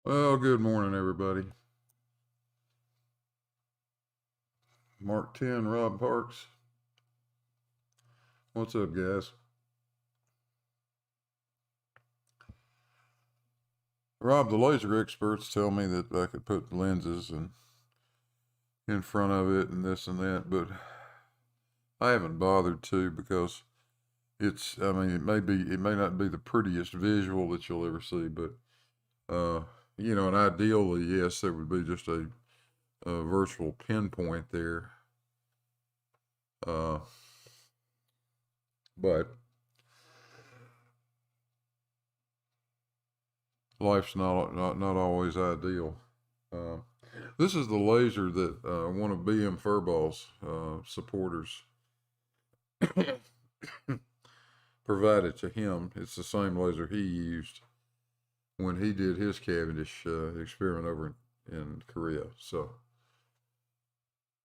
Well, good morning, everybody. Mark 10, Rob Parks. What's up, guys? Rob, the laser experts tell me that I could put lenses in front of it and this and that, but I haven't bothered to because it may not be the prettiest visual that you'll ever see, but, uh, and ideally, yes, there would be just a virtual pinpoint there. Uh, but life's not always ideal. Uh, this is the laser that one of BM Furball's supporters provided to him. It's the same laser he used when he did his Cavendish experiment over in Korea. So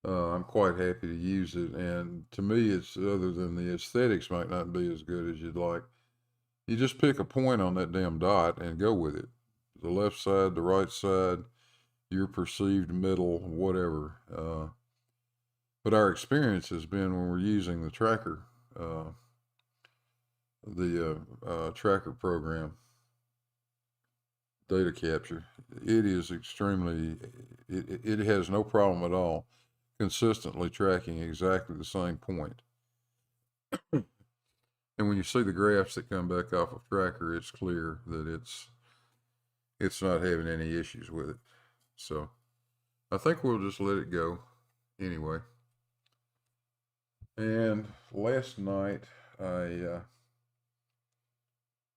I'm quite happy to use it. And to me, it's other than the aesthetics might not be as good as you'd like. You just pick a point on that damn dot and go with it. The left side, the right side, your perceived middle, whatever. But our experience has been when we're using the tracker, tracker program, data capture, it is it has no problem at all consistently tracking exactly the same point. And when you see the graphs that come back off of tracker, it's clear that it's not having any issues with it. So I think we'll just let it go anyway. And last night I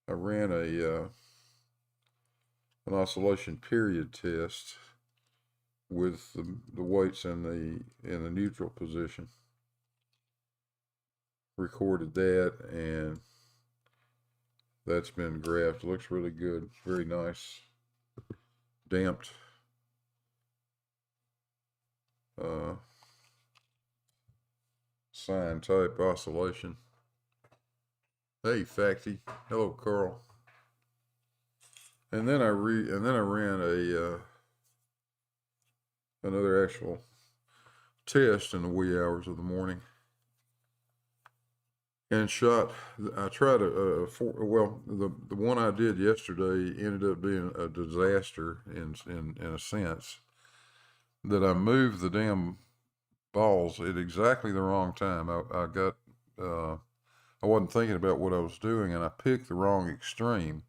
ran an oscillation period test with the weights in the neutral position. Recorded that, and that's been graphed. It looks really good, very nice, damped. Sine type oscillation. Hey, Facty. Hello, Carl. And then I ran another actual test in the wee hours of the morning, and I tried the one I did yesterday ended up being a disaster in a sense, that I moved the damn balls at exactly the wrong time. I wasn't thinking about what I was doing, and I picked the wrong extreme.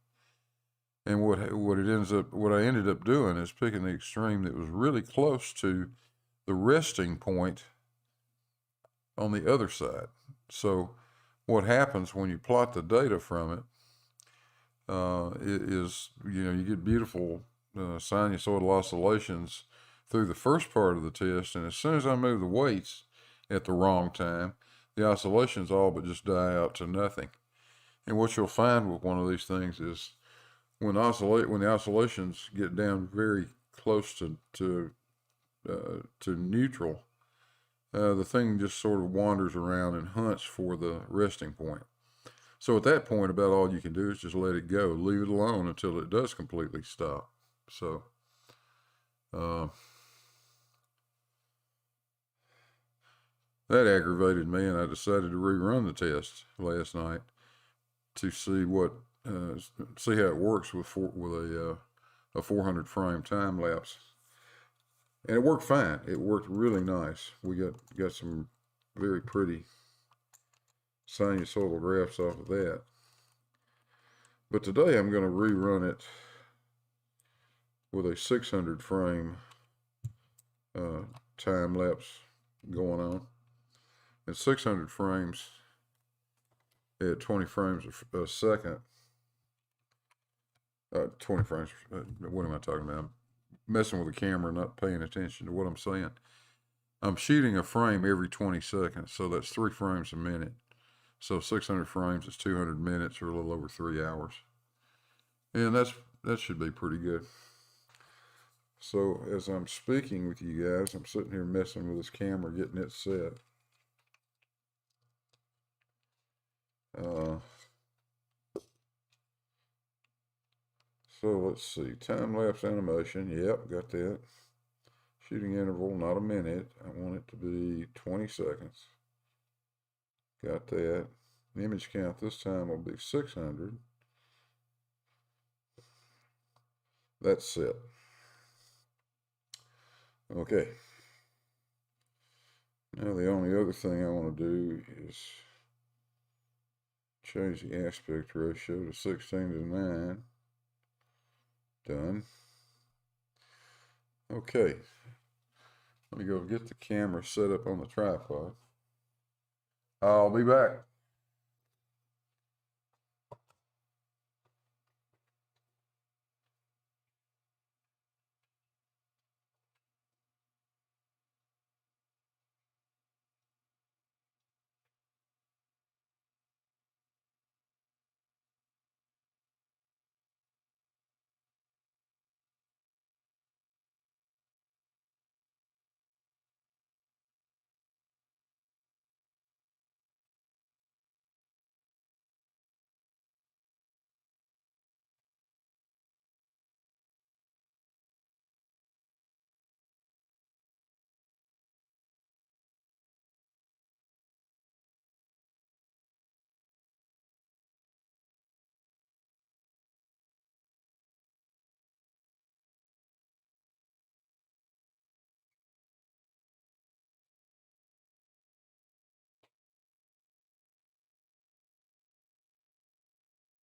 And what I ended up doing is picking the extreme that was really close to the resting point on the other side. So what happens when you plot the data from it is, you get beautiful sinusoidal oscillations through the first part of the test, and as soon as I move the weights at the wrong time, the oscillations all but just die out to nothing. And what you'll find with one of these things is when the oscillations get down very close to neutral, the thing just sort of wanders around and hunts for the resting point. So at that point, about all you can do is just let it go, leave it alone until it does completely stop. So that aggravated me, and I decided to rerun the test last night to see see how it works with a 400 frame time lapse. And it worked fine. It worked really nice. We got some very pretty sinusoidal graphs off of that. But today I'm going to rerun it with a 600 frame time lapse going on. And 600 frames at 20 frames a second. 20 frames. What am I talking about? I'm messing with the camera, not paying attention to what I'm saying. I'm shooting a frame every 20 seconds, so that's 3 frames a minute. So 600 frames is 200 minutes, or a little over 3 hours. And that should be pretty good. So as I'm speaking with you guys, I'm sitting here messing with this camera, getting it set. So let's see, time-lapse animation, yep, got that. Shooting interval, not a minute. I want it to be 20 seconds. Got that. The image count this time will be 600. That's set. Okay. Now the only other thing I want to do is change the aspect ratio to 16:9. Done. Okay. Let me go get the camera set up on the tripod. I'll be back.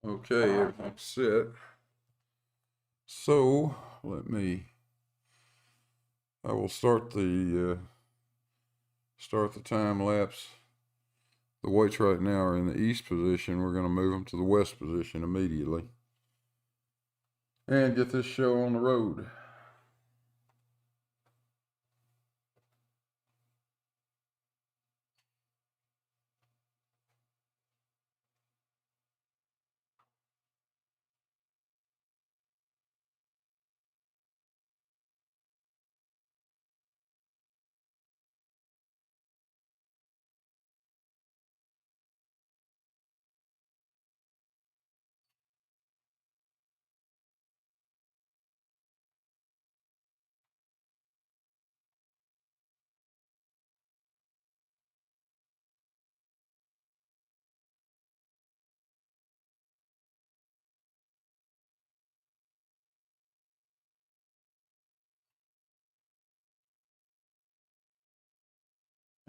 Okay, everything's set. So I will start the time lapse. The weights right now are in the east position. We're going to move them to the west position immediately and get this show on the road.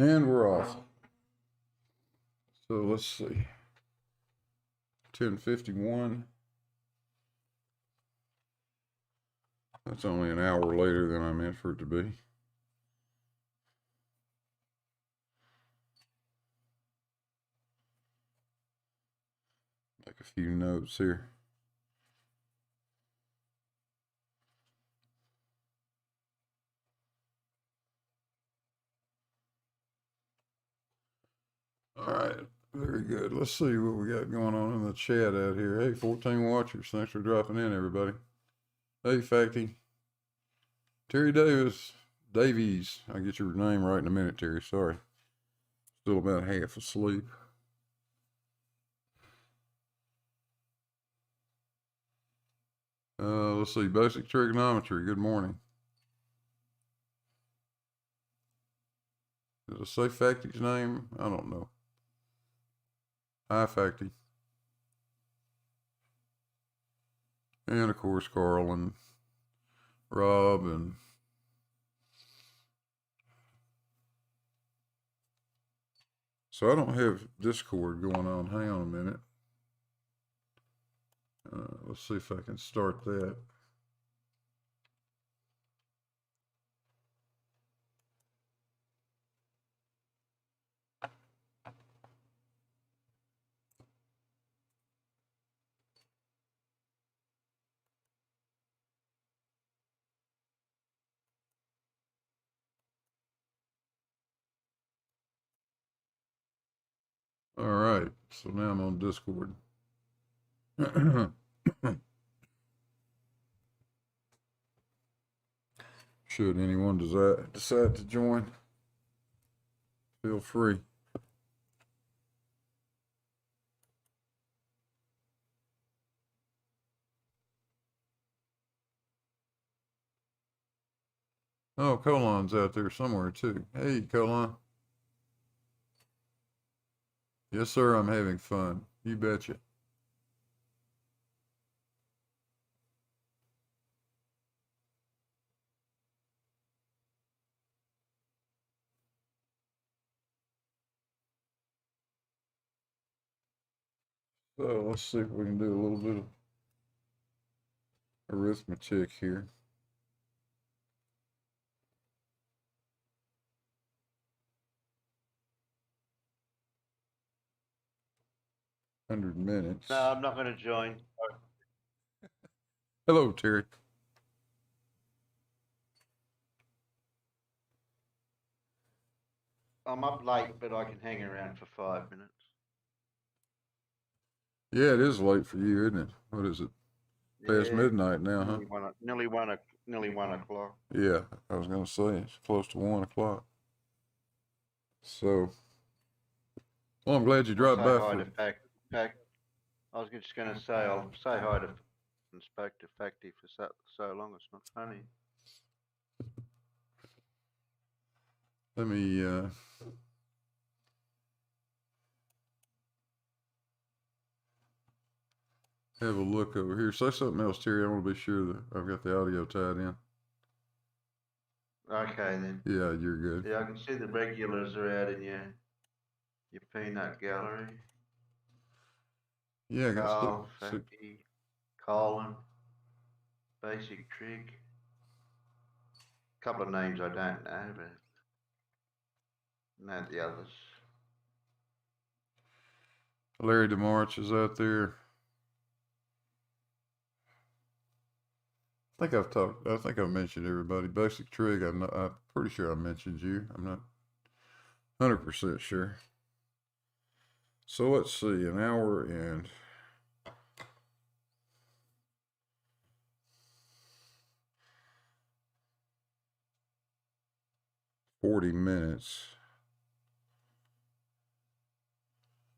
And we're off. So let's see. 10:51. That's only an hour later than I meant for it to be. Make a few notes here. All right, very good. Let's see what we got going on in the chat out here. Hey, 14 watchers. Thanks for dropping in, everybody. Hey, Facty. Terry Davies. I'll get your name right in a minute, Terry. Sorry. Still about half asleep. Let's see. Basic trigonometry. Good morning. Did I say Facty's name? I don't know. Hi, Facty. And, of course, Carl and Rob and... So I don't have Discord going on. Hang on a minute. Let's see if I can start that. All right, so now I'm on Discord. Should anyone decide to join, feel free. Oh, Colon's out there somewhere too. Hey, Colon. Yes, sir, I'm having fun. You betcha. So let's see if we can do a little bit of arithmetic here. $100. No, I'm not going to join. Hello, Terry. I'm up late, but I can hang around for 5 minutes. Yeah, it is late for you, isn't it? What is it? Past midnight now, huh? Nearly one o'clock. Yeah, I was gonna say it's close to 1 o'clock. So, well, I'm glad you dropped by. Hi to Pack. I was just going to say I'll say hi to and spoke to Facty for so long. It's not funny. Let me have a look over here. Say something else, Terry. I want to be sure that I've got the audio tied in. Okay then. Yeah, you're good. Yeah, I can see the regulars are out in your peanut gallery. Yeah, I got Carl, Facty, Colin, Basic Trig. A couple of names I don't know, but know the others. Larry DeMarch is out there. I think I've mentioned everybody. Basic Trig, I'm pretty sure I mentioned you. I'm not 100% sure. So let's see, an hour and 40 minutes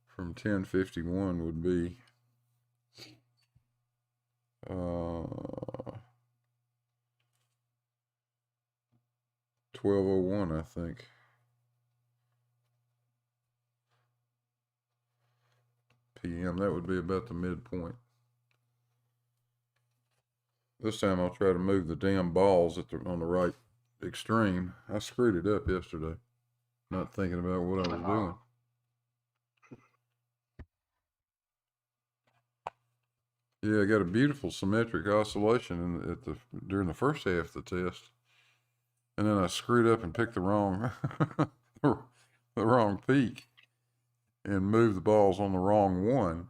from 10:51 would be 12:01, I think. PM. That would be about the midpoint. This time I'll try to move the damn balls on the right extreme. I screwed it up yesterday, not thinking about what I was doing. Yeah, I got a beautiful symmetric oscillation during the first half of the test, and then I screwed up and picked the wrong the wrong peak and moved the balls on the wrong one.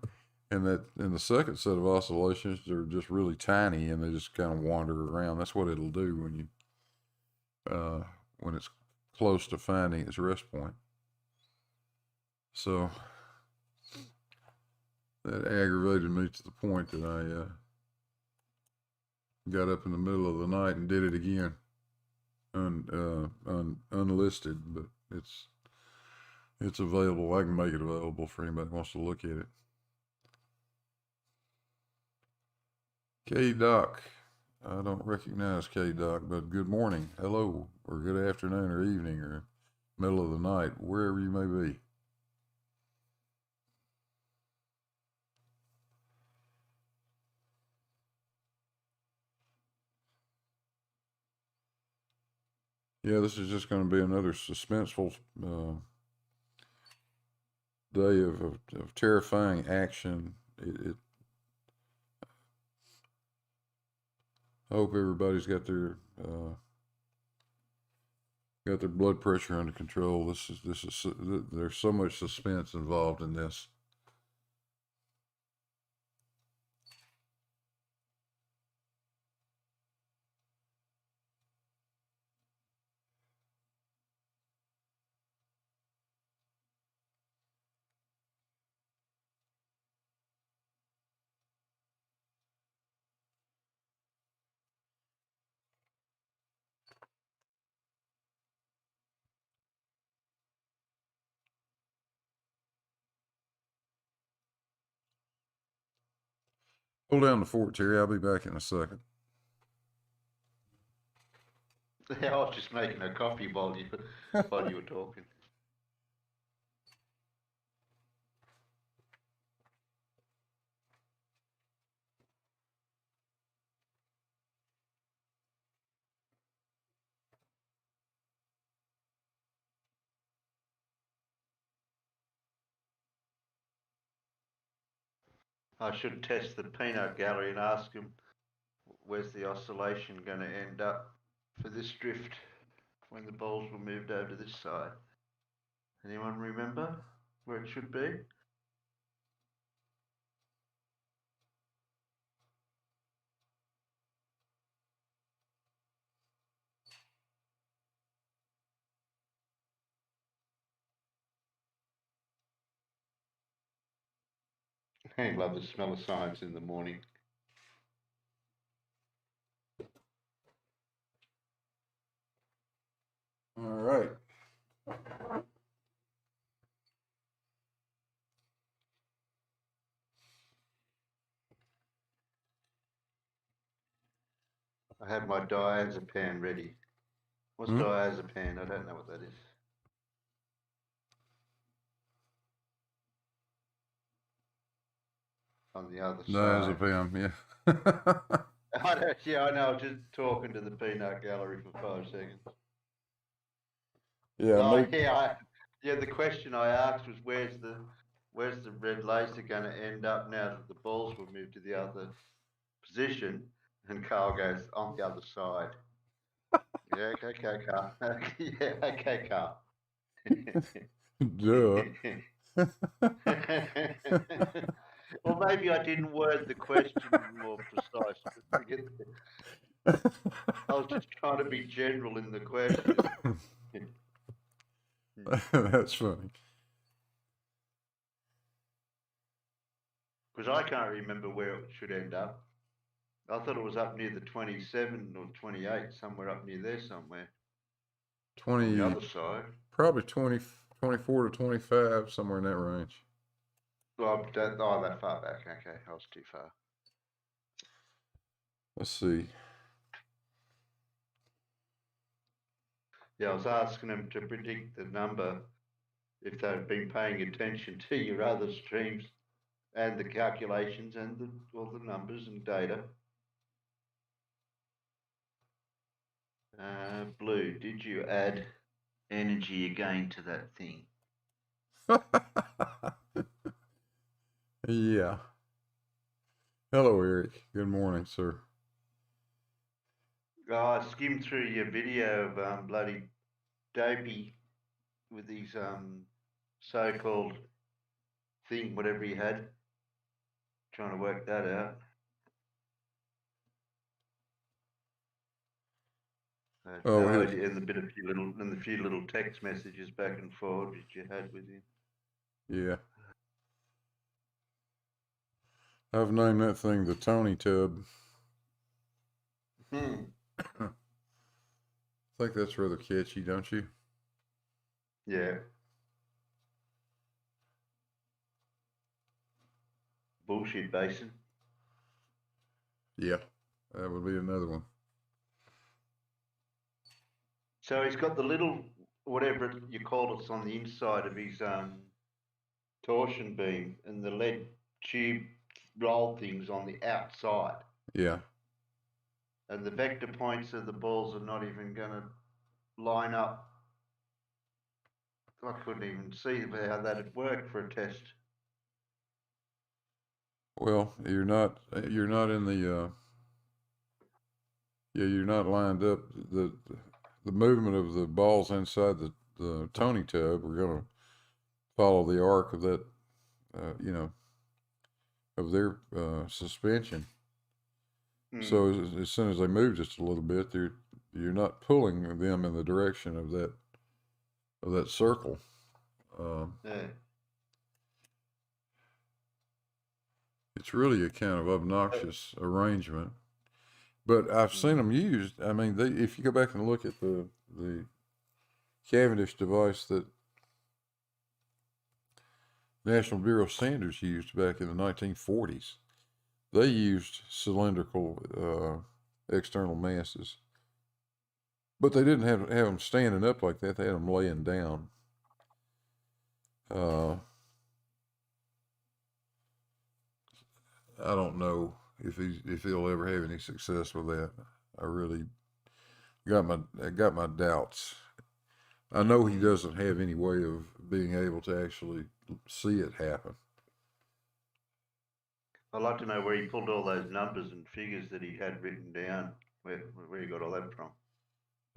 And that in the second set of oscillations, they're just really tiny and they just kind of wander around. That's what it'll do when it's close to finding its rest point. So that aggravated me to the point that I got up in the middle of the night and did it again, unlisted, but it's available. I can make it available for anybody who wants to look at it. K-Doc. I don't recognize K-Doc, but good morning, hello, or good afternoon or evening or middle of the night, wherever you may be. Yeah, this is just going to be another suspenseful day of terrifying action. I hope everybody's got their blood pressure under control. There's so much suspense involved in this. Hold down the fort, Terry. I'll be back in a second. I was just making a coffee while you were talking. I should test the peanut gallery and ask him where's the oscillation going to end up for this drift when the balls were moved over to this side. Anyone remember where it should be? I love the smell of science in the morning. All right. I have my diazepam ready. What's diazepam? I don't know what that is. On the other side. Diazepam, yeah. I know. I was just talking to the peanut gallery for 5 seconds. Yeah, Yeah. The question I asked was, where's the red laser going to end up now that the balls were moved to the other position? And Carl goes, on the other side. Yeah, okay, Carl. Yeah, okay, Carl. duh. Well, maybe I didn't word the question more precise. But forget that. I was just trying to be general in the question. That's funny. Because I can't remember where it should end up. I thought it was up near the 27 or 28, somewhere up near there somewhere. 20, on the other side. Probably 24 to 25, somewhere in that range. Well, that far back. Okay, I was too far. Let's see. Yeah, I was asking them to predict the number if they'd been paying attention to your other streams and the calculations and all the numbers and data. Blue, did you add energy again to that thing? Yeah. Hello, Eric. Good morning, sir. Oh, I skimmed through your video of bloody Dopey with his so-called thing, whatever he had, trying to work that out. And the few little text messages back and forward that you had with him. Yeah. I've named that thing the Tony Tub. I think that's rather catchy, don't you? Yeah. Bullshit basin. Yeah, that would be another one. So he's got the little, whatever you call it, on the inside of his torsion beam, and the lead tube roll things on the outside. Yeah. And the vector points of the balls are not even going to line up. I couldn't even see how that'd work for a test. Well, you're not in the you're not lined up. The movement of the balls inside the Tony tub are going to follow the arc of that, of their suspension. So as soon as they move just a little bit, you're not pulling them in the direction of that circle. It's really a kind of obnoxious arrangement, but I've seen them used. I mean, if you go back and look at the Cavendish device that National Bureau of Standards used back in the 1940s, they used cylindrical external masses. But they didn't have them standing up like that. They had them laying down. I don't know if he'll ever have any success with that. I really got my doubts. I know he doesn't have any way of being able to actually see it happen. I'd like to know where he pulled all those numbers and figures that he had written down. Where he got all that from?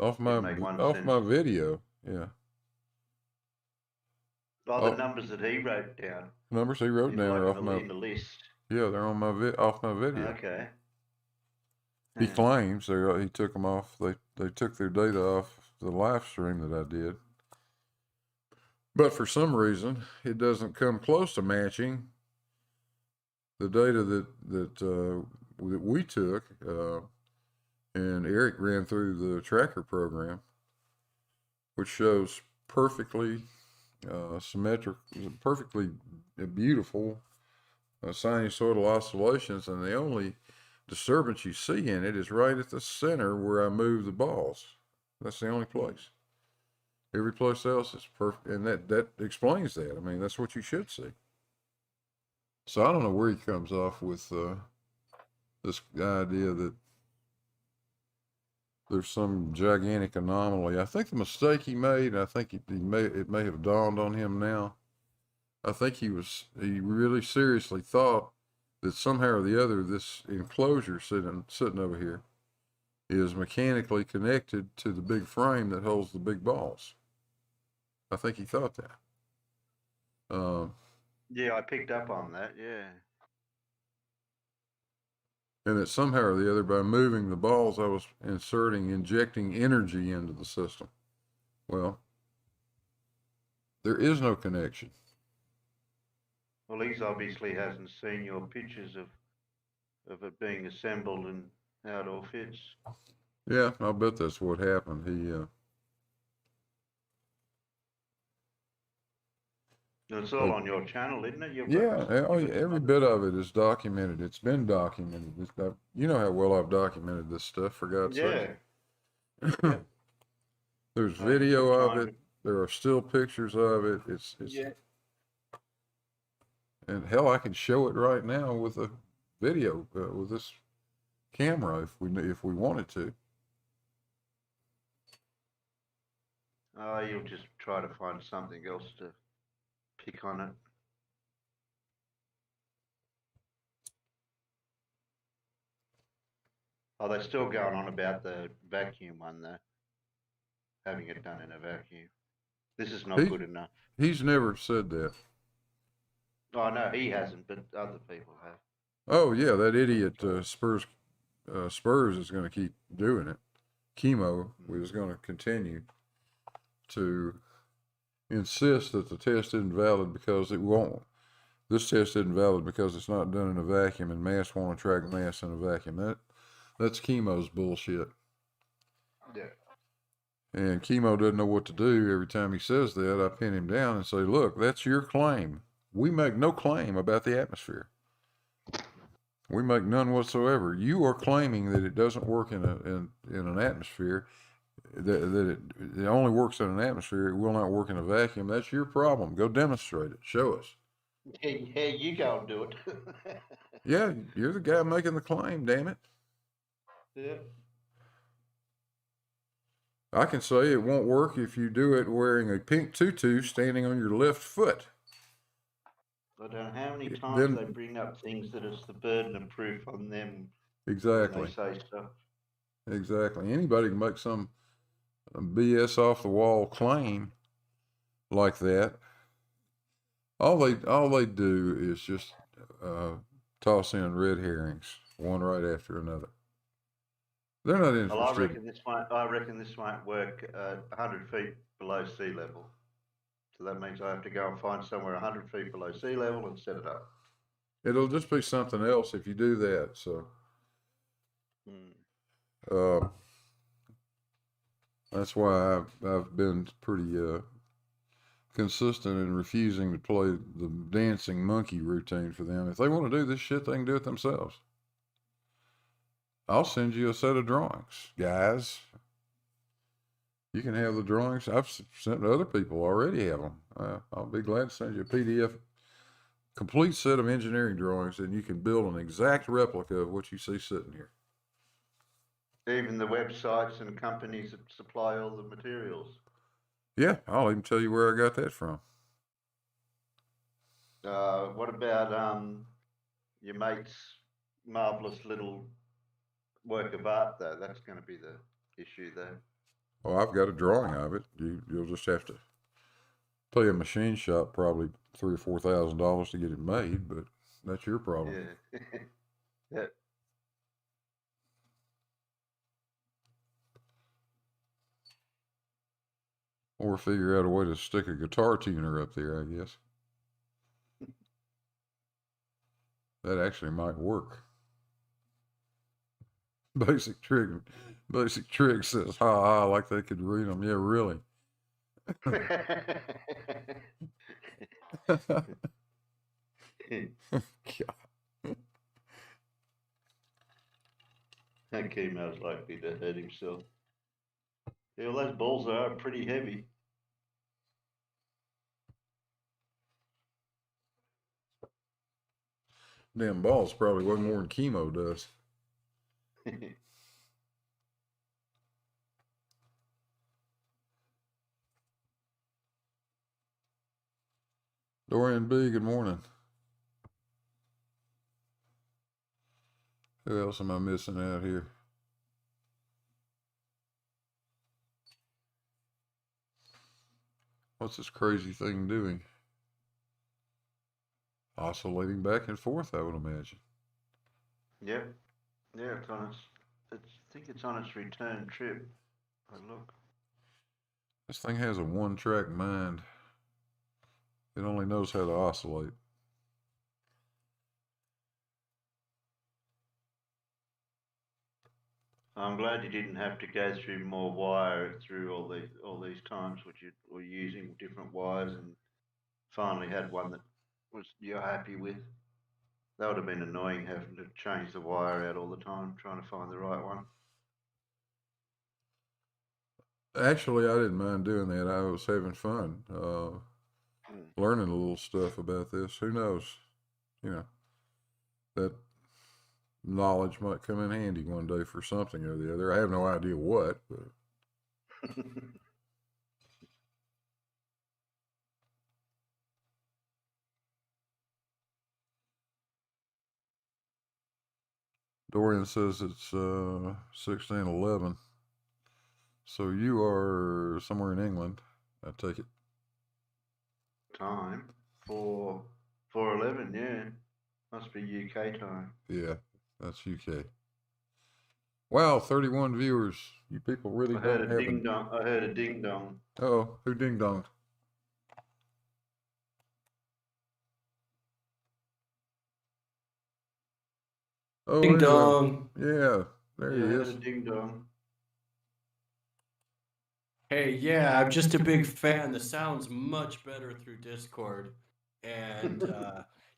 Off Sense. my video, yeah. Oh, the numbers that he wrote down. Numbers he wrote down are off in the list. Yeah, they're on off my video. Okay. He claims he took them off. They took their data off the live stream that I did. But for some reason, it doesn't come close to matching the data that we took, and Eric ran through the tracker program, which shows perfectly symmetric, perfectly beautiful sinusoidal oscillations, and the only disturbance you see in it is right at the center where I move the balls. That's the only place. Every place else is perfect, and that explains that. I mean, that's what you should see. So I don't know where he comes off with this idea that there's some gigantic anomaly. I think the mistake he made, and I think it may have dawned on him now. I think he really seriously thought that somehow or the other this enclosure sitting over here is mechanically connected to the big frame that holds the big balls. I think he thought that. Yeah, I picked up on that, yeah. And that somehow or the other, by moving the balls, I was injecting energy into the system. Well, there is no connection. Well, he obviously hasn't seen your pictures of it being assembled and how it all fits. Yeah, I'll bet that's what happened. It's all on your channel, isn't it? Every bit of it is documented. It's been documented. You know how well I've documented this stuff, for God's sake. Yeah. There's video of it. There are still pictures of it. It's and hell, I can show it right now with a video with this camera if we wanted to. You'll just try to find something else to pick on it. Oh, they're still going on about the vacuum one, though. Having it done in a vacuum. This is not good enough. He's never said that. Oh, no, he hasn't, but other people have. Oh, yeah, that idiot Spurs is going to keep doing it. Chemo is going to continue to insist that the test isn't valid because it won't. This test isn't valid because it's not done in a vacuum, and mass won't attract mass in a vacuum. That's chemo's bullshit. Yeah. And chemo doesn't know what to do. Every time he says that, I pin him down and say, look, that's your claim. We make no claim about the atmosphere. We make none whatsoever. You are claiming that it doesn't work in an atmosphere, that it only works in an atmosphere. It will not work in a vacuum. That's your problem. Go demonstrate it. Show us. Yeah, you go and do it. Yeah, you're the guy making the claim, damn it. Yeah. I can say it won't work if you do it wearing a pink tutu standing on your left foot. I don't know how many times they bring up things that it's the burden of proof on them. Exactly. When they say stuff. Exactly. Anybody can make some BS off the wall claim like that. All they do is just toss in red herrings, one right after another. They're not interested. Well, I reckon this won't work 100 feet below sea level. So that means I have to go and find somewhere 100 feet below sea level and set it up. It'll just be something else if you do that. So that's why I've been pretty consistent in refusing to play the dancing monkey routine for them. If they want to do this shit, they can do it themselves. I'll send you a set of drawings, guys. You can have the drawings. I've sent to other people already have them. I'll be glad to send you a PDF, complete set of engineering drawings, and you can build an exact replica of what you see sitting here. Even the websites and companies that supply all the materials. Yeah, I'll even tell you where I got that from. What about your mate's marvelous little work of art, though? That's going to be the issue, though. Oh, I've got a drawing of it. You'll just have to pay a machine shop probably $3,000 or $4,000 to get it made, but that's your problem. Yeah. Yeah. Or figure out a way to stick a guitar tuner up there, I guess. That actually might work. Basic Trig says, ha ha, like they could read them. Yeah, really. God. That came out likely to hurt himself. Yeah, well, those balls are pretty heavy. Damn balls probably weigh more than chemo does. Dorian B, good morning. Who else am I missing out here? What's this crazy thing doing? Oscillating back and forth, I would imagine. Yep. Yeah, I think it's on its return trip. Oh, look. This thing has a one-track mind. It only knows how to oscillate. I'm glad you didn't have to go through more wire through all these times, which you were using different wires, and finally had one that you're happy with. That would have been annoying having to change the wire out all the time, trying to find the right one. Actually, I didn't mind doing that. I was having fun, learning a little stuff about this. Who knows? You know, that knowledge might come in handy one day for something or the other. I have no idea what, but. Dorian says it's 1611. So you are somewhere in England, I take it. Time 4:11, yeah. Must be UK time. Yeah, that's UK. Wow, 31 viewers. You people really I heard don't a have ding dong. I heard a ding dong. Oh, who ding donged? Oh, Ding there's dong. yeah, there Yeah, he I heard is. a ding dong. Hey, yeah, I'm just a big fan. The sound's much better through Discord. And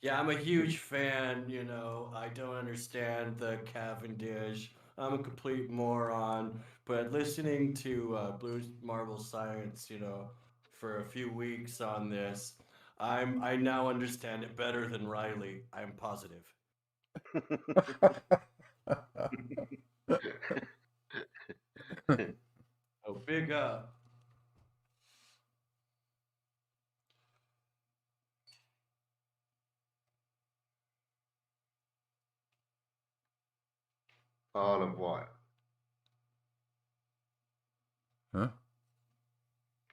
yeah, I'm a huge fan, you know. I don't understand the Cavendish. I'm a complete moron. But listening to BlueMarbleScience, you know, for a few weeks on this, I now understand it better than Riley. I'm positive. Oh, big up. Isle of Wight. Huh?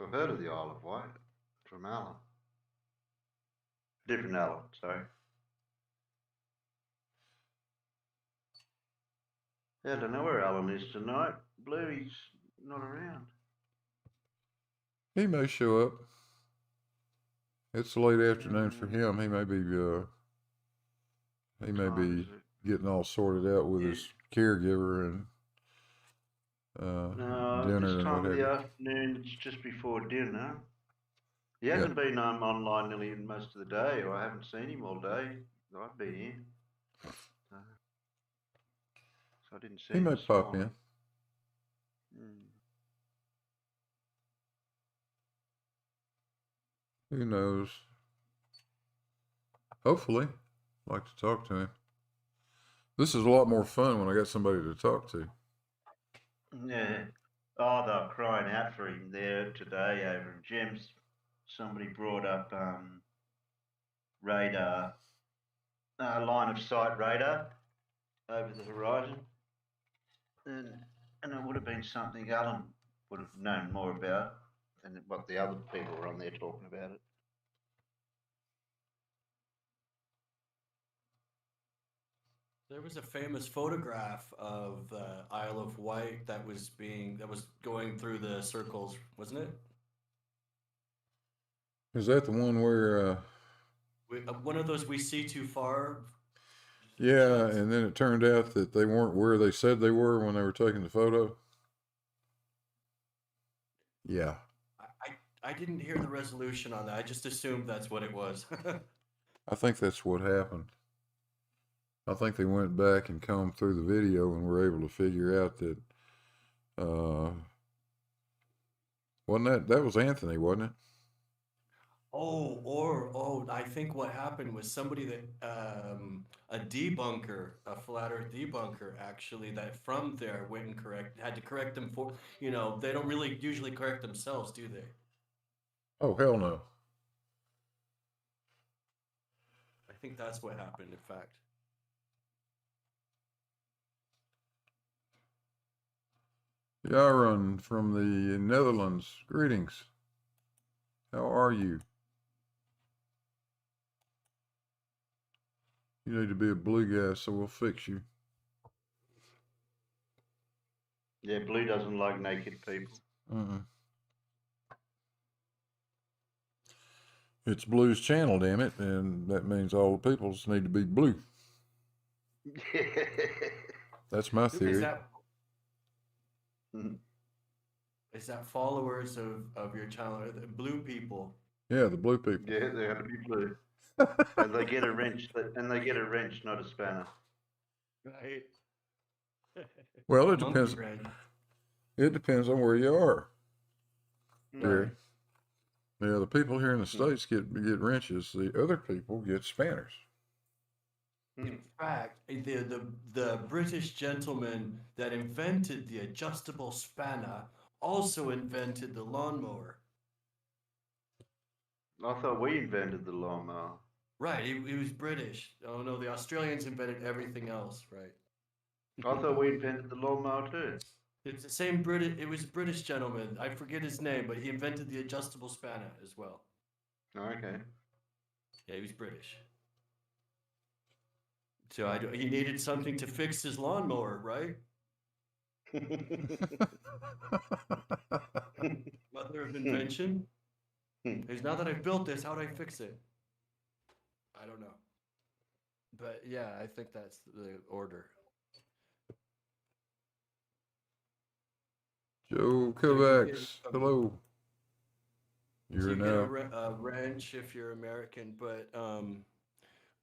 I've heard of the Isle of Wight from Alan. Different Alan, sorry. Yeah, I don't know where Alan is tonight. Bluey's not around. He may show up. It's late afternoon for him. He may be getting all sorted out with his caregiver and No, dinner this and time what of have the you. afternoon, it's just before dinner. He Yeah. hasn't been online nearly most of the day, or I haven't seen him all day. I've been here. So I didn't see He him may this pop morning. in. Who knows? Hopefully. I'd like to talk to him. This is a lot more fun when I got somebody to talk to. Yeah. Oh, they were crying out for him there today over in Gems. Somebody brought up radar, line of sight radar over the horizon. And it would have been something Alan would have known more about than what the other people were on there talking about it. There was a famous photograph of the Isle of Wight that was going through the circles, wasn't it? Is that the one where, One of those we see too far. yeah, shots. and then it turned out that they weren't where they said they were when they were taking the photo? Yeah. I didn't hear the resolution on that. I just assumed that's what it was. I think that's what happened. I think they went back and combed through the video and were able to figure out that, wasn't that was Anthony, wasn't it? I think what happened was somebody that a debunker, a flat Earth debunker, actually, that from there went and had to correct them for, they don't really usually correct themselves, do they? Oh, hell no. I think that's what happened, in fact. Yaron from the Netherlands, greetings. How are you? You need to be a blue guy, so we'll fix you. Yeah, Blue doesn't like naked people. It's Blue's channel, damn it, and that means all the peoples need to be blue. That's my theory. Is that followers of your channel, the blue people? Yeah, the blue people. Yeah, they have to be blue. And they get a wrench, not a spanner. Right. Well, it Monkey depends. wrench. It depends on where you are, Gary. No. Yeah, the people here in the States get wrenches. The other people get spanners. In fact, the British gentleman that invented the adjustable spanner also invented the lawnmower. I thought we invented the lawnmower. Right, he was British. Oh no, the Australians invented everything else, right? I thought we invented the lawnmower too. It's the same British. It was a British gentleman. I forget his name, but he invented the adjustable spanner as well. Oh, okay. Yeah, he was British. So he needed something to fix his lawnmower, right? Mother of invention. Is now that I've built this, how do I fix it? I don't know. But yeah, I think that's the order. Joe Kovacs, hello. So you You're get now. a wrench if you're American, but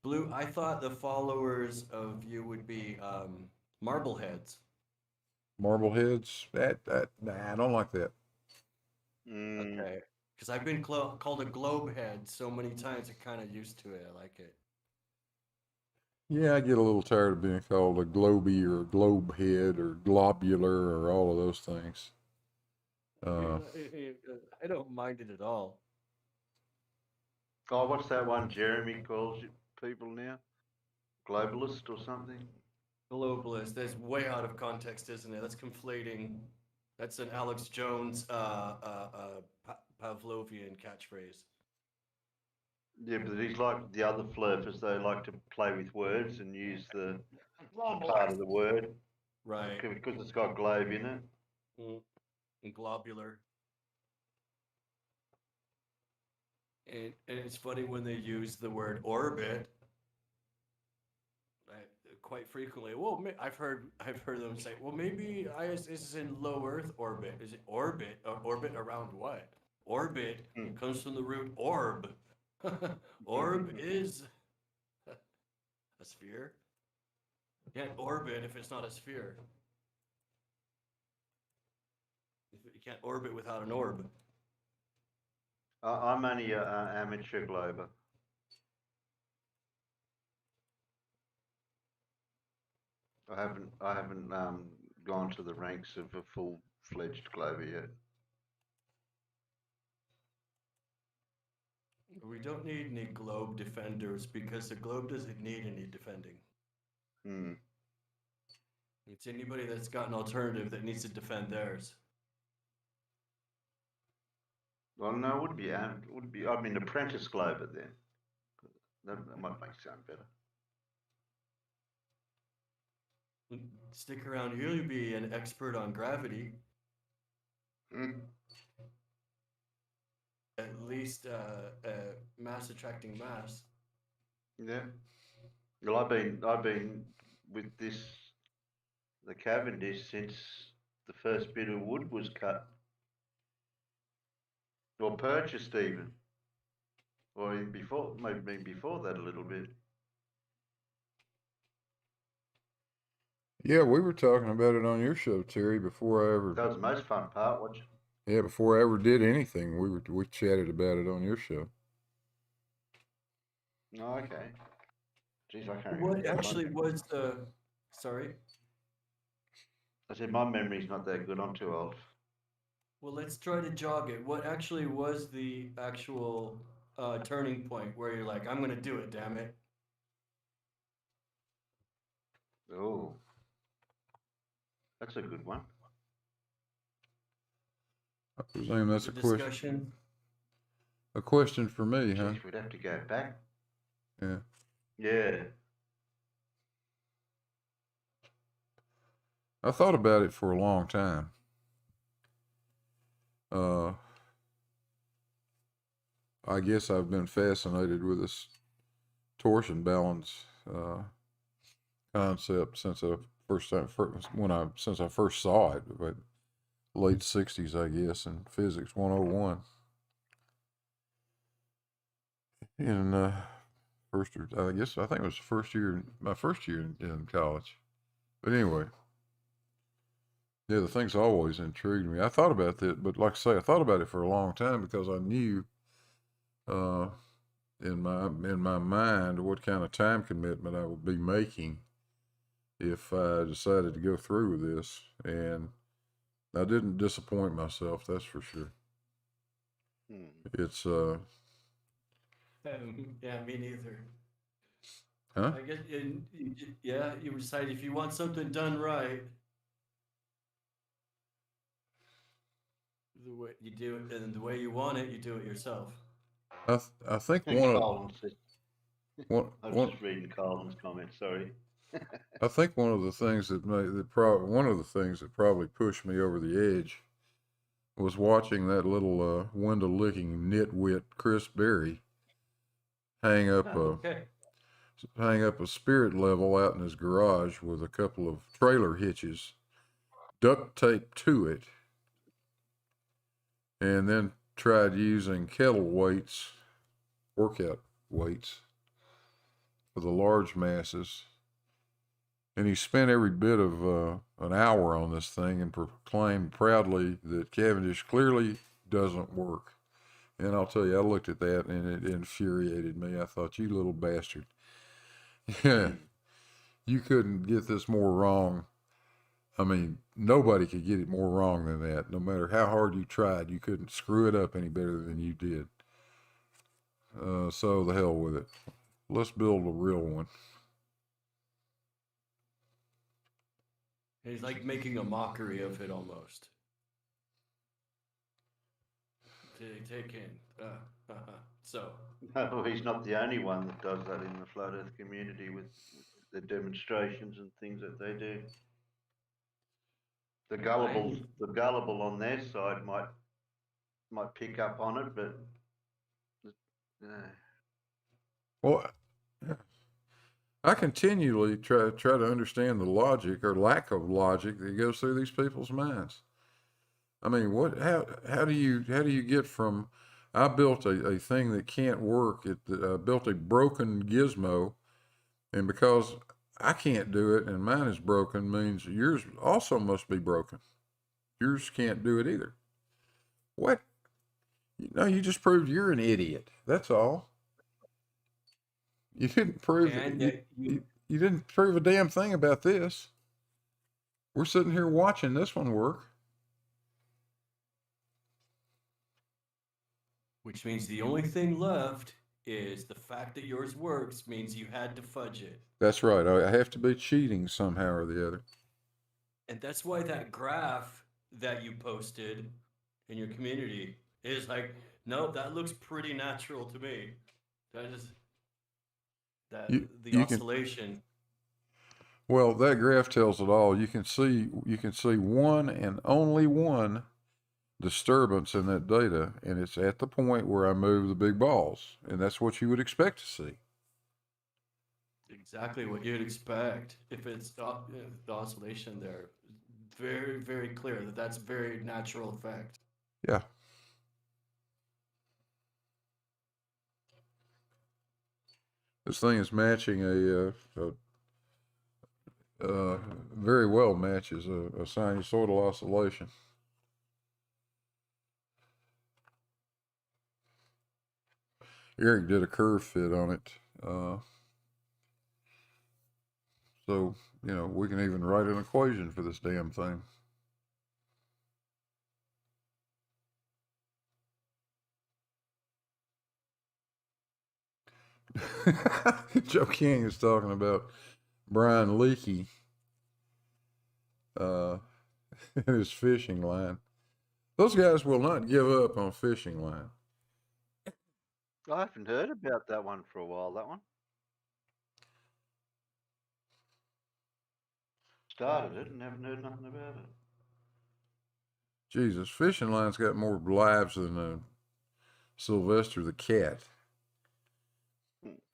Blue, I thought the followers of you would be Marbleheads. Marbleheads? Nah, I don't like that. Okay. Because I've been called a globe head so many times, I'm kind of used to it. I like it. Yeah, I get a little tired of being called a globy or a globe head or globular or all of those things. I don't mind it at all. Oh, what's that one Jeremy calls people now? Globalist or something? Globalist. That's way out of context, isn't it? That's conflating. That's an Alex Jones Pavlovian catchphrase. Yeah, but he's like the other flirters. They like to play with words and use the part of the word. Right. Because it's got globe in it. And globular. And it's funny when they use the word orbit. Quite frequently. Well, I've heard them say, well, maybe ISS is in low Earth orbit. Is it orbit? Orbit around what? Orbit comes from the root orb. Orb is a sphere. You can't orbit if it's not a sphere. You can't orbit without an orb. I'm only a amateur glober. I haven't gone to the ranks of a full-fledged glober yet. We don't need any globe defenders because the globe doesn't need any defending. Hmm. It's anybody that's got an alternative that needs to defend theirs. Well, no, it would be. I mean, apprentice glober then. That might make it sound better. Stick around here, you'll be an expert on gravity. Hmm. At least mass attracting mass. Yeah. Well, I've been with the Cavendish since the first bit of wood was cut or purchased even, or even before, maybe before that a little bit. Yeah, we were talking about it on your show, Terry, before I ever. That was the most fun part. Yeah, before I ever did anything, we chatted about it on your show. Oh, okay. Geez, I can't What remember. actually was the? Sorry. I said my memory's not that good. I'm too old. Well, let's try to jog it. What actually was the actual turning point where you're like, I'm going to do it, damn it? Oh, that's a good one. I presume that's The a question. discussion. A question for me, huh? Geez, we'd have to go back. Yeah. Yeah. I thought about it for a long time. I guess I've been fascinated with this torsion balance concept since I since I first saw it, but late '60s, I guess, in Physics 101. In I think it was my first year in college. But anyway, yeah, the thing's always intrigued me. I thought about that, but like I say, I thought about it for a long time because I knew, in my mind what kind of time commitment I would be making if I decided to go through with this, and I didn't disappoint myself. That's for sure. It's Yeah, me neither. huh? I guess, yeah, you decide if you want something done right, the way you do it, and the way you want it, you do it yourself. I think And one Colin said, one I was one just reading Colin's comment. Sorry. I think one of the things that one of the things that probably pushed me over the edge was watching that little window licking nitwit Chris Berry hang up a Okay. hang up a spirit level out in his garage with a couple of trailer hitches duct taped to it, and then tried using kettle weights, workout weights, for the large masses. And he spent every bit of an hour on this thing and proclaimed proudly that Cavendish clearly doesn't work. And I'll tell you, I looked at that and it infuriated me. I thought, you little bastard. Yeah, you couldn't get this more wrong. I mean, nobody could get it more wrong than that. No matter how hard you tried, you couldn't screw it up any better than you did. So the hell with it. Let's build a real one. He's like making a mockery of it almost. Take in. So. No, he's not the only one that does that in the flat Earth community with the demonstrations and things that they do. The gullible on their side might pick up on it, but Well, I continually try to understand the logic or lack of logic that goes through these people's minds. I mean, how do you get from, I built a thing that can't work. I built a broken gizmo, and because I can't do it and mine is broken means yours also must be broken. Yours can't do it either. What? No, you just proved you're an idiot. That's all. You didn't prove And you, that you didn't prove a damn thing about this. We're sitting here watching this one work. which means the only thing left is the fact that yours works means you had to fudge it. That's right. I have to be cheating somehow or the other. And that's why that graph that you posted in your community is like, nope, that looks pretty natural to me. That is that the You can, oscillation. well, that graph tells it all. You can see one and only one disturbance in that data, and it's at the point where I move the big balls, and that's what you would expect to see. Exactly what you'd expect if it's the oscillation there. Very, very clear that that's a very natural effect. Yeah. This thing is matching very well matches a sinusoidal oscillation. Eric did a curve fit on it. So, we can even write an equation for this damn thing. Joe King is talking about Brian Leakey and his fishing line. Those guys will not give up on fishing line. I haven't heard about that one for a while, that one. Started it and haven't heard nothing about it. Jesus, fishing line's got more lives than Sylvester the cat.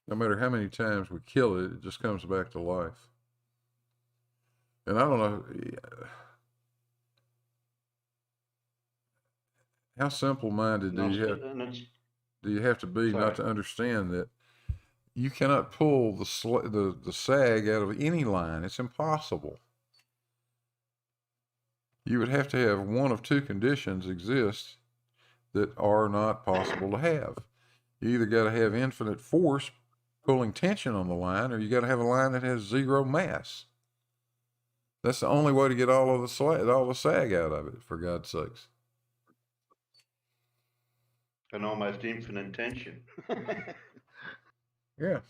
No matter how many times we kill it, it just comes back to life. And I don't know how simple-minded do you have to be not to understand that you cannot pull the sag out of any line. It's impossible. You would have to have one of two conditions exist that are not possible to have. You either got to have infinite force pulling tension on the line, or you got to have a line that has zero mass. That's the only way to get all the sag out of it, for God's sakes. An almost infinite tension. Yeah.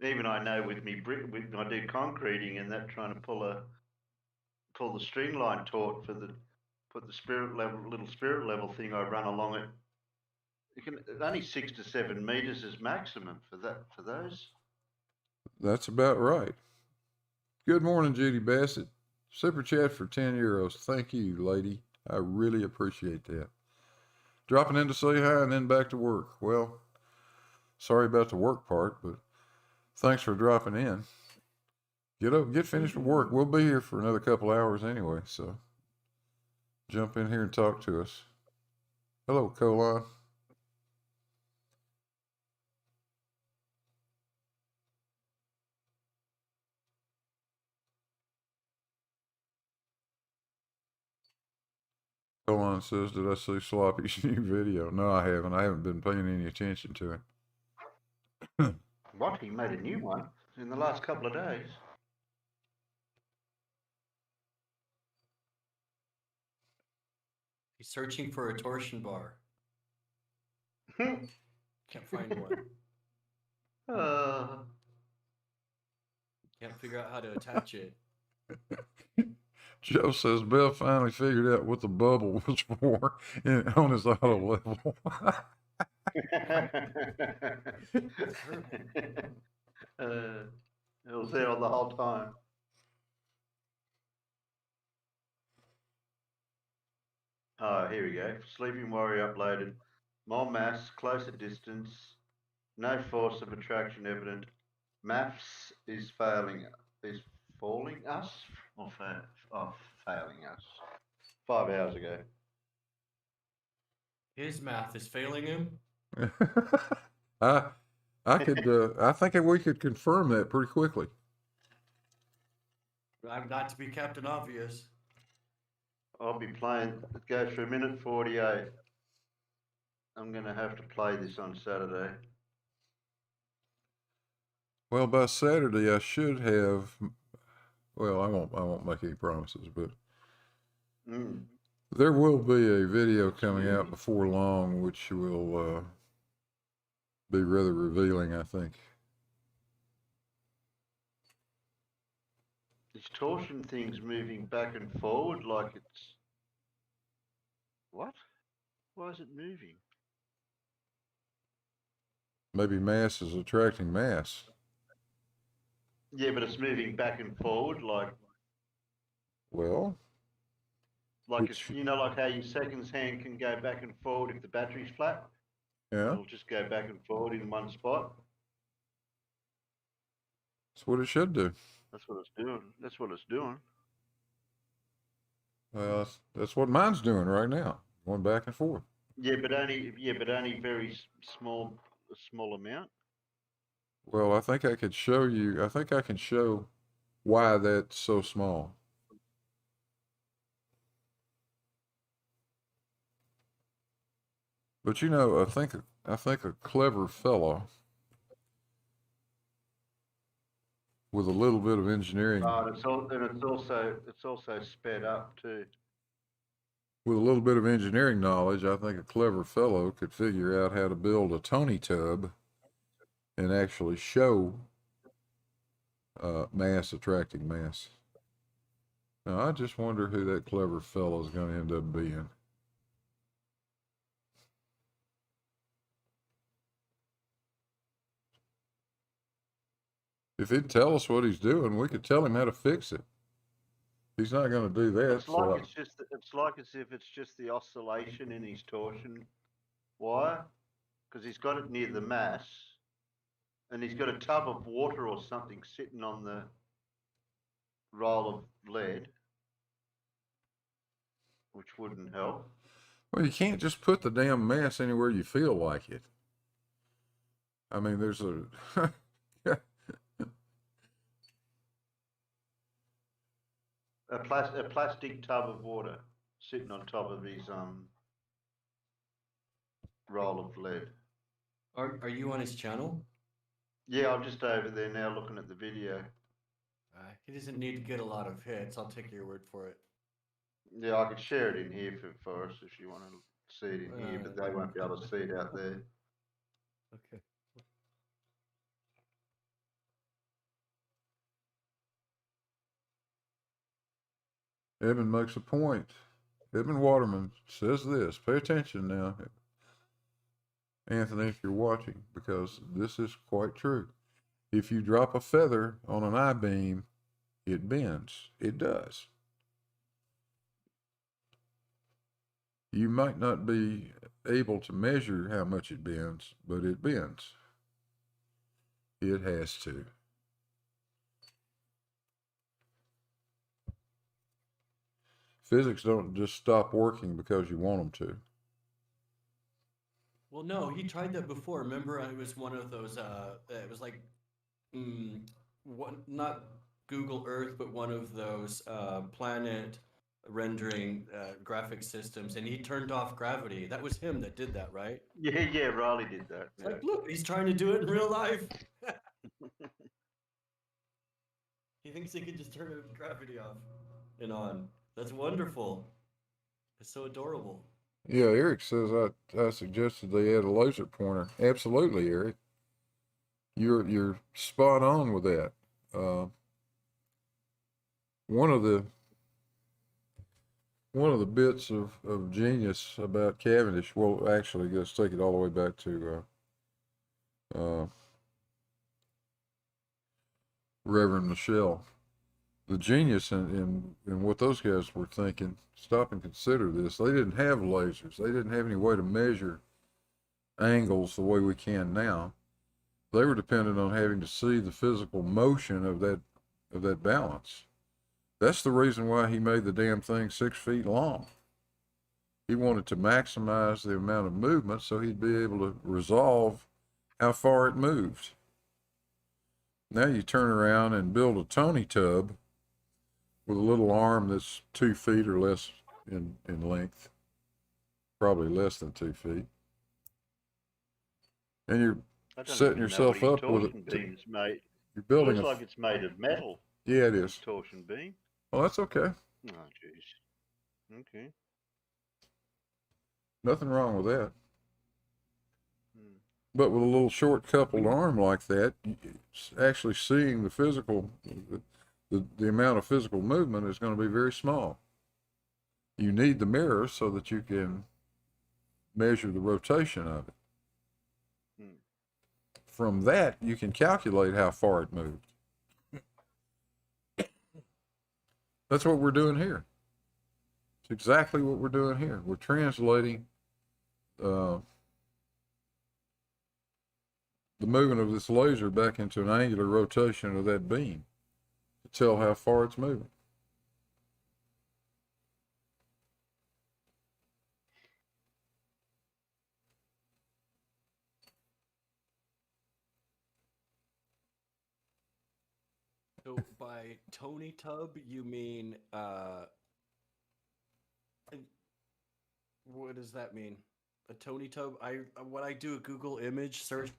Even I know with me I do concreting and that, trying to pull the string line taut for put the little spirit level thing I run along it. Only 6 to 7 meters is maximum for those. That's about right. Good morning, Judy Bassett. Super chat for 10 euros. Thank you, lady. I really appreciate that. Dropping in to say hi and then back to work. Well, sorry about the work part, but thanks for dropping in. Get finished with work. We'll be here for another couple hours anyway, so jump in here and talk to us. Hello, Colon. Colon says, did I see Sloppy's new video? No, I haven't. I haven't been paying any attention to it. What? He made a new one in the last couple of days. He's searching for a torsion bar. Can't find one. Can't figure out how to attach it. Joe says Bill finally figured out what the bubble was for on his auto level. It was there all the whole time. Oh, here we go. Sleeping Warrior uploaded. More mass, closer distance, no force of attraction evident. Maps is falling us or failing us. 5 hours ago. His math is failing him. I think we could confirm that pretty quickly. I'm not to be Captain Obvious. I'll be playing. It goes for 1:48. I'm going to have to play this on Saturday. Well, by Saturday I should have. Well, I won't make any promises, but there will be a video coming out before long, which will be rather revealing, I think. This torsion thing's moving back and forward like it's... What? Why is it moving? Maybe mass is attracting mass. Yeah, but it's moving back and forward like... Well, Like, it's, you know, like how your seconds hand can go back and forward if the battery's flat? yeah, It'll just go back and forward in one spot. that's what it should do. That's what it's doing. That's what it's doing. Well, that's what mine's doing right now, going back and forth. Yeah, but only very small, a small amount. Well, I think I could show you. I think I can show why that's so small. But you know, I think a clever fellow with a little bit of engineering, And it's also sped up too. with a little bit of engineering knowledge, I think a clever fellow could figure out how to build a Tony tub and actually show mass attracting mass. Now, I just wonder who that clever fellow is going to end up being. If he'd tell us what he's doing, we could tell him how to fix it. He's not going to do that. It's like it's like as if it's just the oscillation in his torsion wire, because he's got it near the mass, and he's got a tub of water or something sitting on the roll of lead, which wouldn't help. Well, you can't just put the damn mass anywhere you feel like it. I mean, there's a a plastic tub of water sitting on top of his roll of lead. Are you on his channel? Yeah, I'm just over there now looking at the video. He doesn't need to get a lot of hits. I'll take your word for it. Yeah, I could share it in here for us if you want to see it in here, but they won't be able to see it out there. Okay. Edmund makes a point. Edmund Waterman says this. Pay attention now, Anthony, if you're watching, because this is quite true. If you drop a feather on an I-beam, it bends. It does. You might not be able to measure how much it bends, but it bends. It has to. Physics don't just stop working because you want them to. Well, no, he tried that before. Remember, it was one of those. It was like, not Google Earth, but one of those planet rendering graphic systems, and he turned off gravity. That was him that did that, right? Yeah, Riley did that. It's like, look, he's trying to do it in real life. He thinks he can just turn gravity off and on. That's wonderful. It's so adorable. Yeah, Eric says I suggested they add a laser pointer. Absolutely, Eric. You're spot on with that. One of the bits of genius about Cavendish, well, actually, let's take it all the way back to Reverend Michelle. The genius in what those guys were thinking, stop and consider this. They didn't have lasers. They didn't have any way to measure angles the way we can now. They were dependent on having to see the physical motion of that balance. That's the reason why he made the damn thing 6 feet long. He wanted to maximize the amount of movement so he'd be able to resolve how far it moved. Now you turn around and build a Tony tub with a little arm that's 2 feet or less in length, probably less than 2 feet. And you're I don't setting even know what yourself his up with torsion it. beam is made. You're building Looks a. like it's made of metal. Yeah, it His is. torsion beam. Well, that's okay. Oh, jeez. Okay. Nothing wrong with that. Hmm. But with a little short coupled arm like that, actually seeing the physical, the amount of physical movement is going to be very small. You need the mirror so that you can measure the rotation of it. Hmm. From that, you can calculate how far it moved. That's what we're doing here. It's exactly what we're doing here. We're translating the movement of this laser back into an angular rotation of that beam to tell how far it's moving. So by Tony Tub, you mean what does that mean? A Tony Tub? When I do a Google image search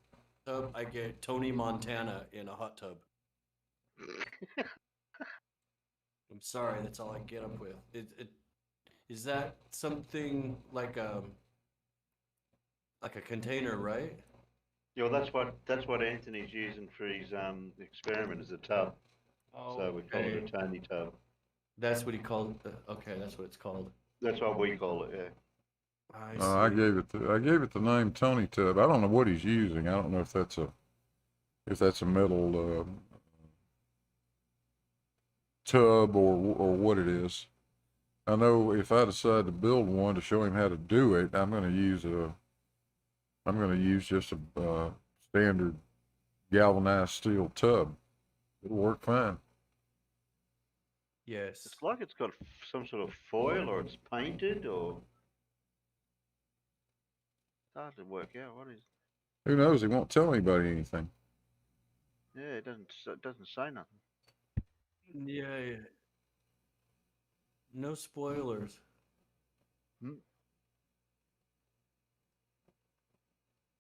tub, I get Tony Montana in a hot tub. I'm sorry, that's all I get up with. Is that something like a container, right? Yeah, well, that's what Anthony's using for his experiment as a tub. So we call it a Tony tub. That's what he called. Okay, that's what it's called. That's what we call it. Yeah. I see. I gave it the name Tony Tub. I don't know what he's using. I don't know if that's a metal tub or what it is. I know if I decide to build one to show him how to do it, I'm going to use just a standard galvanized steel tub. It'll work fine. Yes. It's like it's got some sort of foil, or it's painted, or it's hard to work out what is. Who knows? He won't tell anybody anything. Yeah, it doesn't say nothing. Yeah. No spoilers. Hmm.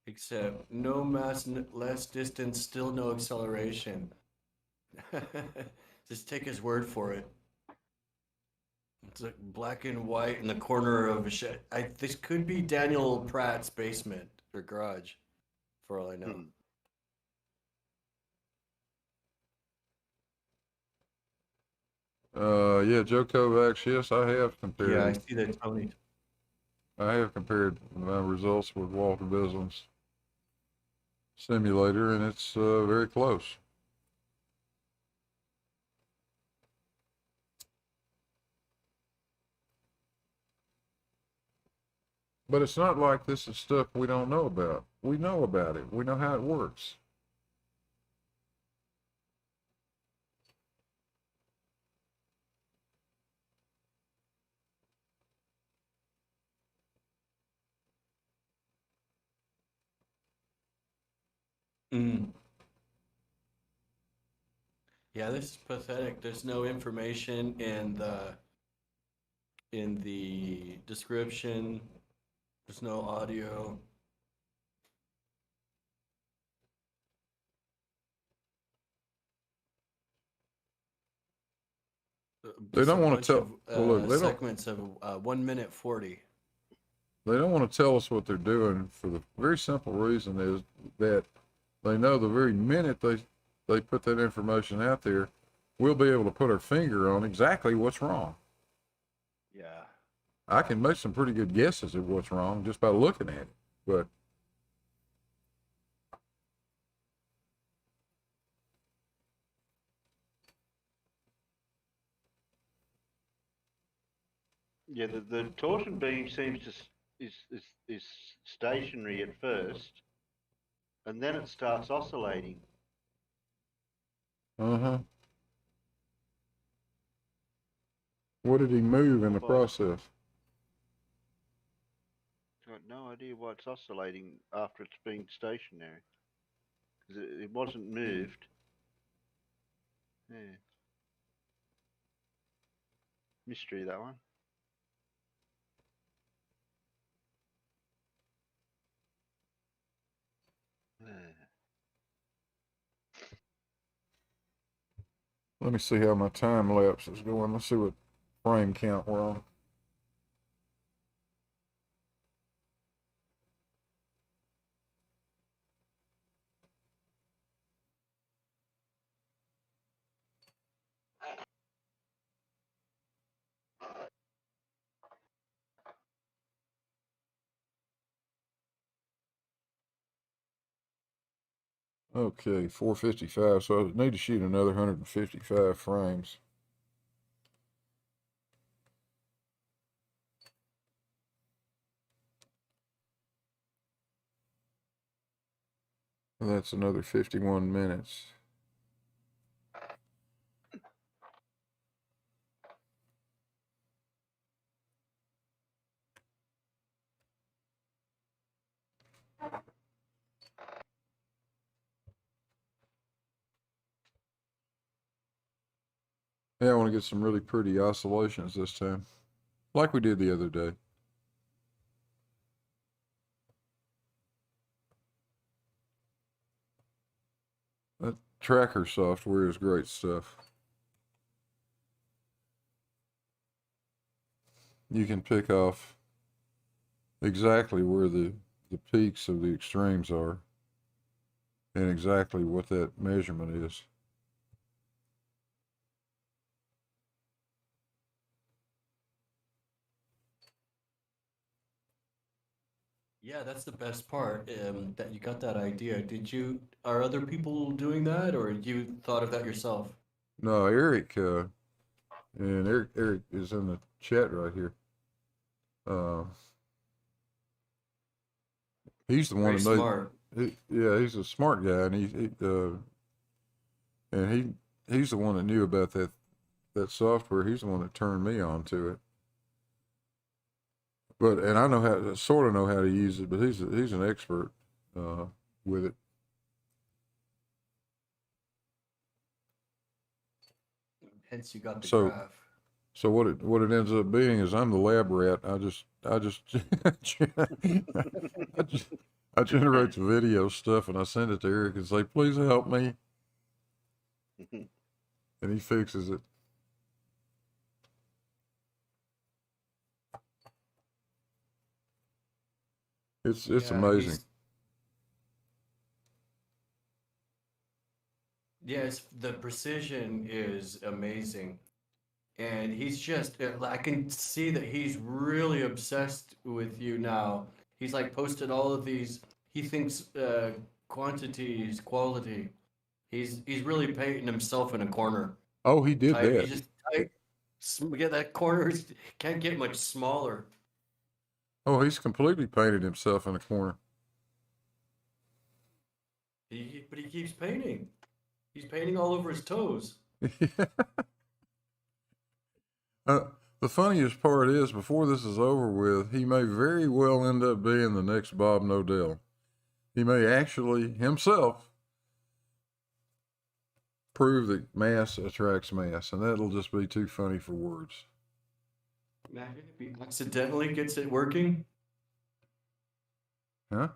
Except no mass, less distance, still no acceleration. Just take his word for it. It's like black and white in the corner of a shed. This could be Daniel Pratt's basement or garage, for all I know. Yeah, Joe Kovacs. Yes, I have compared. Yeah, I see that, Tony. I have compared my results with Walter Bislin's simulator, and it's very close. But it's not like this is stuff we don't know about. We know about it. We know how it works. Mm. Yeah, this is pathetic. There's no information in the description. There's no audio. They don't want to tell. Well, look, segments of 1 minute 40. They don't want to tell us what they're doing for the very simple reason is that they know the very minute they put that information out there, we'll be able to put our finger on exactly what's wrong. Yeah. I can make some pretty good guesses at what's wrong just by looking at it, but Yeah, the torsion beam seems to is stationary at first, and then it starts oscillating. uh-huh. What did he move in the process? I've got no idea why it's oscillating after it's been stationary, because it wasn't moved. Yeah. Mystery, that one. Let me see how my time lapse is going. Let's see what frame count we're on. Okay, 455. So I need to shoot another 155 frames. And that's another 51 minutes. Yeah, I want to get some really pretty oscillations this time, like we did the other day. That tracker software is great stuff. You can pick off exactly where the peaks of the extremes are and exactly what that measurement is. Yeah, that's the best part, that you got that idea. Are other people doing that, or you thought of that yourself? No, Eric, and Eric is in the chat right here. Uh, he's the one Very that made. smart. Yeah, he's a smart guy, and he's the one that knew about that software. He's the one that turned me on to it. And I sort of know how to use it, but he's an expert with it. Hence, you got the So graph. so what it ends up being is I'm the lab rat. I just I generate the video stuff and I send it to Eric and say, please help me, and he fixes it. It's Yeah, amazing. yes, the precision is amazing. And he's just, I can see that he's really obsessed with you now. He's like posted all of these, he thinks quantity is quality. He's really painting himself in a corner. Oh, he did Tight, that. he's just tight. Yeah, that corner can't get much smaller. Oh, he's completely painted himself in a corner. But he keeps painting. He's painting all over his toes. The funniest part is, before this is over with, he may very well end up being the next Bob Nodell. He may actually himself prove that mass attracts mass, and that'll just be too funny for words. Imagine if he accidentally gets it working. Huh?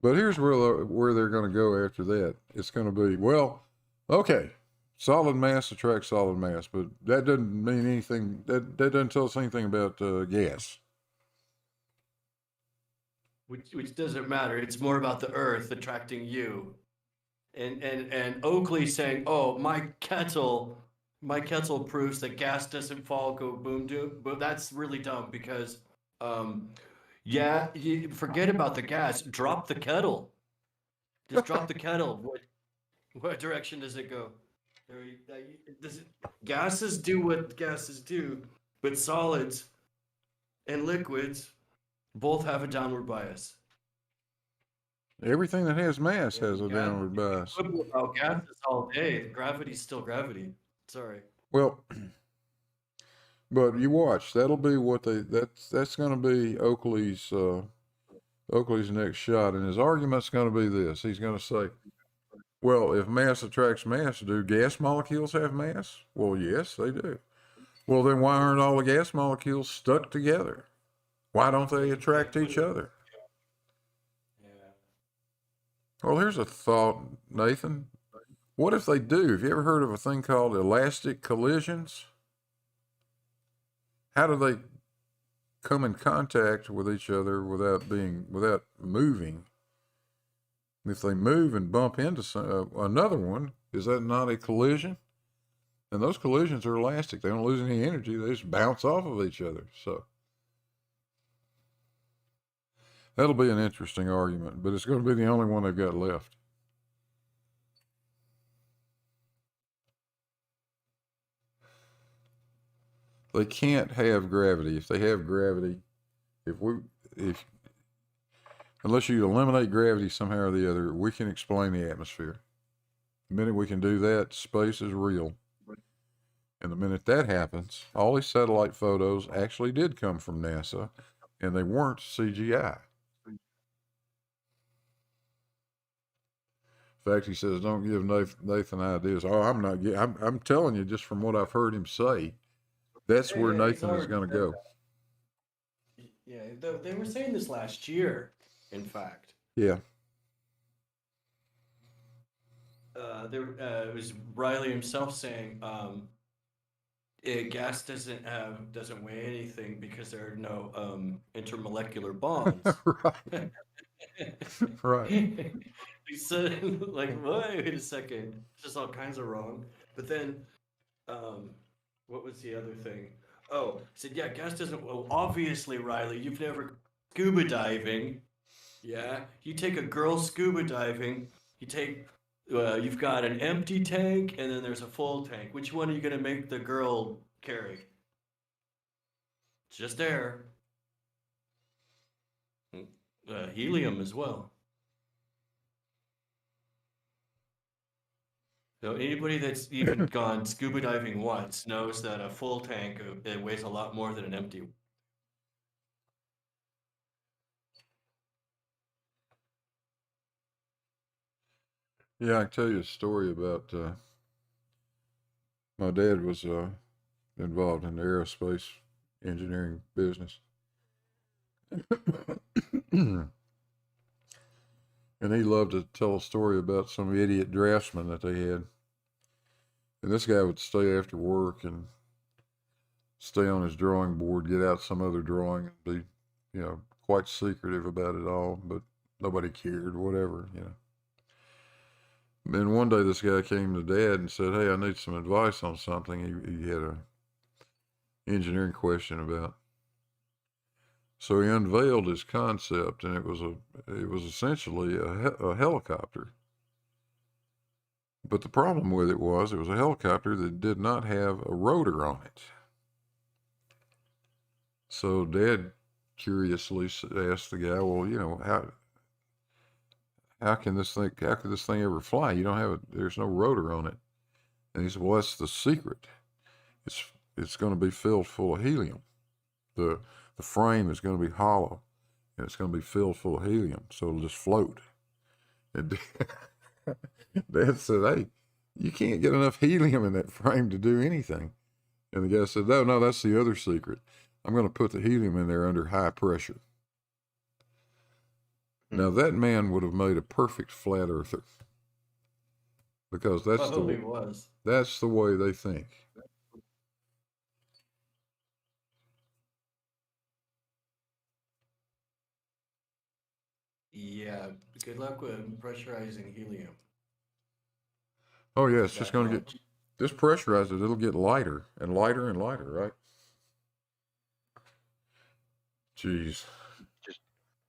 But here's where they're going to go after that. It's going to be, well, okay, solid mass attracts solid mass, but that doesn't mean anything. That doesn't tell us anything about gas. Which doesn't matter. It's more about the Earth attracting you. And Oakley saying, "Oh, my kettle proves that gas doesn't fall, go boom doom." But that's really dumb because, yeah, you forget about the gas. Drop the kettle. Just drop the kettle. What direction does it go? Gases do what gases do, but solids and liquids both have a downward bias. Everything that has mass has a Yeah, downward bias. quibble about gases all day. Gravity's still gravity. Sorry. Well, but you watch. That'll be what that's going to be Oakley's next shot, and his argument's going to be this. He's going to say, well, if mass attracts mass, do gas molecules have mass? Well, yes, they do. Well, then why aren't all the gas molecules stuck together? Why don't they attract each other? Yeah. Well, here's a thought, Nathan. What if they do? Have you ever heard of a thing called elastic collisions? How do they come in contact with each other without moving? If they move and bump into another one, is that not a collision? And those collisions are elastic. They don't lose any energy. They just bounce off of each other. So that'll be an interesting argument, but it's going to be the only one they've got left. They can't have gravity. If they have gravity, if unless you eliminate gravity somehow or the other, we can explain the atmosphere. The minute we can do that, space is real. And the minute that happens, all these satellite photos actually did come from NASA, and they weren't CGI. In fact, he says, "Don't give Nathan ideas." Oh, I'm not. I'm telling you, just from what I've heard him say, that's where Nathan is going to go. Yeah, they were saying this last year, in fact. Yeah. It was Riley himself saying, gas doesn't weigh anything because there are no intermolecular bonds. Right. Right. He said, like, wait a second, it's just all kinds of wrong. But then, what was the other thing? Oh, he said, yeah, gas doesn't. Well, obviously, Riley, you've never scuba diving. Yeah, you take a girl scuba diving. You've got an empty tank, and then there's a full tank. Which one are you gonna make the girl carry? It's just air. Helium as well. So anybody that's even gone scuba diving once knows that a full tank it weighs a lot more than an empty one. Yeah, I can tell you a story about my dad was involved in the aerospace engineering business. And he loved to tell a story about some idiot draftsman that they had. And this guy would stay after work and stay on his drawing board, get out some other drawing, and be, quite secretive about it all, but nobody cared, whatever. And one day this guy came to Dad and said, "Hey, I need some advice on something." He had a engineering question about. So he unveiled his concept, and it was essentially a helicopter. But the problem with it was a helicopter that did not have a rotor on it. So Dad curiously asked the guy, "Well, how could this thing ever fly? There's no rotor on it." And he said, "Well, that's the secret. It's going to be filled full of helium. The frame is going to be hollow, and it's going to be filled full of helium, so it'll just float." And Dad said, "Hey, you can't get enough helium in that frame to do anything." And the guy said, "No, that's the other secret. I'm going to put the helium in there under high pressure." Now that man would have made a perfect flat earther, because that's the way they think. Yeah, good luck with pressurizing helium. Oh yeah, it's just going to get pressurized. It'll get lighter and lighter and lighter, right? Jeez.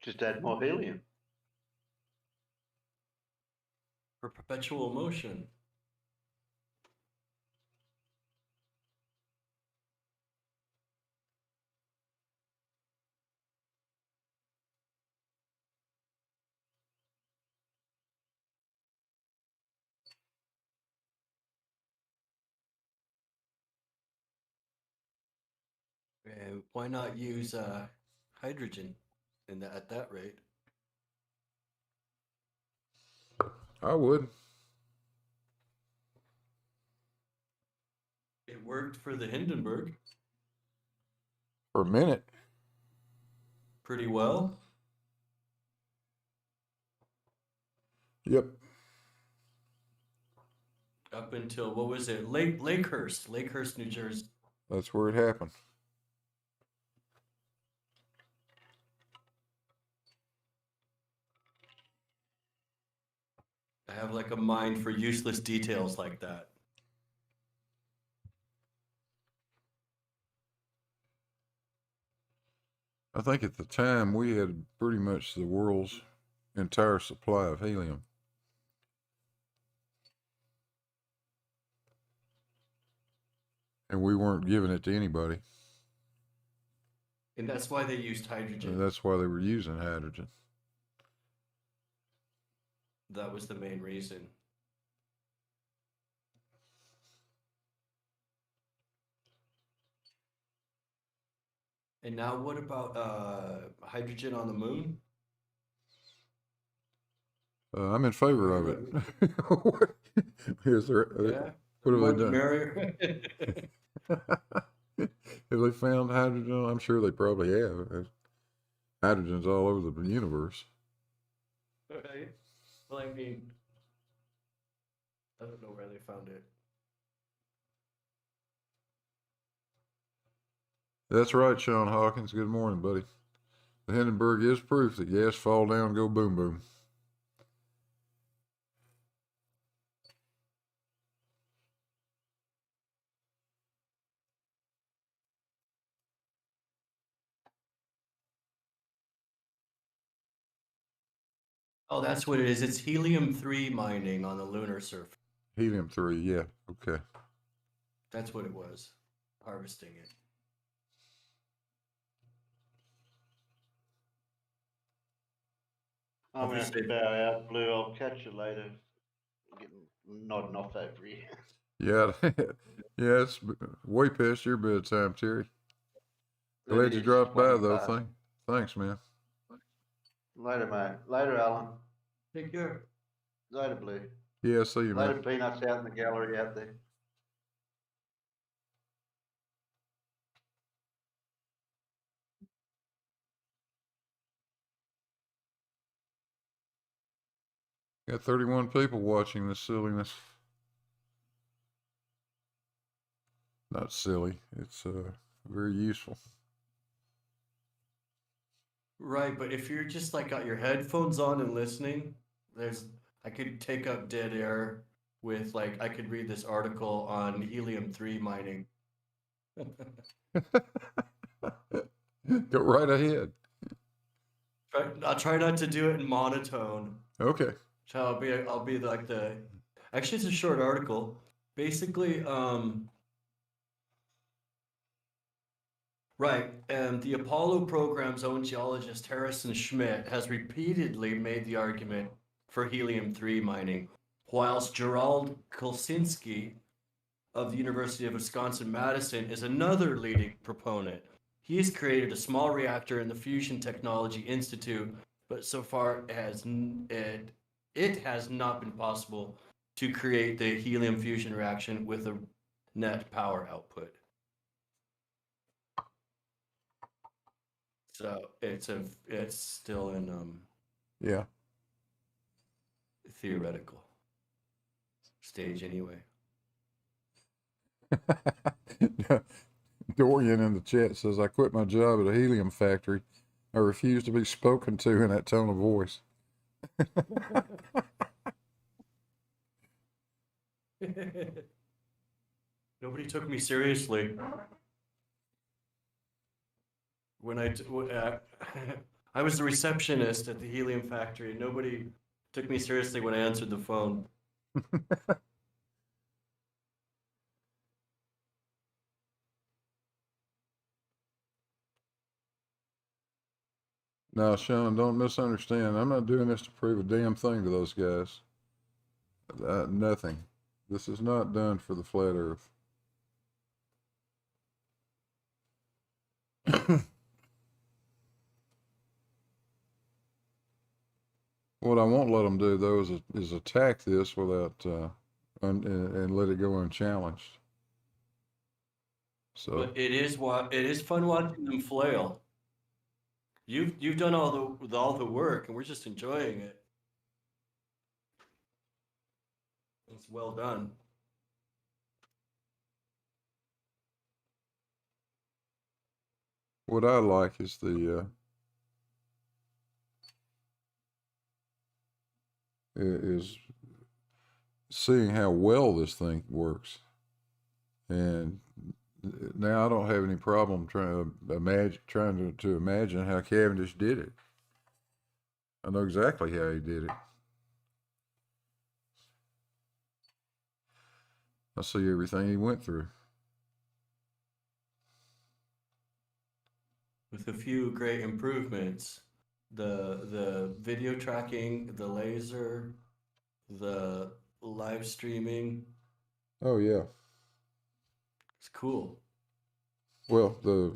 Just add more helium. For perpetual motion. And why not use hydrogen at that rate? I would. It worked for the Hindenburg. For a minute. pretty well. Yep. Up until, what was it? Lakehurst, New Jersey. That's where it happened. I have like a mind for useless details like that. I think at the time we had pretty much the world's entire supply of helium. And we weren't giving it to anybody. And that's why they used hydrogen. And that's why they were using hydrogen. That was the main reason. And now what about hydrogen on the moon? I'm in favor of it. What- Is there, Yeah. what have More they the done? merrier. Have they found hydrogen? I'm sure they probably have. Hydrogen's all over the universe. Right. Well, I mean, I don't know where they found it. That's right, Sean Hawkins. Good morning, buddy. The Hindenburg is proof that gas fall down, go boom boom. Oh, that's what it is. It's helium-3 mining on the lunar surface. Helium-3, yeah, okay. That's what it was. Harvesting it. I'm going to have to bow out, Blue. I'll catch you later. I'm getting nodding off over here. Yeah, yeah, it's way past your bedtime, Terry. Glad you It is dropped by, 20 though. past. Thanks, man. Later, mate. Later, Alan. Take care. Later, Blue. Yeah, see you, Later, man. Peanuts out in the gallery out there. Got 31 people watching this silliness. Not silly. It's very useful. Right, but if you're just like got your headphones on and listening, I could take up dead air with like I could read this article on helium-3 mining. Go right ahead. I'll try not to do it in monotone. Okay. So I'll be like the actually it's a short article. Basically, right, and the Apollo program's own geologist Harrison Schmidt has repeatedly made the argument for helium-3 mining, whilst Gerald Kulsinski of the University of Wisconsin-Madison is another leading proponent. He's created a small reactor in the Fusion Technology Institute, but so far it has not been possible to create the helium fusion reaction with a net power output. So it's still in Yeah. theoretical stage anyway. Dorian in the chat says, I quit my job at a helium factory. I refuse to be spoken to in that tone of voice. Nobody took me seriously when I was the receptionist at the helium factory, and nobody took me seriously when I answered the phone. Now, Sean, don't misunderstand. I'm not doing this to prove a damn thing to those guys. Nothing. This is not done for the flat earth. What I won't let them do, though, is attack this without and let it go unchallenged. So But it is fun watching them flail. You've done all the work, and we're just enjoying it. It's well done. What I like is the is seeing how well this thing works, and now I don't have any problem trying to imagine how Cavendish did it. I know exactly how he did it. I see everything he went through. With a few great improvements, the video tracking, the laser, the live streaming. Oh yeah. It's cool. Well, the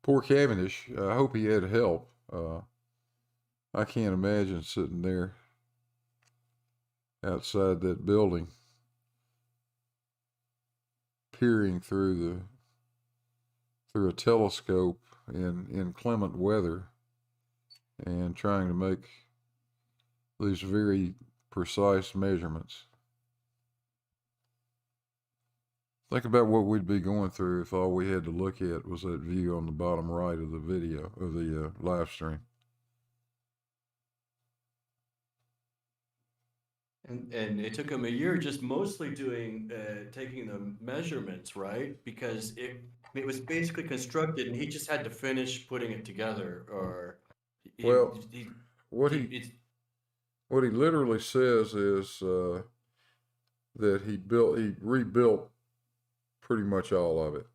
poor Cavendish. I hope he had help. I can't imagine sitting there outside that building, peering through a telescope in inclement weather and trying to make these very precise measurements. Think about what we'd be going through if all we had to look at was that view on the bottom right of the video, of the live stream. And it took him a year just mostly doing taking the measurements, right? Because it was basically constructed, and he just had to finish putting it together, or Well, what he he it's what he literally says is that he rebuilt pretty much all of it.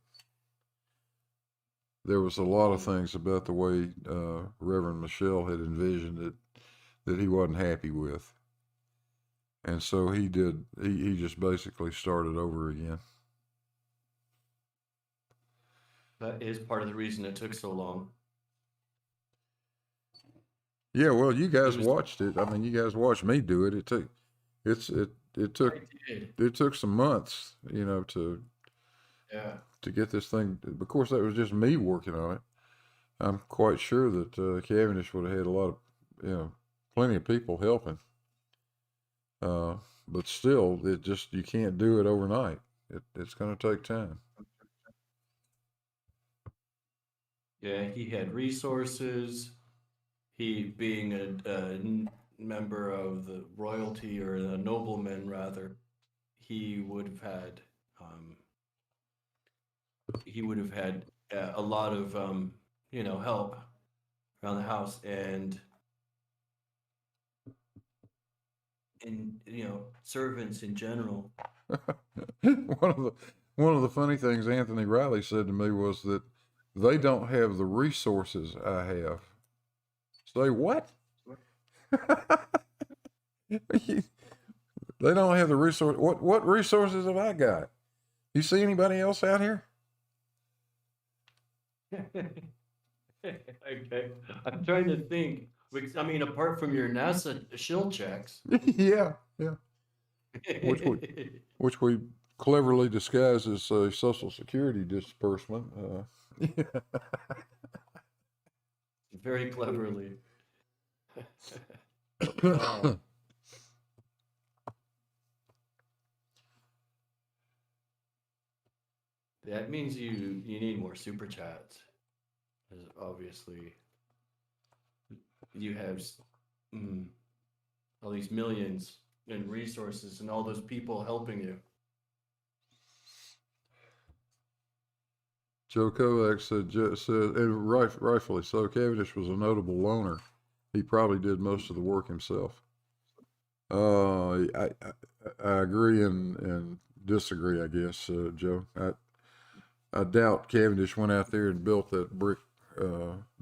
There was a lot of things about the way Reverend Michelle had envisioned it that he wasn't happy with. And so he just basically started over again. that is part of the reason it took so long. Yeah, well, you guys was- watched it. I mean, you guys watched me do it. It took I did. some months, Yeah. to get this thing. Of course, that was just me working on it. I'm quite sure that Cavendish would have had a lot of, plenty of people helping. But still, you can't do it overnight. It's going to take time. Yeah, he had resources. He, being a member of the royalty, or a nobleman rather, he would have had a lot of help around the house, and servants in general. one of the funny things Anthony Riley said to me was that they don't have the resources I have. Say what? They don't have the resource. What resources have I got? You see anybody else out here? Okay. I'm trying to think. Because, I mean, apart from your NASA shield checks. Yeah. Which we cleverly disguise as Social Security disbursement. Very cleverly. That means you need more super chats. 'Cause obviously, you have all these millions in resources and all those people helping you. Joe Kovacs said, and rightfully so, Cavendish was a notable loner. He probably did most of the work himself. I agree and disagree, I guess, Joe. I doubt Cavendish went out there and built that brick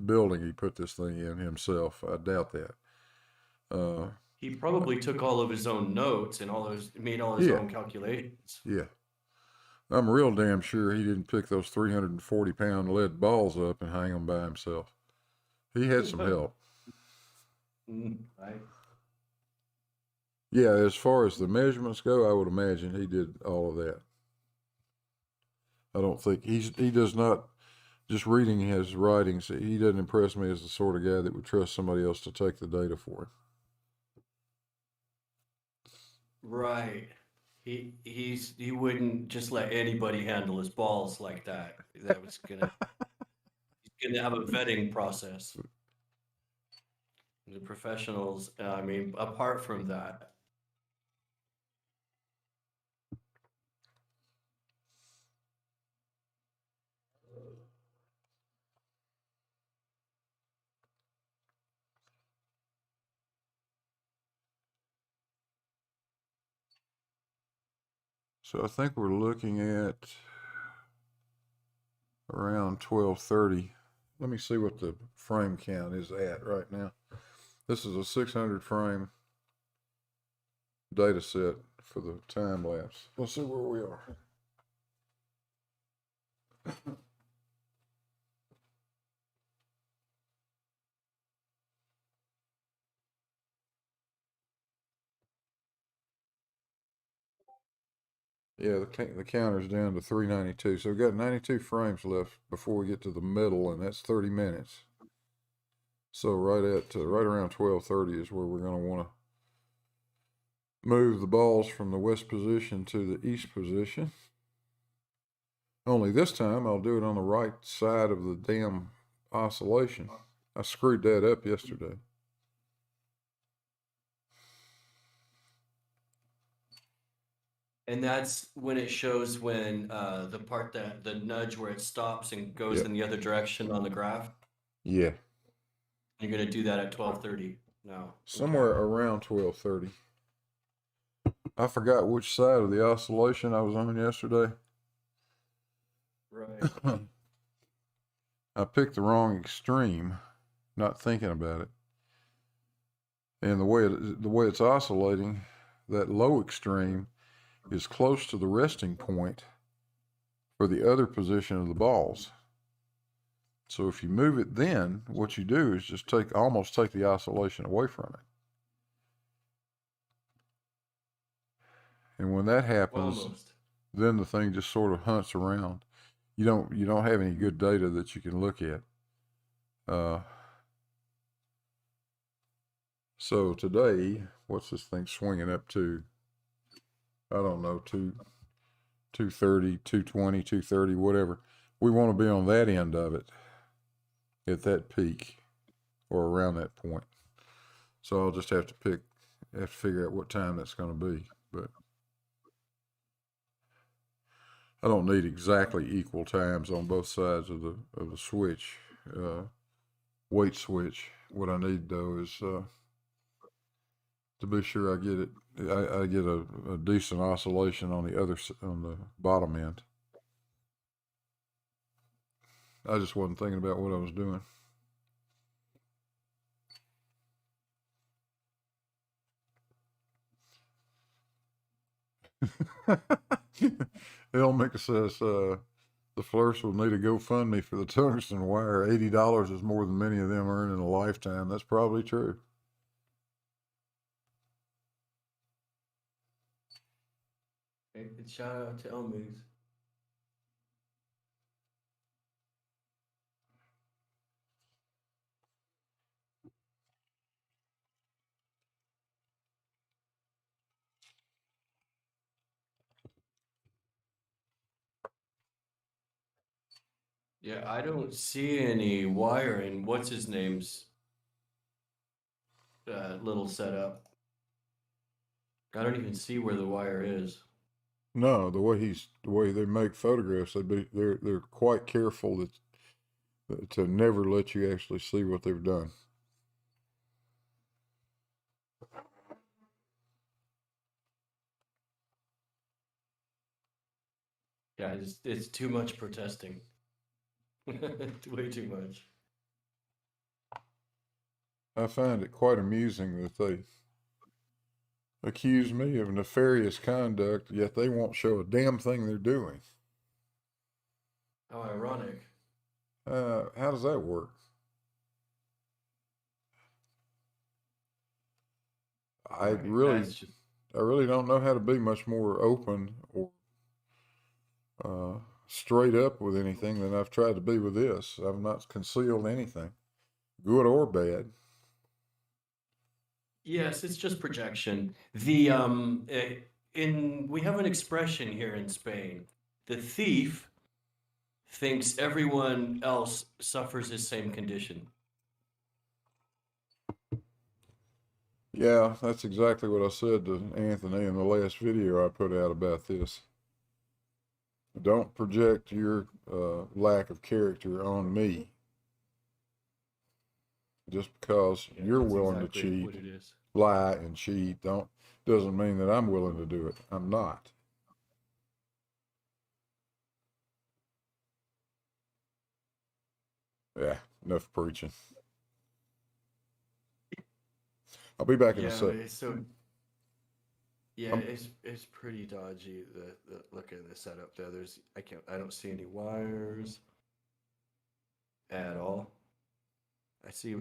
building he put this thing in himself. I doubt that. He probably took all of his own notes and made all his Yeah. own calculations. Yeah. I'm real damn sure he didn't pick those 340-pound lead balls up and hang them by himself. He had some help. Right. Yeah, as far as the measurements go, I would imagine he did all of that. I don't think he does not just reading his writings, he doesn't impress me as the sort of guy that would trust somebody else to take the data for him. Right. He wouldn't just let anybody handle his balls like that. That was he's gonna have a vetting process. The professionals, I mean, apart from that. So I think we're looking at around 12:30. Let me see what the frame count is at right now. This is a 600 frame data set for the time lapse. Let's see where we are. Yeah, the counter's down to 392. So we've got 92 frames left before we get to the middle, and that's 30 minutes. So right around 12:30 is where we're going to want to move the balls from the west position to the east position. Only this time I'll do it on the right side of the damn oscillation. I screwed that up yesterday. And that's when it shows when the part that the nudge where it stops and goes Yep. in the other direction on the graph. Yeah. You're gonna do that at 12:30. No. Somewhere Okay. around 12:30. I forgot which side of the oscillation I was on yesterday. Right. I picked the wrong extreme, not thinking about it. And the way it's oscillating, that low extreme is close to the resting point for the other position of the balls. So if you move it then, what you do is just almost take the oscillation away from it. And when that happens, Almost. then the thing just sort of hunts around. You don't have any good data that you can look at. So today, what's this thing swinging up to? I don't know, 230, 220, 230, whatever. We want to be on that end of it at that peak or around that point. So I'll just have to figure out what time that's going to be. But I don't need exactly equal times on both sides of the switch, weight switch. What I need though is to be sure I get it. I get a decent oscillation on the bottom end. I just wasn't thinking about what I was doing. Elmick says the Flirts will need a GoFundMe for the tungsten wire. $80 is more than many of them earn in a lifetime. That's probably true. Hey, shout out to Elmix. Yeah, I don't see any wiring. What's his name's little setup? I don't even see where the wire is. No, the way they make photographs, they're quite careful to never let you actually see what they've done. Yeah, it's too much protesting. Way too much. I find it quite amusing that they accuse me of nefarious conduct, yet they won't show a damn thing they're doing. How ironic. How does that work? I Right, really, that's just I really don't know how to be much more open or straight up with anything than I've tried to be with this. I've not concealed anything, good or bad. Yes, it's just projection. We have an expression here in Spain. The thief thinks everyone else suffers the same condition. Yeah, that's exactly what I said to Anthony in the last video I put out about this. Don't project your lack of character on me. Just because you're That's willing exactly to cheat, what it is. lie and cheat, doesn't mean that I'm willing to do it. I'm not. Yeah, enough preaching. I'll be back in a Yeah, sec. yeah, it's pretty dodgy. The look at the setup there. I don't see any wires at all. I see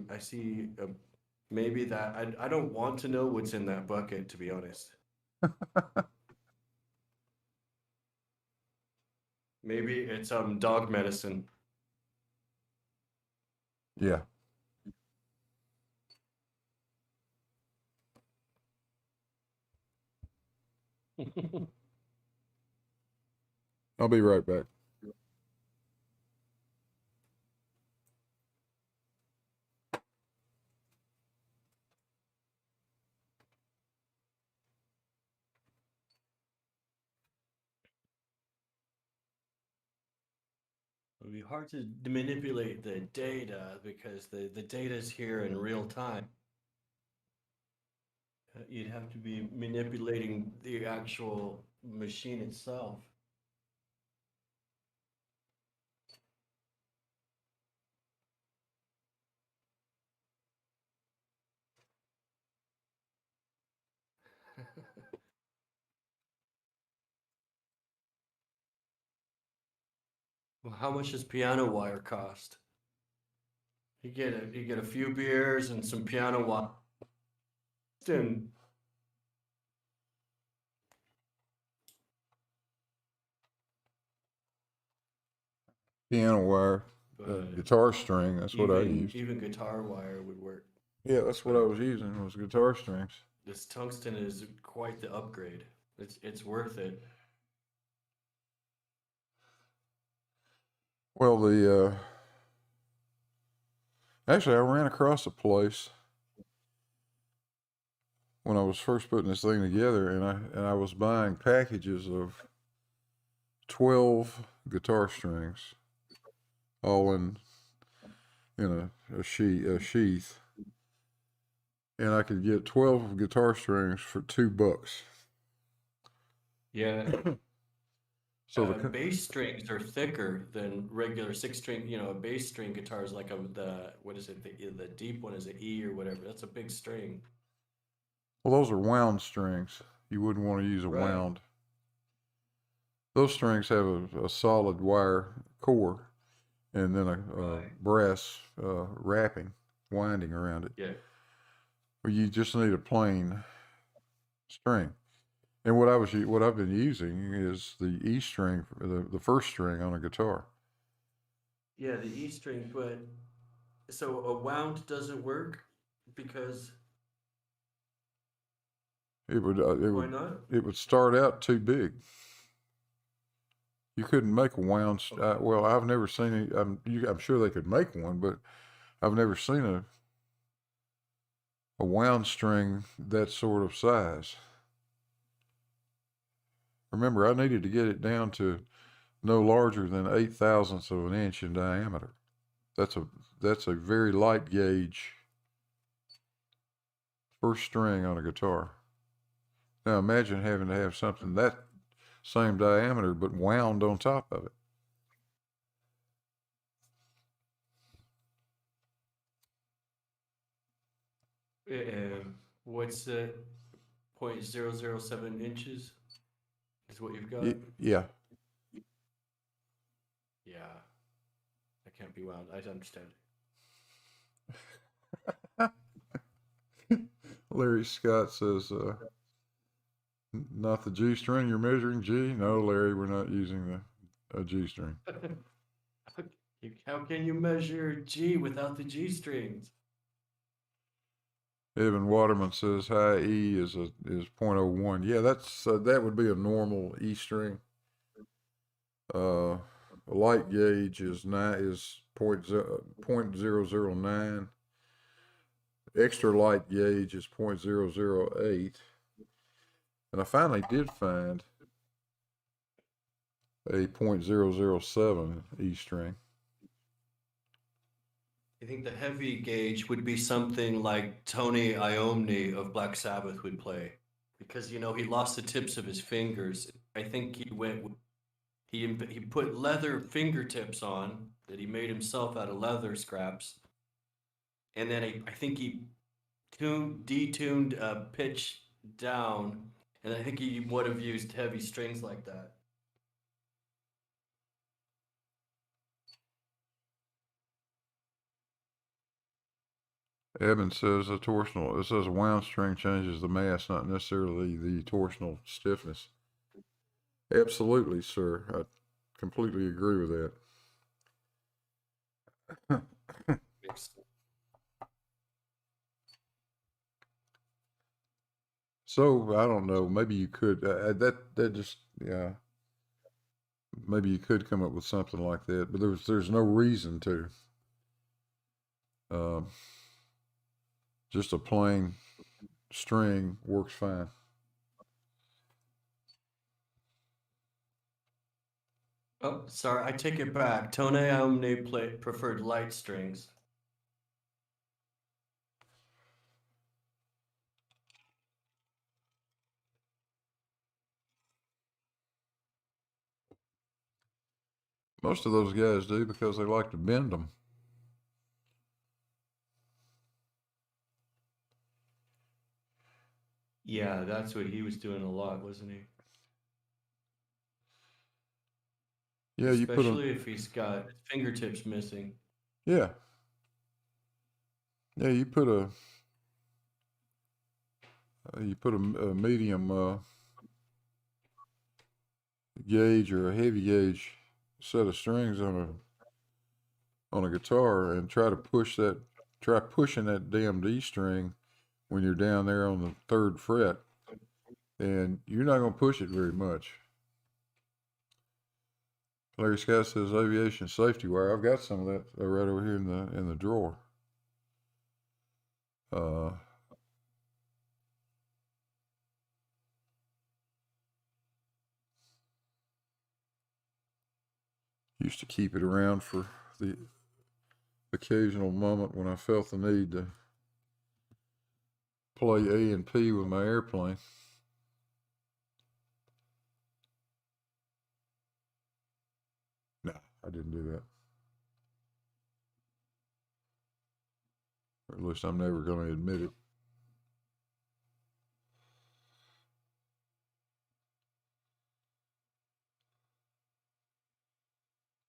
maybe that I don't want to know what's in that bucket, to be honest. Maybe it's dog medicine. Yeah. I'll be right back. It would be hard to manipulate the data because the data is here in real time. You'd have to be manipulating the actual machine itself. Well, how much does piano wire cost? You get a few beers and some piano wire. And Piano wire, but guitar string, that's what I used. even guitar wire would work. Yeah, that's what I was using, was guitar strings. This tungsten is quite the upgrade. It's worth it. Well, actually, I ran across a place when I was first putting this thing together, and I was buying packages of 12 guitar strings, all in a sheath, and I could get 12 guitar strings for $2. Yeah. So Bass strings are thicker than regular six string. A bass string guitar is like what is it? The deep one is an E or whatever. That's a big string. well, those are wound strings. You wouldn't want to use a Right. wound. Those strings have a solid wire core, and then a Right. brass wrapping, winding around it. Yeah. Well, you just need a plain string. And what I've been using is the E string, the first string on a guitar. Yeah, the E string, but so a wound doesn't work because why not? It would start out too big. You couldn't make a wound. Okay. Well, I've never seen it. I'm sure they could make one, but I've never seen a wound string that sort of size. Remember, I needed to get it down to no larger than 0.008 of an inch in diameter. That's a very light gauge first string on a guitar. Now imagine having to have something that same diameter but wound on top of it. What's the 0.007 inches is what you've got? Yeah. Yeah. That can't be wound. I understand. Larry Scott says, not the G string you're measuring, G? No, Larry, we're not using a G string. How can you measure G without the G strings? Evan Waterman says high E is 0.01. Yeah, that would be a normal E string. A light gauge is 0.009. Extra light gauge is 0.008. And I finally did find a 0.007 E string. I think the heavy gauge would be something like Tony Iommi of Black Sabbath would play, because he lost the tips of his fingers. I think he put leather fingertips on that he made himself out of leather scraps, and then I think he detuned pitch down, and I think he would have used heavy strings like that. Evan says it says a wound string changes the mass, not necessarily the torsional stiffness. Absolutely, sir. I completely agree with that. So I don't know. Maybe you could that just yeah. Maybe you could come up with something like that, but there's no reason to. Um, just a plain string works fine. Oh, sorry, I take it back. Tony Iommi preferred light strings. Most of those guys do because they like to bend them. Yeah, that's what he was doing a lot, wasn't he? Yeah, you put them. Especially if he's got fingertips missing. Yeah, yeah, you put a medium gauge or a heavy gauge set of strings on a guitar and try pushing that damn D string when you're down there on the 3rd fret, and you're not going to push it very much. Larry Scott says aviation safety wire. I've got some of that right over here in the drawer. Used to keep it around for the occasional moment when I felt the need to play A and P with my airplane. No, I didn't do that. Or at least I'm never going to admit it.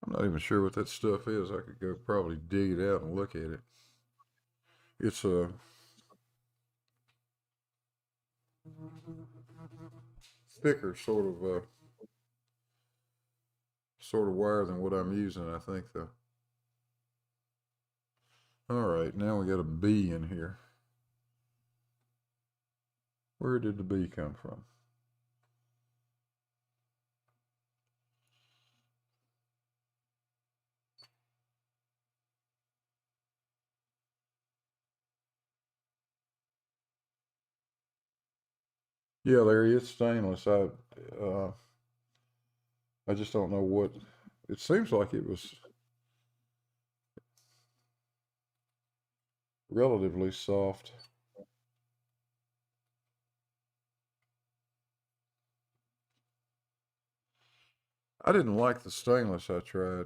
I'm not even sure what that stuff is. I could go probably dig it out and look at it. It's a thicker sort of wire than what I'm using, I think, though. All right, now we got a B in here. Where did the B come from? Yeah, Larry, it's stainless. I just don't know what. It seems like it was relatively soft. I didn't like the stainless I tried,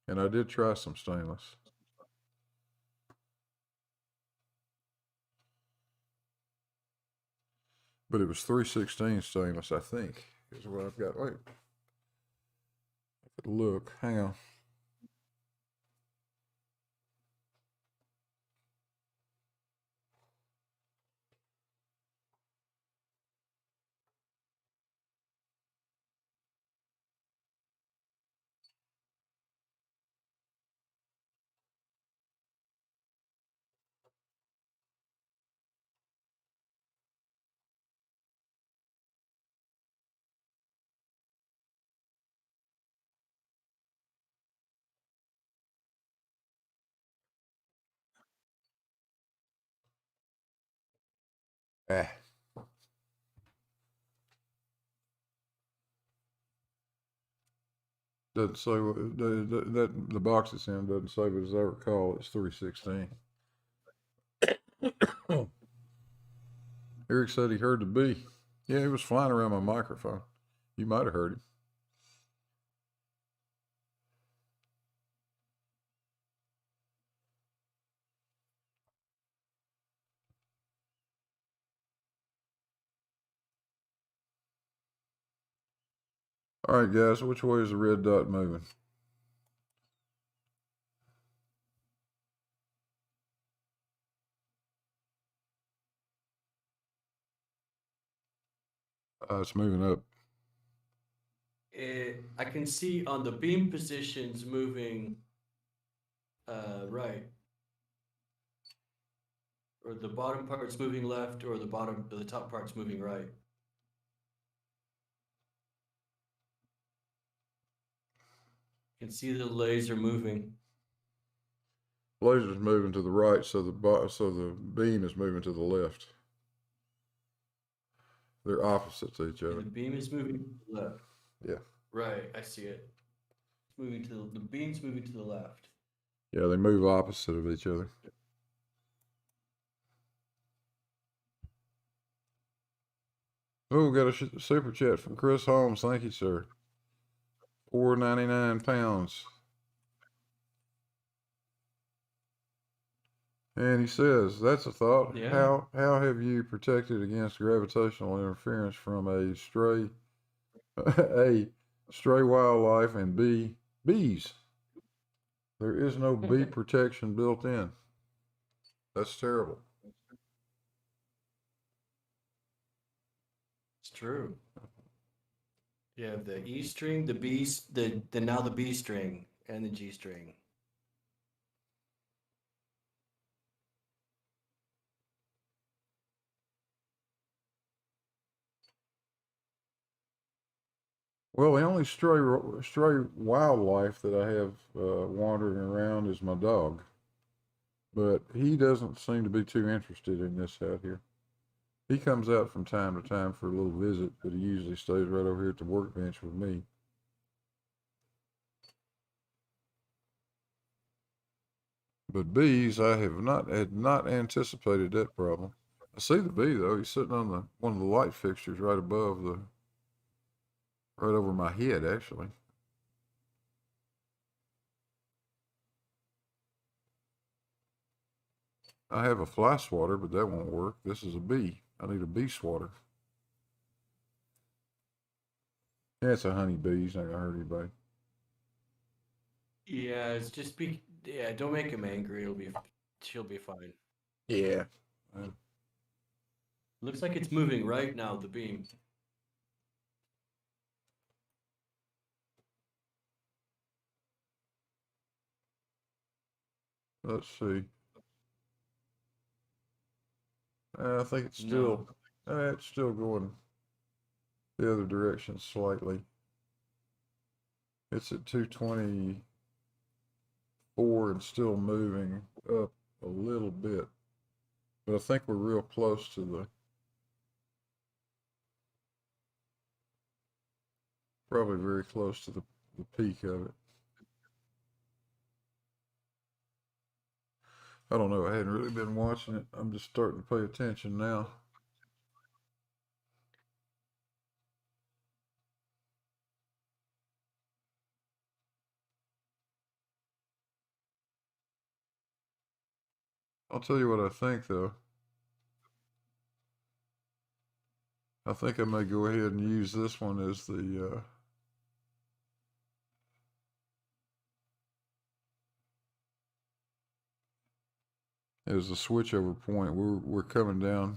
and I did try some stainless. But it was 3/16 stainless, I think, is what I've got. Wait, look, hang on. Ah. Doesn't say the box it's in doesn't say, but as I recall, it's 316. Eric said he heard the bee. Yeah, he was flying around my microphone. You might have heard him. All right, guys, which way is the red dot moving? It's moving up. I can see on the beam positions moving right. Or the bottom part's moving left, or the top part's moving right. You can see the laser moving. Laser's moving to the right, so the beam is moving to the left. They're opposite to each And other. the beam is moving to the left. Yeah. Right, I see it. It's moving to the beam's moving to the left. Yeah, they move opposite of each other. Oh, got a super chat from Chris Holmes. Thank you, sir. £4.99. And he says, that's a thought. Yeah. How have you protected against gravitational interference from a stray wildlife and bees? There is no bee protection built in. That's terrible. It's true. You have the E string, the B, now the B string, and the G string. Well, the only stray wildlife that I have wandering around is my dog, but he doesn't seem to be too interested in this out here. He comes out from time to time for a little visit, but he usually stays right over here at the workbench with me. But bees, I had not anticipated that problem. I see the bee though. He's sitting on one of the light fixtures right over my head, actually. I have a fly swatter, but that won't work. This is a bee. I need a bee swatter. Yeah, it's a honey bee. He's not gonna hurt anybody. Yeah, don't make him angry. She'll be fine. Yeah. Looks like it's moving right now, the beam. Let's see. I think it's still going the other direction slightly. It's at 224 and still moving up a little bit. But I think we're real close to probably very close to the peak of it. I don't know. I hadn't really been watching it. I'm just starting to pay attention now. I'll tell you what I think, though. I think I may go ahead and use this one as the switchover point. We're coming down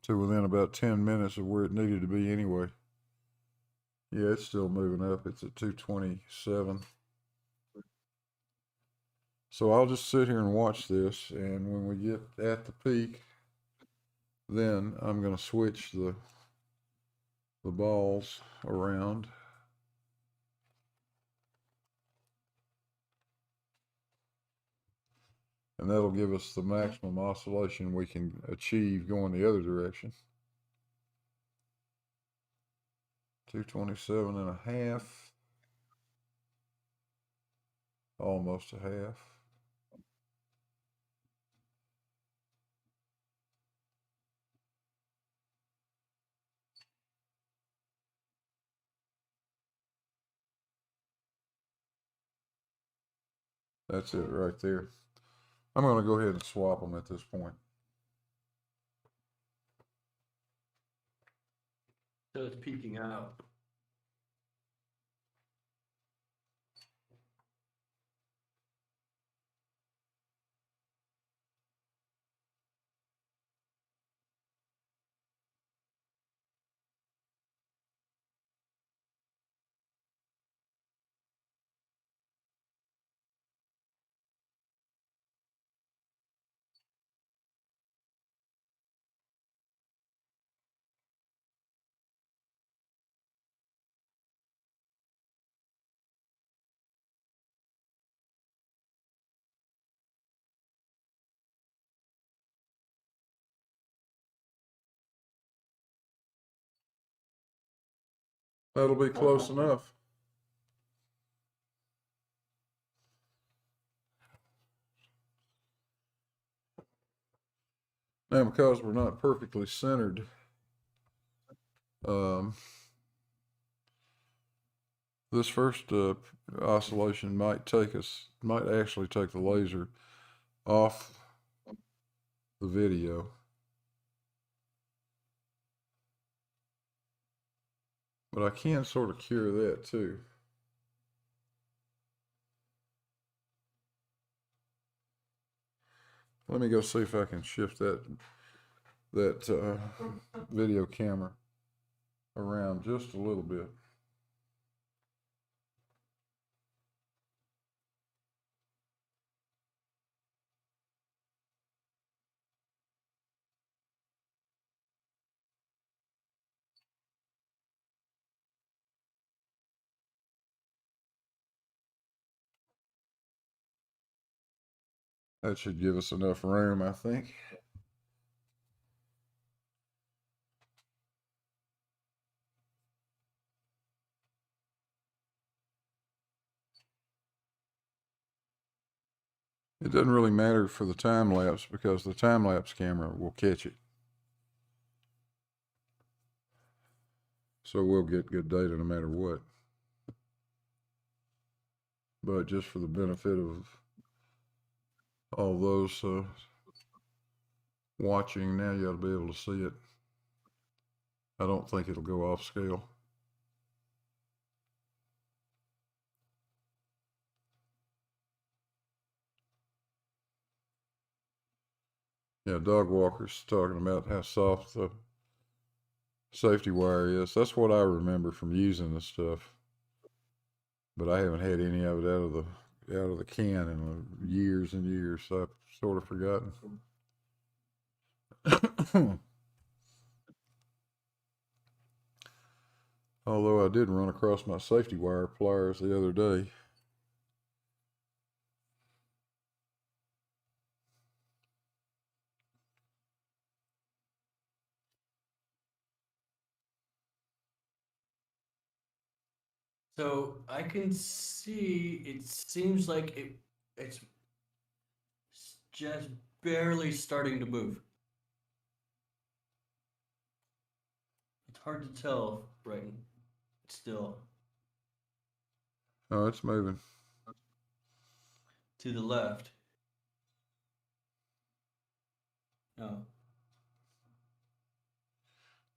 to within about 10 minutes of where it needed to be anyway. Yeah, it's still moving up. It's at 227. So I'll just sit here and watch this, and when we get at the peak, then I'm going to switch the balls around. And that'll give us the maximum oscillation we can achieve going the other direction. 227.5. Almost a half. That's it right there. I'm going to go ahead and swap them at this point. So it's peeking out. That'll be close enough. Now, because we're not perfectly centered, this first oscillation might actually take the laser off the video. But I can sort of cure that too. Let me go see if I can shift that video camera around just a little bit. That should give us enough room, I think. It doesn't really matter for the time lapse because the time lapse camera will catch it. So we'll get good data no matter what. But just for the benefit of all those watching, now you ought to be able to see it. I don't think it'll go off scale. Yeah, dog walkers talking about how soft the safety wire is. That's what I remember from using this stuff. But I haven't had any of it out of the can in years and years, so I've sort of forgotten. Although I did run across my safety wire pliers the other day. So I can see it seems like it's just barely starting to move. It's hard to tell right still. Oh, it's moving. To the left. Oh.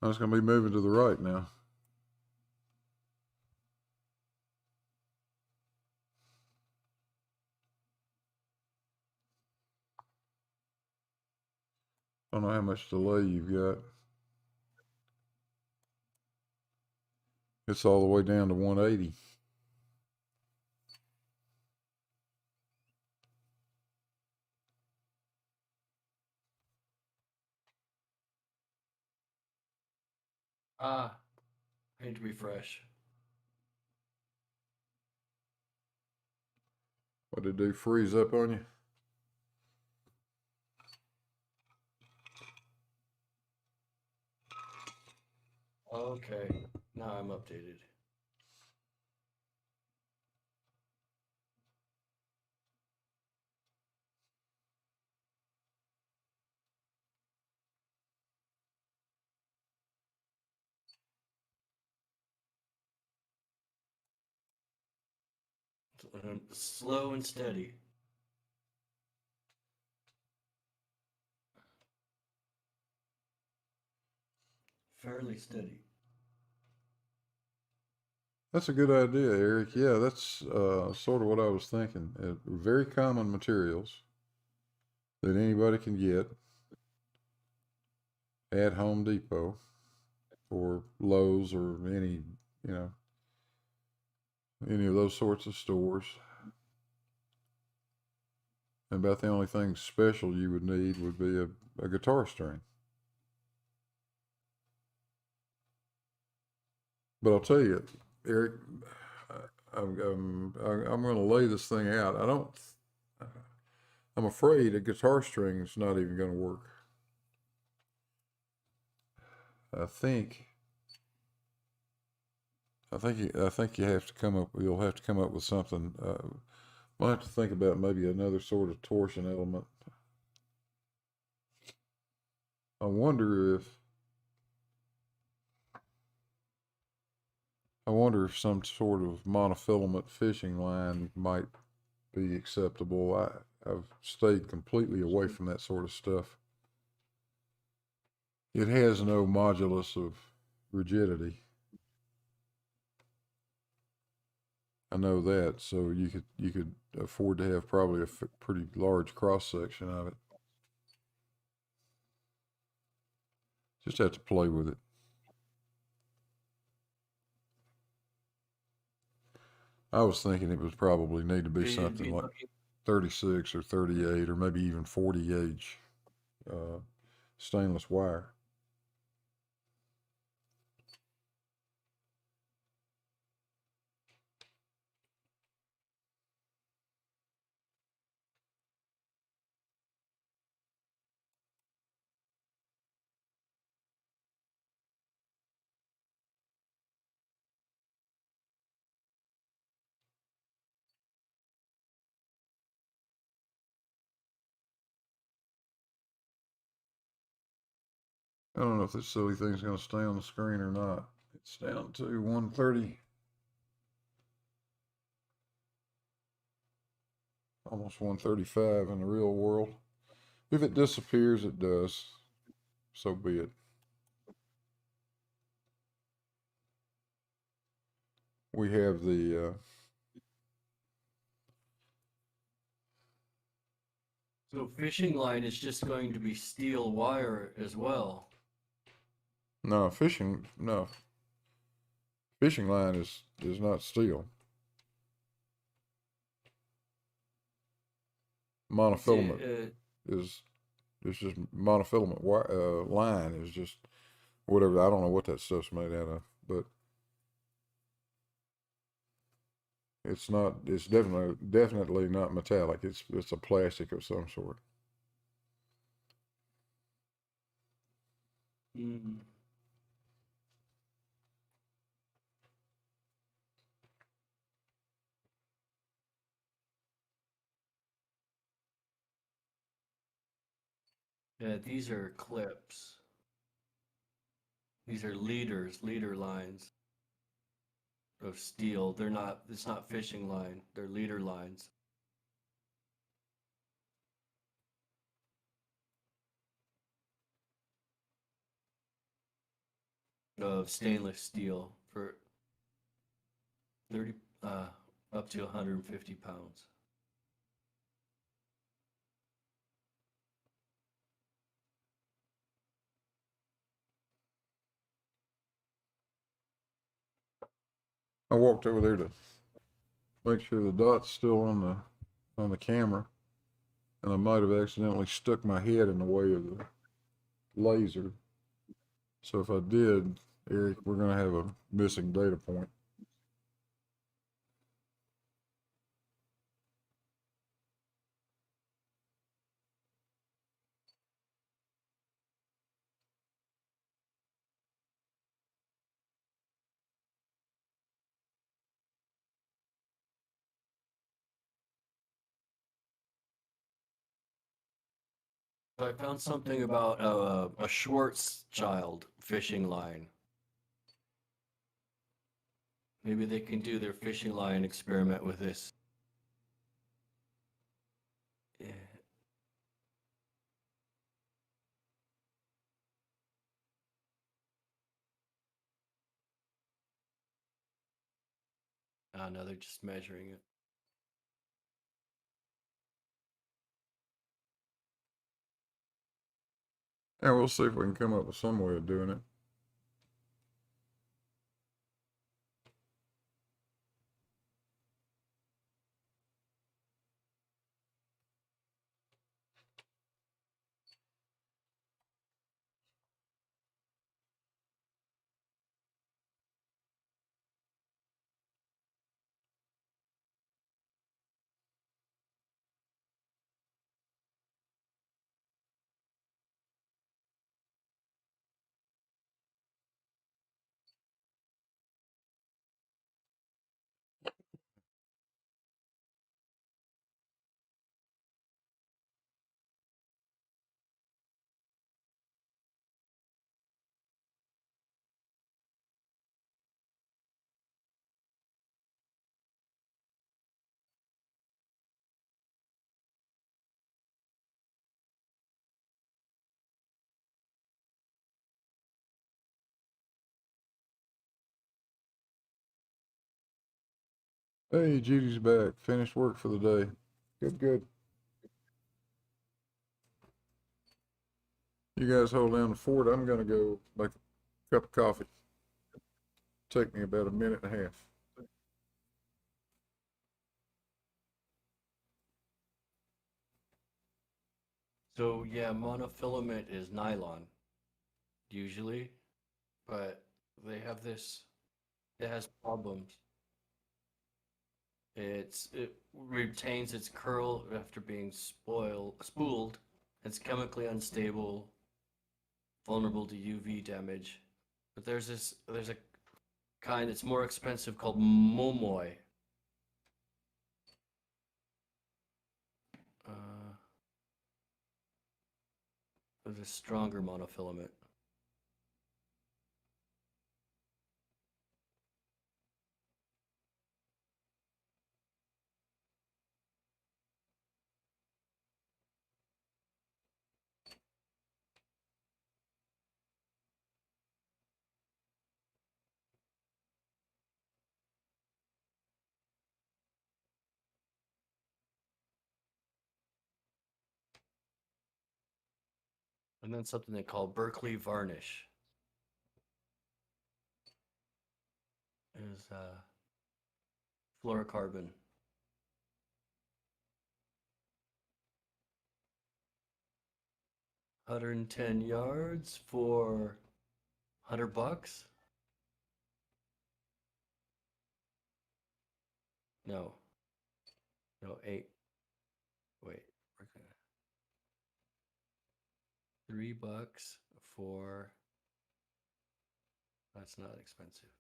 Oh, it's going to be moving to the right now. I don't know how much delay you've got. It's all the way down to 180. I need to refresh. What did it do? Freeze up on you? Okay, now I'm updated. Slow and steady. Fairly steady. That's a good idea, Eric. Yeah, that's sort of what I was thinking. Very common materials that anybody can get at Home Depot or Lowe's or you know, any of those sorts of stores. And about the only thing special you would need would be a guitar string. But I'll tell you, Eric, I'm going to lay this thing out. I'm afraid a guitar string's not even going to work. I think you have to come up. You'll have to come up with something. We'll have to think about maybe another sort of torsion element. I wonder if some sort of monofilament fishing line might be acceptable. I've stayed completely away from that sort of stuff. It has no modulus of rigidity. I know that, so you could afford to have probably a pretty large cross section of it. Just have to play with it. I was thinking it would probably need to be something like 36 or 38 or maybe even 40 gauge stainless wire. I don't know if this silly thing's going to stay on the screen or not. It's down to 130. Almost 135 in the real world. If it disappears, it does. So be it. We have the So fishing line is just going to be steel wire as well. no fishing line is not steel. Monofilament is just monofilament line is just whatever. I don't know what that stuff's made out of, but it's not. It's definitely not metallic. It's a plastic of some sort. Mm. Yeah, these are clips. These are leader lines of steel. They're not, it's not fishing line, they're leader lines. Of stainless steel for 30, up to 150 pounds. I walked over there to make sure the dot's still on the camera, and I might have accidentally stuck my head in the way of the laser. So if I did, Eric, we're gonna have a missing data point. I found something about a Schwarzschild fishing line. Maybe they can do their fishing line experiment with this. Yeah. Oh no, they're just measuring it. Yeah, we'll see if we can come up with some way of doing it. Hey, Judy's back. Finished work for the day. Good, good. You guys hold down the fort. I'm gonna go make a cup of coffee. Take me about a minute and a half. So yeah, monofilament is nylon usually, but they have this. It has problems. It retains its curl after being spooled. It's chemically unstable, vulnerable to UV damage. But there's a kind that's more expensive called Momoy. Uh, there's a stronger monofilament. And then something they call Berkeley varnish is fluorocarbon. 110 yards for $100? No, no, eight. Wait, we're gonna $3 for. That's not expensive.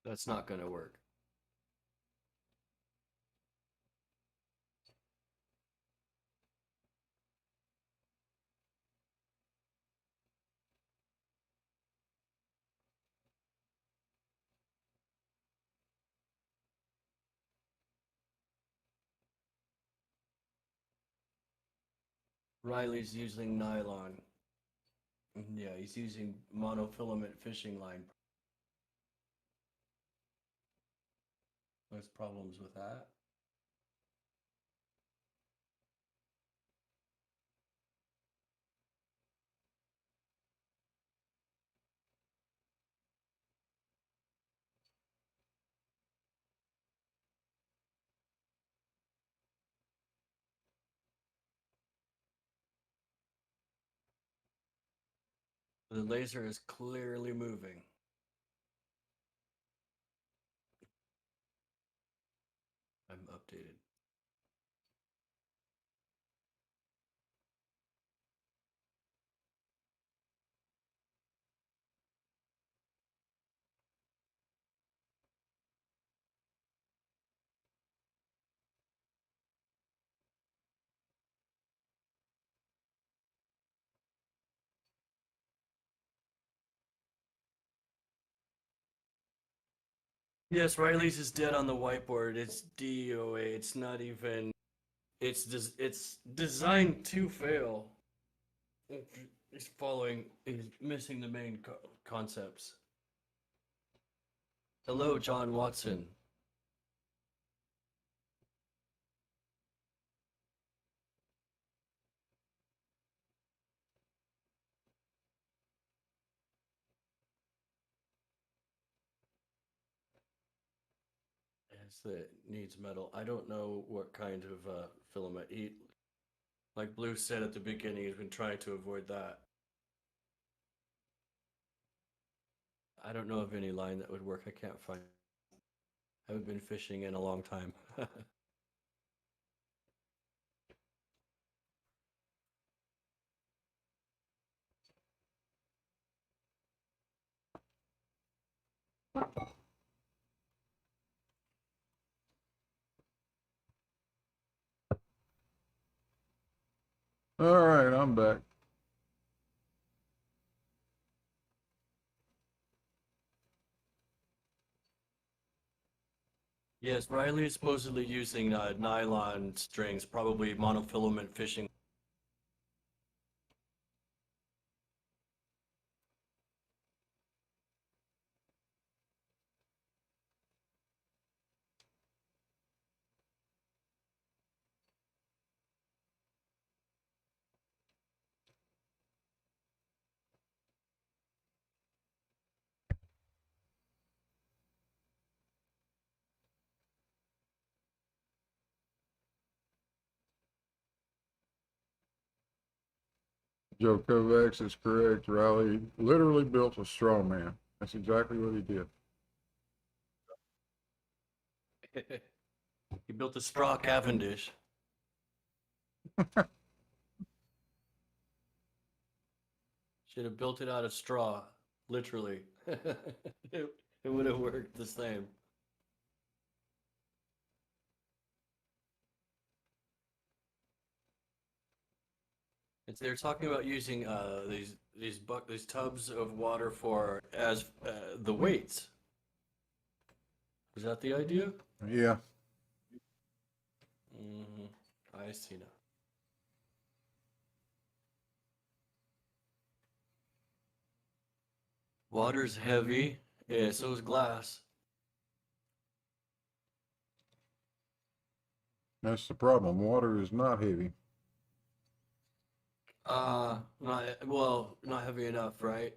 That's not gonna work. Riley's using nylon. Yeah, he's using monofilament fishing line. There's problems with that. The laser is clearly moving. I'm updated. Yes, Riley's is dead on the whiteboard. It's DOA. It's not even. It's designed to fail. He's following. He's missing the main concepts. Hello, John Watson. Yes, that needs metal. I don't know what kind of filament. Like Blue said at the beginning, he's been trying to avoid that. I don't know of any line that would work. I can't find. I haven't been fishing in a long time. All right, I'm back. Yes, Riley is supposedly using nylon strings, probably monofilament fishing. Joe Kovacs is correct. Riley literally built a straw man. That's exactly what he did. He built a straw Cavendish. Should have built it out of straw, literally. it would have worked the same. They're talking about using these tubs of water for as the weights. Is that the idea? Yeah. I see now. Water's heavy. Yeah, so is glass. That's the problem. Water is not heavy. Not heavy enough, right?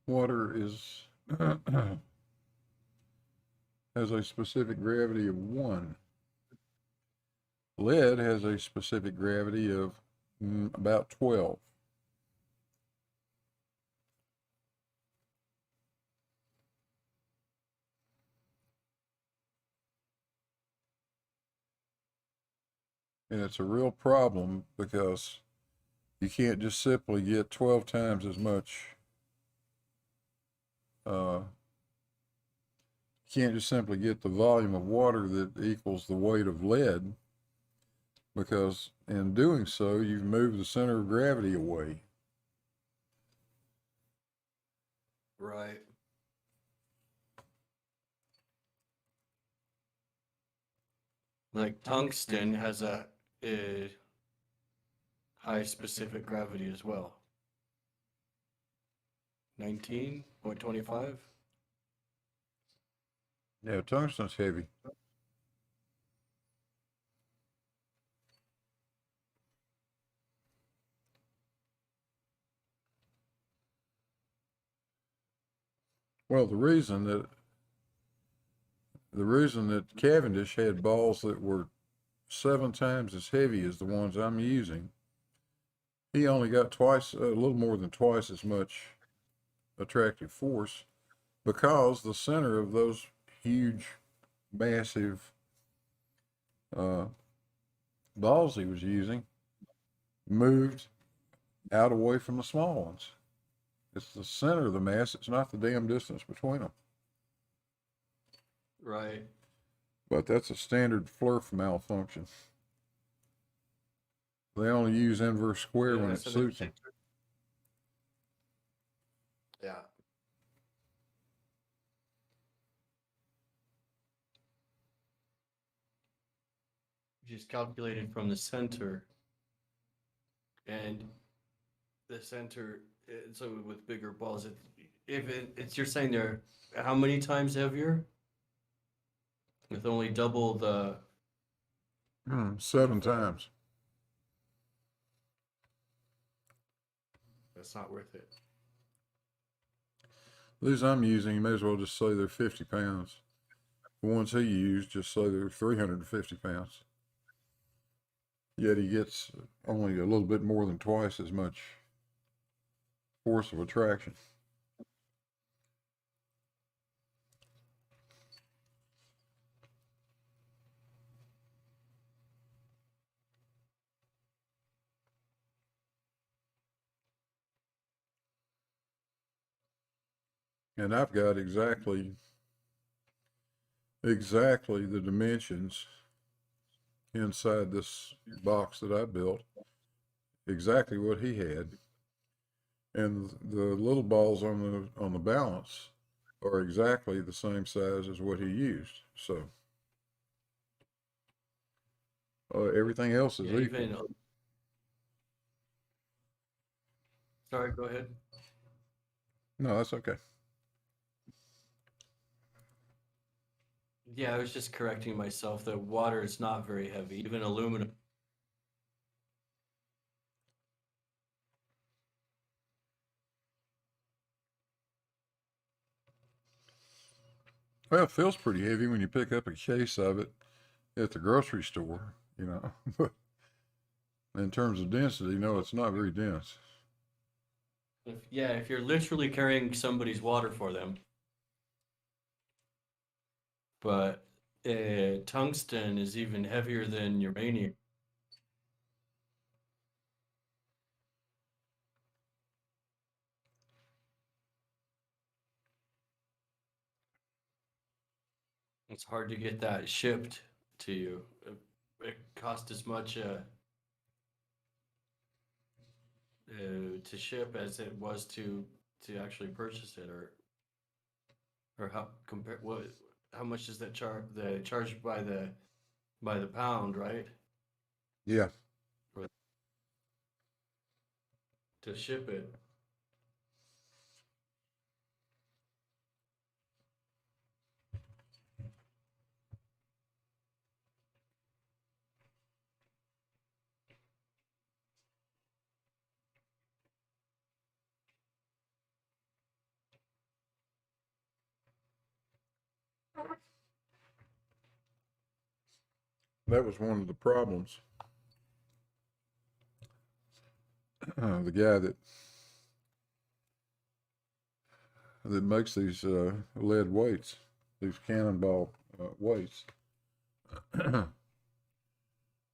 Water is has a specific gravity of 1. Lead has a specific gravity of about 12. And it's a real problem because you can't just simply get 12 times as much. You can't just simply get the volume of water that equals the weight of lead, because in doing so, you've moved the center of gravity away. Right. Like tungsten has a high specific gravity as well. 19.25. Yeah, tungsten's heavy. Well, the reason that Cavendish had balls that were 7 times as heavy as the ones I'm using, he only got a little more than twice as much attractive force, because the center of those huge, massive balls he was using moved out away from the small ones. It's the center of the mass. It's not the damn distance between them. Right. But that's a standard Flurf malfunction. They only use inverse square when it so suits them. Yeah. Just calculated from the center, and the center. So with bigger balls, it's you're saying they're how many times heavier? With only double the. 7 times. That's not worth it. These I'm using, you may as well just say they're 50 pounds. The ones he used, just say they're 350 pounds. Yet he gets only a little bit more than twice as much force of attraction. And I've got exactly the dimensions inside this box that I built, exactly what he had. And the little balls on the balance are exactly the same size as what he used. So everything else is Yeah, equal. even. Sorry, go ahead. No, that's okay. Yeah, I was just correcting myself that water is not very heavy, even aluminum. Well, it feels pretty heavy when you pick up a case of it at the grocery store, you know. But in terms of density, no, it's not very dense. If you're literally carrying somebody's water for them. But tungsten is even heavier than uranium. It's hard to get that shipped to you. It costs as much to ship as it was to actually purchase it, or how compare what how much is that charged by the pound, right? Yeah. Or to ship it. That was one of the problems. The guy that makes these lead weights, these cannonball weights,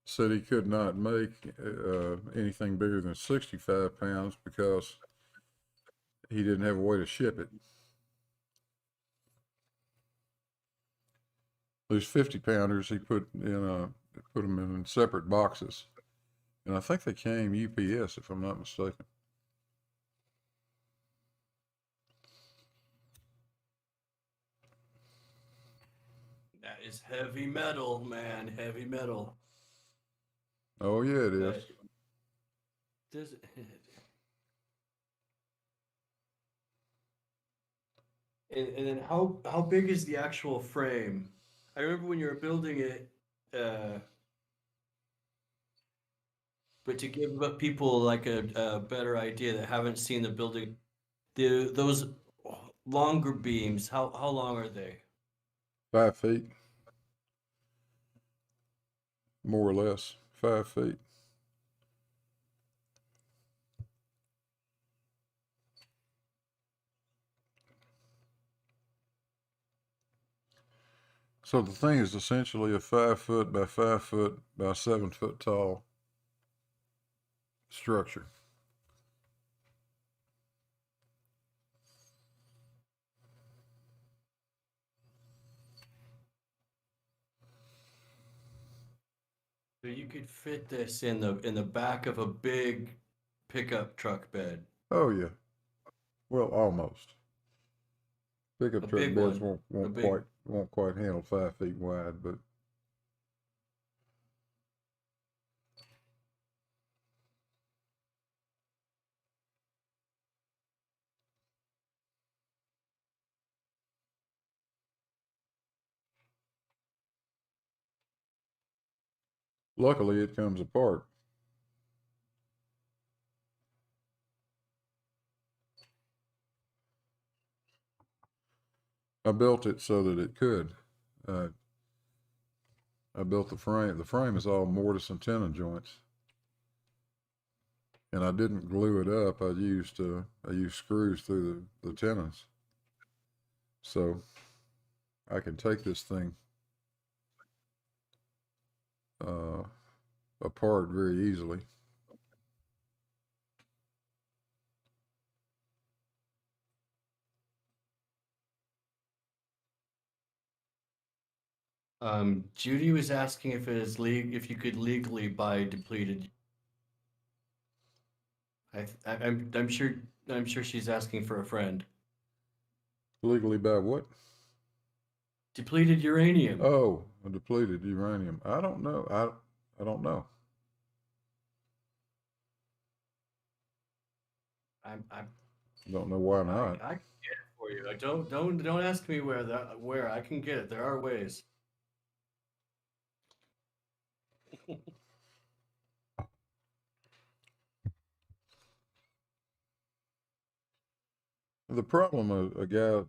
said he could not make anything bigger than 65 pounds because he didn't have a way to ship it. These 50 pounders, he put them in separate boxes, and I think they came UPS, if I'm not mistaken. That is heavy metal, man. Heavy metal. Oh yeah, it is. Does and then how big is the actual frame? I remember when you were building it, but to give people like a better idea that haven't seen the building, those longer beams, how long are they? 5 feet, more or less, 5 feet. So the thing is essentially a 5 foot by 5 foot by 7 foot tall structure. So you could fit this in the back of a big pickup truck bed, Oh yeah. Well, almost. a Pickup truck big beds one, won't a won't big. quite won't quite handle 5 feet wide, but luckily it comes apart. I built it so that it could. Uh, I built the frame. The frame is all mortise and tenon joints, and I didn't glue it up. I used screws through the tenons, so I can take this thing uh, apart very easily. Judy was asking if it is if you could legally buy depleted. I'm sure she's asking for a friend. Legally by what? Depleted uranium. Oh, a depleted uranium. I don't know. I don't know. I'm Don't know why not. I can get it for you. I don't ask me where I can get it. There are ways. The problem a guy,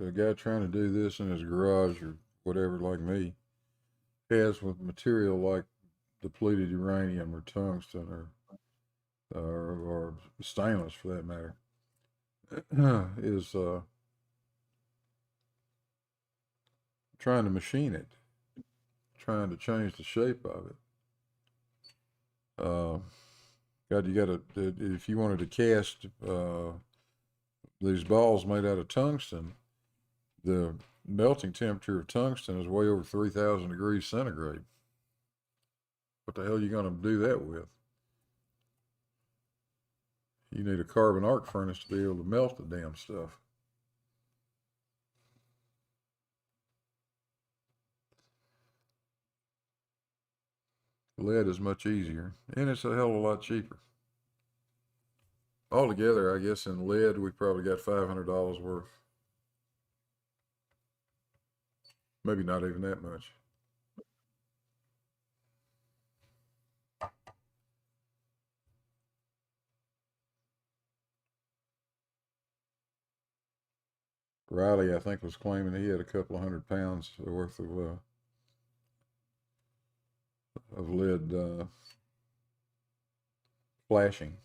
a guy trying to do this in his garage or whatever, like me, has with material like depleted uranium or tungsten or stainless for that matter, is trying to machine it, trying to change the shape of it. God, you got to, if you wanted to cast these balls made out of tungsten, the melting temperature of tungsten is way over 3,000 degrees centigrade. What the hell are you going to do that with? You need a carbon arc furnace to be able to melt the damn stuff. Lead is much easier, and it's a hell of a lot cheaper. Altogether, I guess in lead, we probably got $500 worth. Maybe not even that much. Riley, I think, was claiming he had a couple of £100 worth of lead flashing.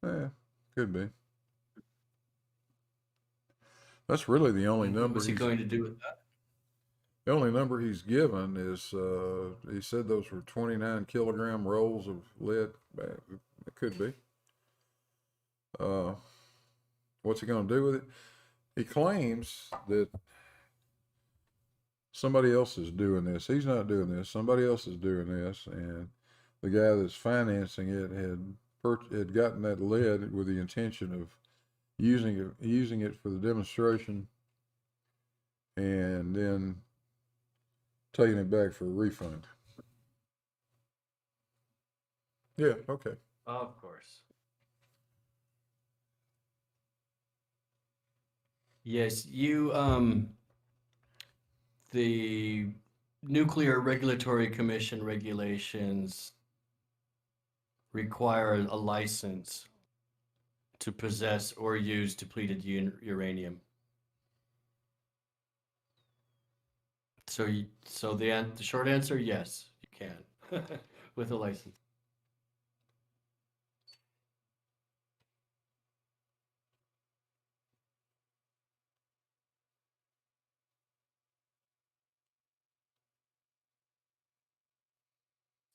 Yeah, could be. That's really the only What number was he he's going to do with that? the only number he's given is he said those were 29 kilogram rolls of lead. It could be. What's he going to do with it? He claims that somebody else is doing this. He's not doing this. Somebody else is doing this, and the guy that's financing it had gotten that lead with the intention of using it for the demonstration, and then taking it back for a refund. Yeah. Okay. Of course. Yes, the Nuclear Regulatory Commission regulations require a license to possess or use depleted uranium. So the short answer, yes, you can with a license.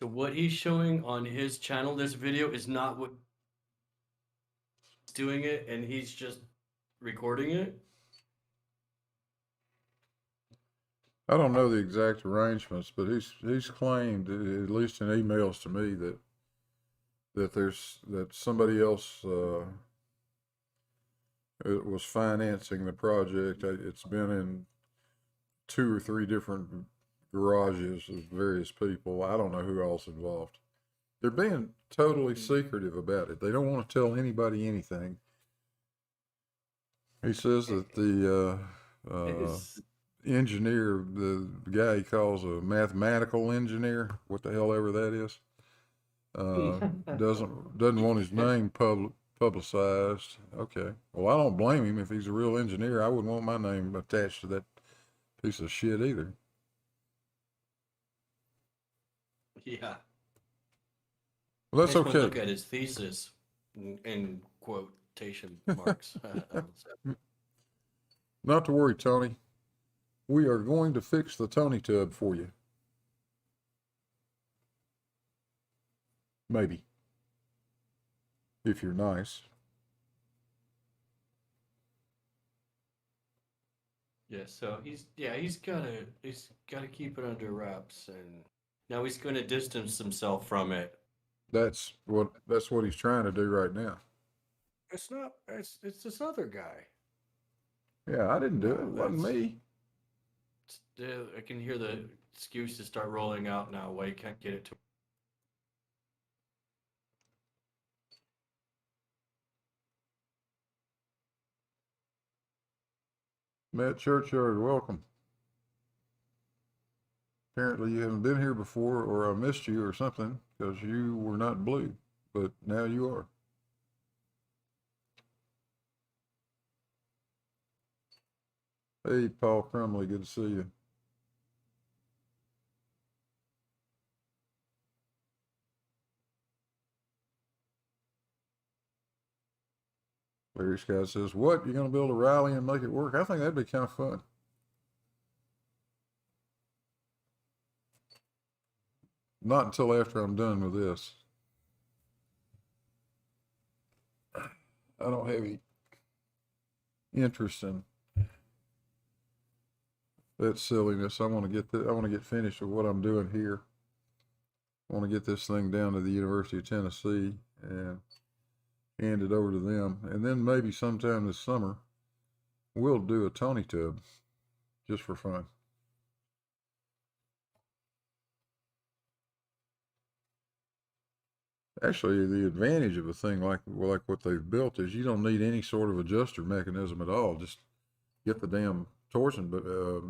So what he's showing on his channel, this video, is not what he's doing it, and he's just recording it. I don't know the exact arrangements, but he's claimed, at least in emails to me, that somebody else was financing the project. It's been in 2 or 3 different garages of various people. I don't know who else involved. They're being totally secretive about it. They don't want to tell anybody anything. He says that the Is engineer, the guy he calls a mathematical engineer, what the hell ever that is, doesn't want his name publicized. Okay, well, I don't blame him. If he's a real engineer, I wouldn't want my name attached to that piece of shit either. yeah. Well, that's Makes me look okay. at his thesis in quotation marks. Not to worry, Tony. We are going to fix the Tony tub for you. Maybe. If you're nice. Yeah, so he's gotta keep it under wraps, and now he's going to distance himself from it. That's what he's trying to do right now. It's not. It's this other guy. Yeah, I didn't do it. It No, wasn't me. I can hear the excuses start rolling out now. Why you can't get it to? Matt Churchyard, welcome. Apparently you haven't been here before, or I missed you or something, because you were not blue, but now you are. Hey, Paul Crumley, good to see you. Larry Scott says, what, you're going to build a rally and make it work? I think that'd be kind of fun. Not until after I'm done with this. I don't have any interest in that silliness. I want to get finished with what I'm doing here. I want to get this thing down to the University of Tennessee and hand it over to them. And then maybe sometime this summer, we'll do a Tony tub just for fun. Actually, the advantage of a thing like what they've built is you don't need any sort of adjuster mechanism at all. Just get the damn torsion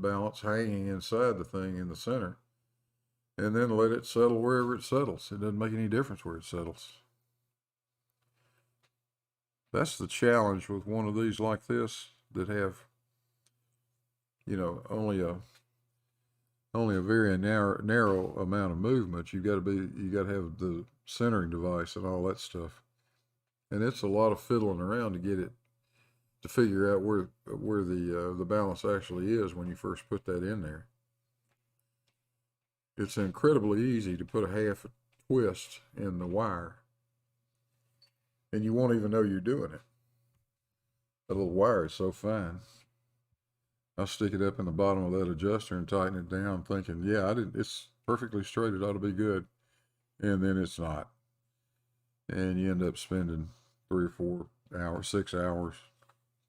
balance hanging inside the thing in the center, and then let it settle wherever it settles. It doesn't make any difference where it settles. That's the challenge with one of these like this that have, only a very narrow amount of movement. You got to have the centering device and all that stuff, and it's a lot of fiddling around to get it to figure out where the balance actually is when you first put that in there. It's incredibly easy to put a half twist in the wire, and you won't even know you're doing it. That little wire is so fine. I'll stick it up in the bottom of that adjuster and tighten it down, thinking, yeah, it's perfectly straight. It ought to be good. And then it's not. And you end up spending 3 or 4 hours, 6 hours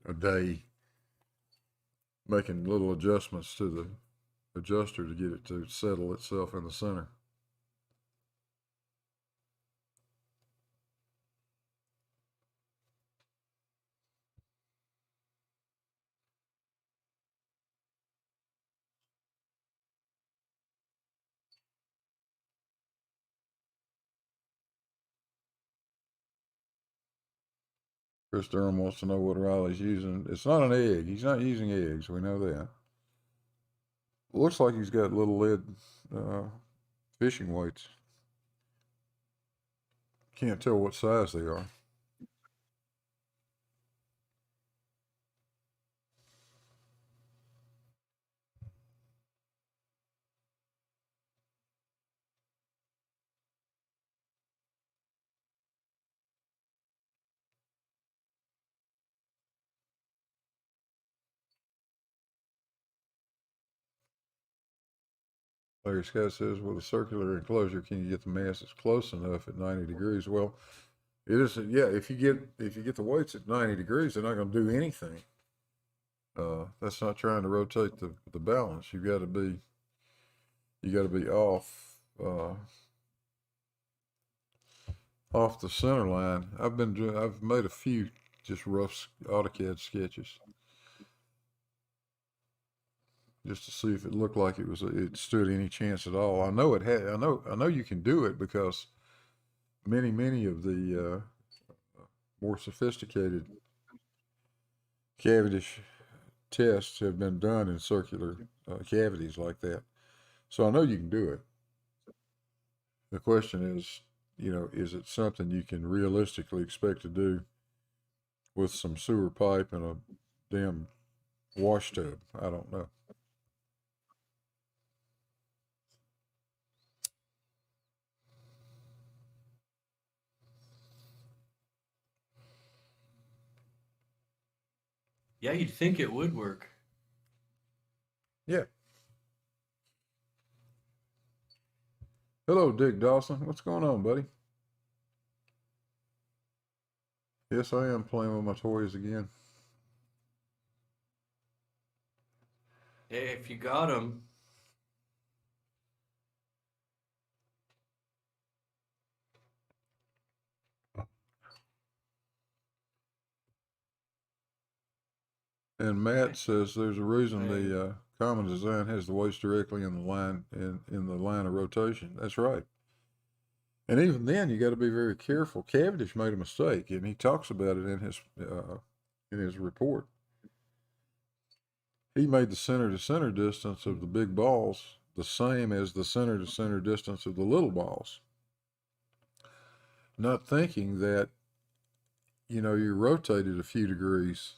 a day making little adjustments to the adjuster to get it to settle itself in the center. Chris Durham wants to know what Riley's using. It's not an egg. He's not using eggs. We know that. Looks like he's got little lead fishing weights. Can't tell what size they are. Larry Scott says, with a circular enclosure, can you get the masses close enough at 90 degrees? Well, it is, yeah, if you get the weights at 90 degrees, they're not going to do anything. That's not trying to rotate the balance. You got to be off the center line. I've made a few just rough AutoCAD sketches just to see if it looked like it stood any chance at all. I know it had. I know you can do it because many of the more sophisticated Cavendish tests have been done in circular cavities like that. So I know you can do it. The question is, is it something you can realistically expect to do with some sewer pipe and a damn wash tub? I don't know. Yeah, you'd think it would work. Yeah. Hello, Dick Dawson. What's going on, buddy? Yes, I am playing with my toys again. Hey, if you got them. And Matt says there's a reason Hey. the common design has the weights directly in the line in the line of rotation. That's right. And even then, you got to be very careful. Cavendish made a mistake, and he talks about it in his report. He made the center to center distance of the big balls the same as the center to center distance of the little balls, not thinking that you rotated a few degrees,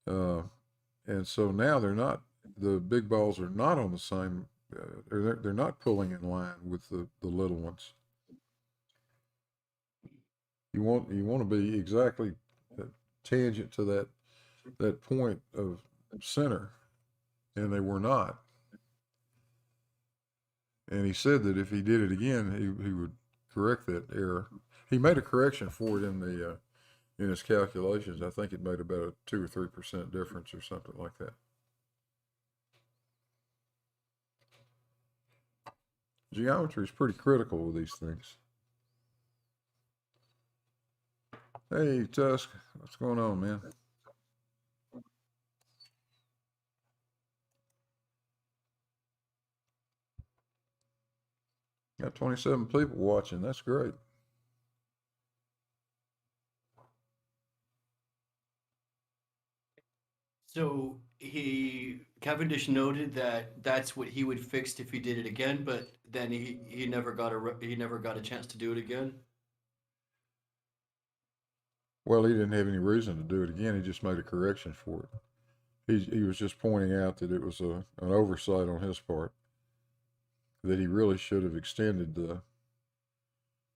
and so now the big balls are not on the same. They're not pulling in line with the little ones. You want to be exactly tangent to that point of center, and they were not. And he said that if he did it again, he would correct that error. He made a correction for it in his calculations. I think it made about a 2 or 3% difference or something like that. Geometry is pretty critical with these things. Hey, Tusk, what's going on, man? Got 27 people watching. That's great. So Cavendish noted that that's what he would fix if he did it again, but then he never got a chance to do it again. Well, he didn't have any reason to do it again. He just made a correction for it. He was just pointing out that it was an oversight on his part. That he really should have extended the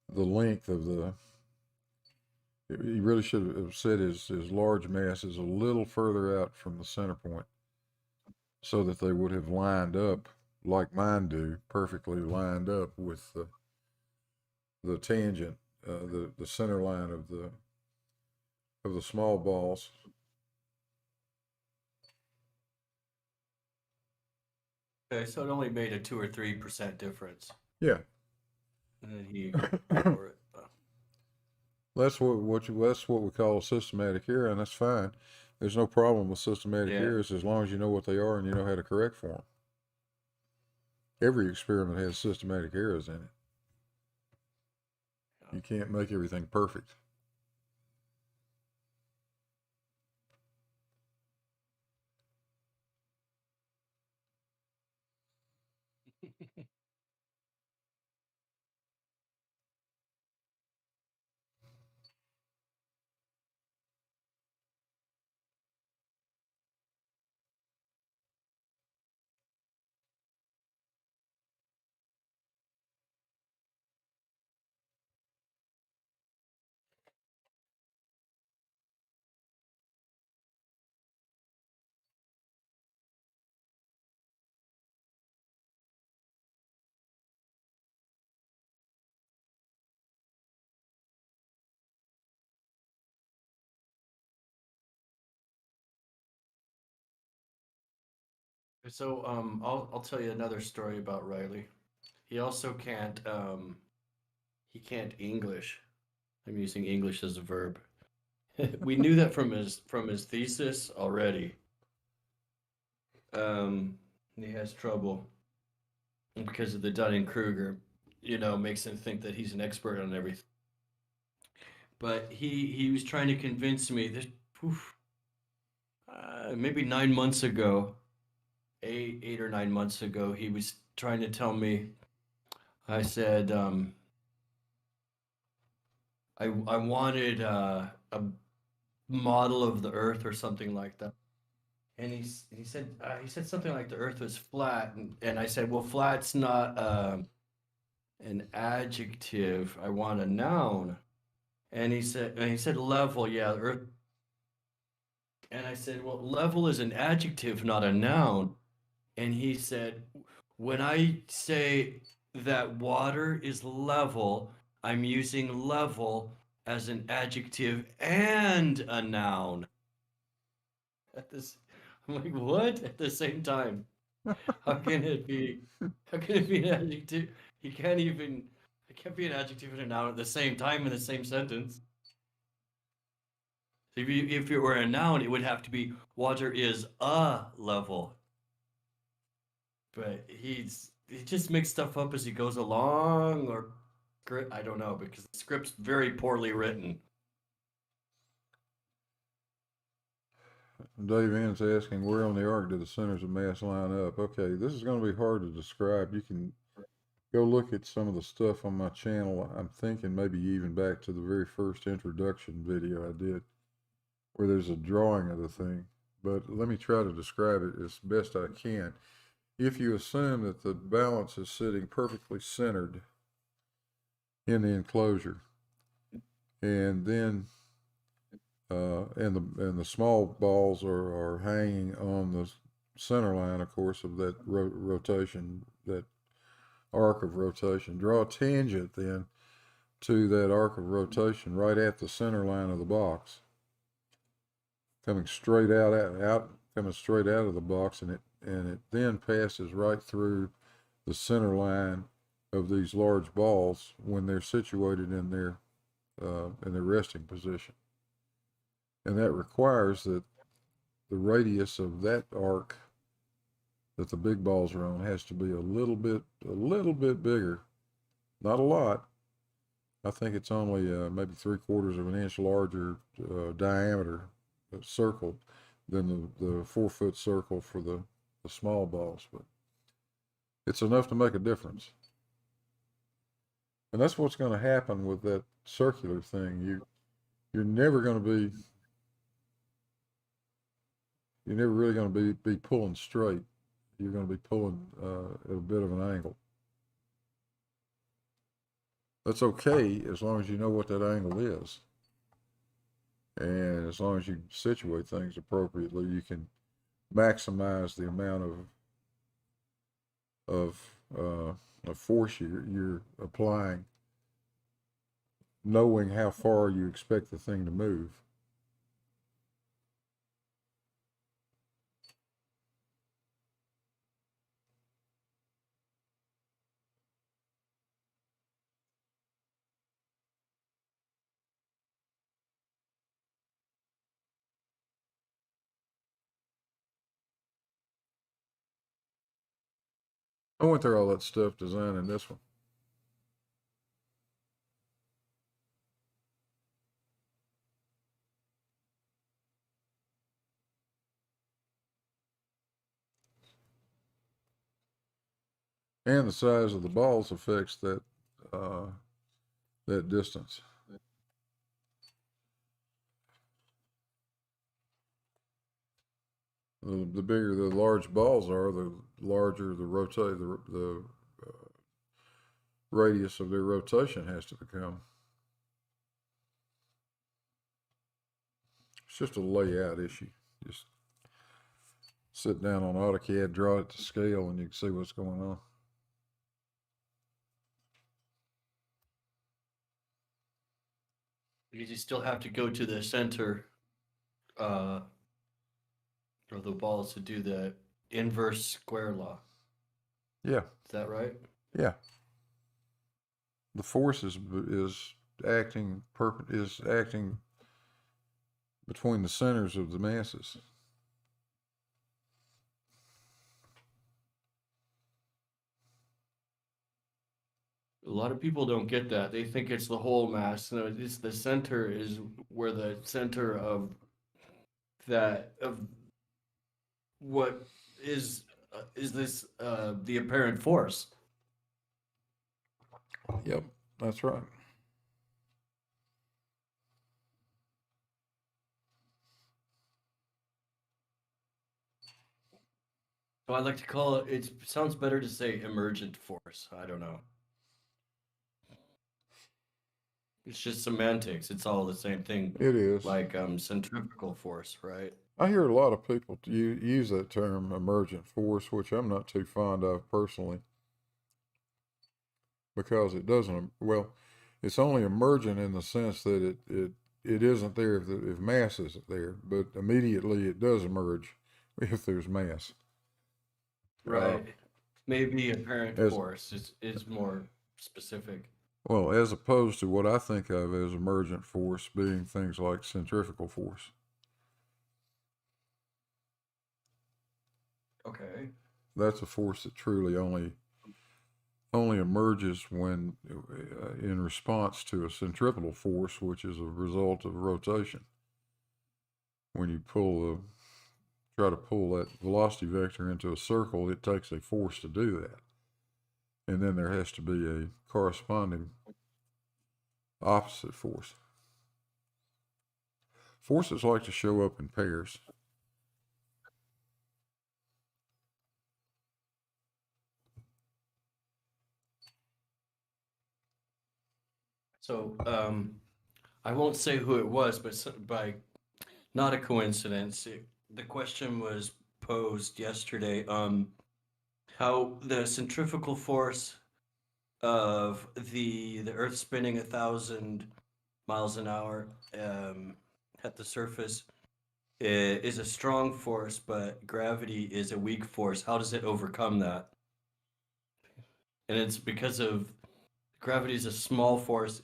length of the. He really should have set his large masses a little further out from the center point, so that they would have lined up like mine do, perfectly lined up with the tangent, the center line of the small balls. Okay, so it only made a 2 or 3% difference. Yeah. And then he for it. That's what we call a systematic error, and that's fine. There's no problem with systematic Yeah. errors as long as you know what they are and you know how to correct for them. Every experiment has systematic errors in it. You can't make everything perfect. So I'll tell you another story about Riley. He also can't English. I'm using English as a verb. We knew that from his thesis already. He has trouble because of the Dunning-Kruger, makes him think that he's an expert on everything. But he was trying to convince me this, maybe 9 months ago, 8 or 9 months ago, he was trying to tell me. I said, I wanted a model of the Earth or something like that. And he said something like the Earth was flat, and I said, well, flat's not an adjective. I want a noun. And he said level, yeah, the Earth. And I said, well, level is an adjective, not a noun. And he said, when I say that water is level, I'm using level as an adjective and a noun. I'm like, what? At the same time. How can it be? How can it be an adjective? You can't even. It can't be an adjective and a noun at the same time in the same sentence. So if it were a noun, it would have to be water is a level. But he just makes stuff up as he goes along, or I don't know, because the script's very poorly written. Dave Ann's asking, where on the arc do the centers of mass line up? Okay, this is going to be hard to describe. You can go look at some of the stuff on my channel. I'm thinking maybe even back to the very first introduction video I did, where there's a drawing of the thing. But let me try to describe it as best I can. If you assume that the balance is sitting perfectly centered in the enclosure, and then and the small balls are hanging on the center line, of course, of that rotation, that arc of rotation. Draw a tangent then to that arc of rotation right at the center line of the box, coming straight coming straight out of the box, and it then passes right through the center line of these large balls when they're situated in their resting position. And that requires that the radius of that arc that the big balls are on has to be a little bit bigger. Not a lot. I think it's only maybe 3/4 of an inch larger diameter circle than the 4-foot circle for the small balls, but it's enough to make a difference. And that's what's going to happen with that circular thing. You're never really going to be pulling straight. You're going to be pulling at a bit of an angle. That's okay as long as you know what that angle is. And as long as you situate things appropriately, you can maximize the amount of force you're applying, knowing how far you expect the thing to move. I went through all that stuff designing this one. And the size of the balls affects that distance. The bigger the large balls are, the larger the radius of their rotation has to become. It's just a layout issue. Just sit down on AutoCAD, draw it to scale, and you can see what's going on. Because you still have to go to the center of the balls to do that inverse square law. Yeah, Is that right? yeah. The force is acting between the centers of the masses. A lot of people don't get that. They think it's the whole mass. No, it's the center is where the center of that of what is this the apparent force. Yep, that's right. So I like to call it. It sounds better to say emergent force. I don't know. It's just semantics. It's all the same thing. It is. Like centrifugal force, right? I hear a lot of people use that term emergent force, which I'm not too fond of personally, because it doesn't, well, it's only emergent in the sense that it isn't there if mass isn't there, but immediately it does emerge if there's mass. Right. Maybe apparent as- force is more specific. Well, as opposed to what I think of as emergent force being things like centrifugal force. Okay. That's a force that truly only emerges when in response to a centripetal force, which is a result of rotation. When you try to pull that velocity vector into a circle, it takes a force to do that. And then there has to be a corresponding opposite force. Forces like to show up in pairs. So I won't say who it was, but by not a coincidence, the question was posed yesterday. How the centrifugal force of the Earth spinning 1,000 miles an hour at the surface is a strong force, but gravity is a weak force. How does it overcome that? And it's because of gravity is a small force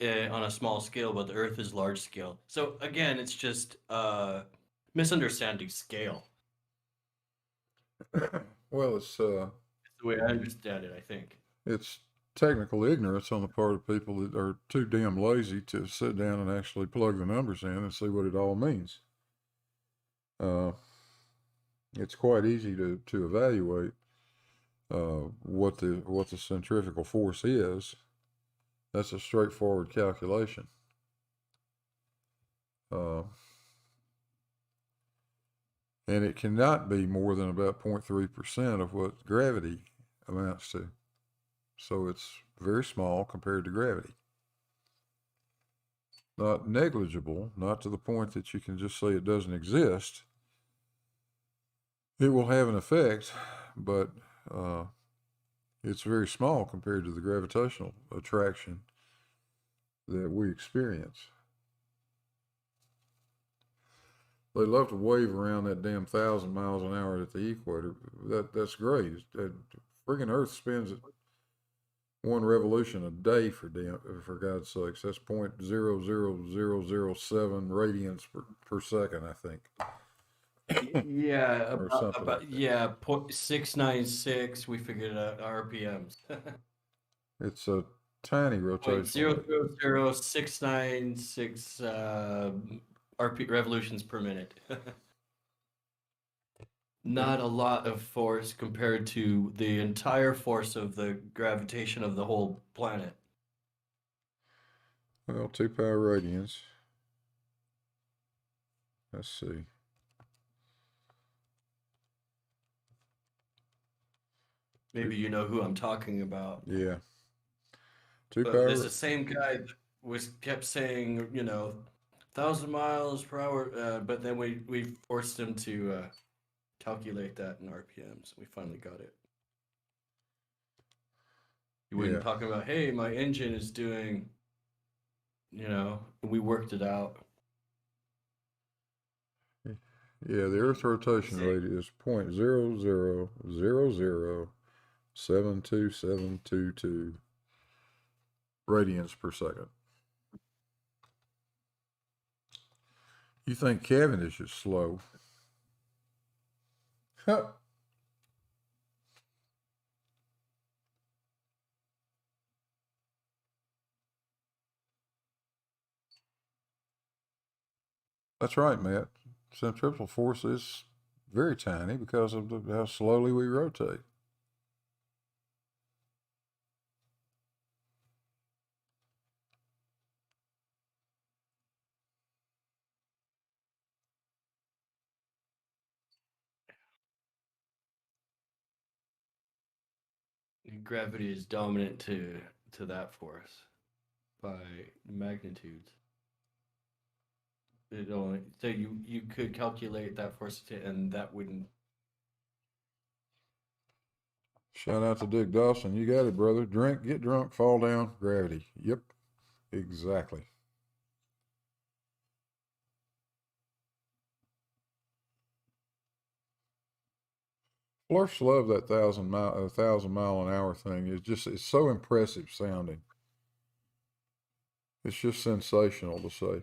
on a small scale, but the Earth is large scale. So again, it's just misunderstanding scale. Well, it's The way I understand it, I think. it's technical ignorance on the part of people that are too damn lazy to sit down and actually plug the numbers in and see what it all means. It's quite easy to evaluate what the centrifugal force is. That's a straightforward calculation. And it cannot be more than about 0.3% of what gravity amounts to. So it's very small compared to gravity. Not negligible, not to the point that you can just say it doesn't exist. It will have an effect, but it's very small compared to the gravitational attraction that we experience. They love to wave around that damn 1,000 miles an hour at the equator. That's great. That friggin' Earth spins at one revolution a day for God's sakes. That's 0.00007 radians per second, I think. Yeah, Or something like that. yeah, 0.696. We figured out RPMs. It's a tiny rotational. 0.000696 RP revolutions per minute. Not a lot of force compared to the entire force of the gravitation of the whole planet. Well, 2 power radians. Let's see. Maybe you know who I'm talking about. Yeah. 2 But power. there's the same guy that kept saying, 1,000 miles per hour, but then we forced him to calculate that in RPMs. We finally got it. He wasn't talking about, hey, my engine is doing, we worked it out. Yeah, the Earth's rotation rate is 0.0000727722 radians per second. You think Cavendish is slow? That's right, Matt. Centripetal force is very tiny because of how slowly we rotate. Gravity is dominant to that force by magnitudes. It only so you could calculate that force and that wouldn't. Shout out to Dick Dawson. You got it, brother. Drink, get drunk, fall down, gravity. Yep, exactly. Flirts love that 1,000 mile an hour thing. It's so impressive sounding. It's just sensational to say.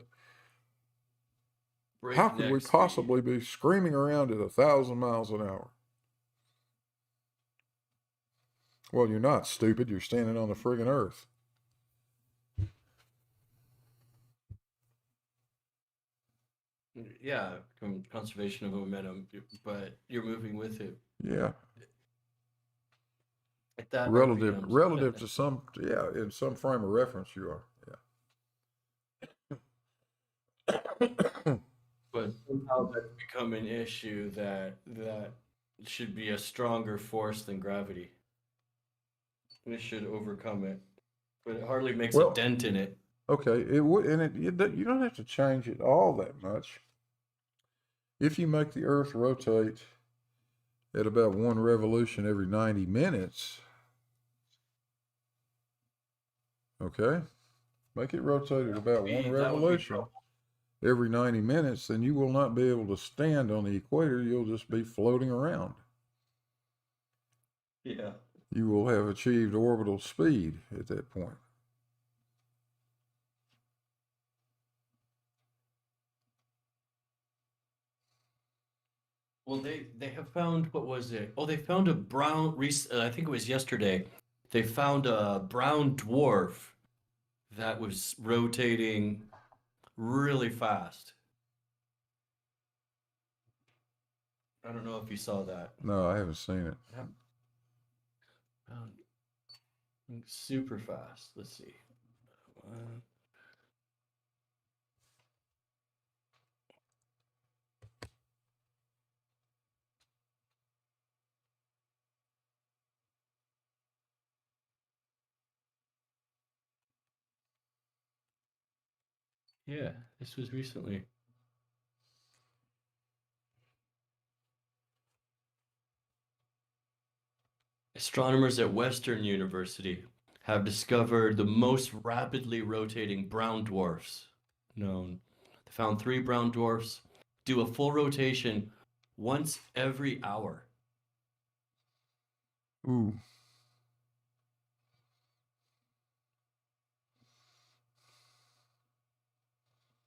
How could we Breakneck speed. possibly be screaming around at 1,000 miles an hour? Well, you're not stupid. You're standing on the friggin' earth. Yeah, conservation of momentum, but you're moving with it. Yeah. At that Relative RPMs. to some, yeah, in some frame of reference you are. Yeah. But somehow that's become an issue that should be a stronger force than gravity. And it should overcome it, but it hardly makes Well, a dent in it. Okay, it would, and you don't have to change it all that much. If you make the Earth rotate at about one revolution every 90 minutes, okay, make it rotate at about one That would be revolution trouble. every 90 minutes, then you will not be able to stand on the equator. You'll just be floating around. Yeah. You will have achieved orbital speed at that point. Well, they have found, what was it? Oh, they found a brown. I think it was yesterday. They found a brown dwarf that was rotating really fast. I don't know if you saw that. No, I haven't seen it. Super fast. Let's see. Yeah, this was recently. Astronomers at Western University have discovered the most rapidly rotating brown dwarfs known. They found 3 brown dwarfs do a full rotation once every hour. Ooh.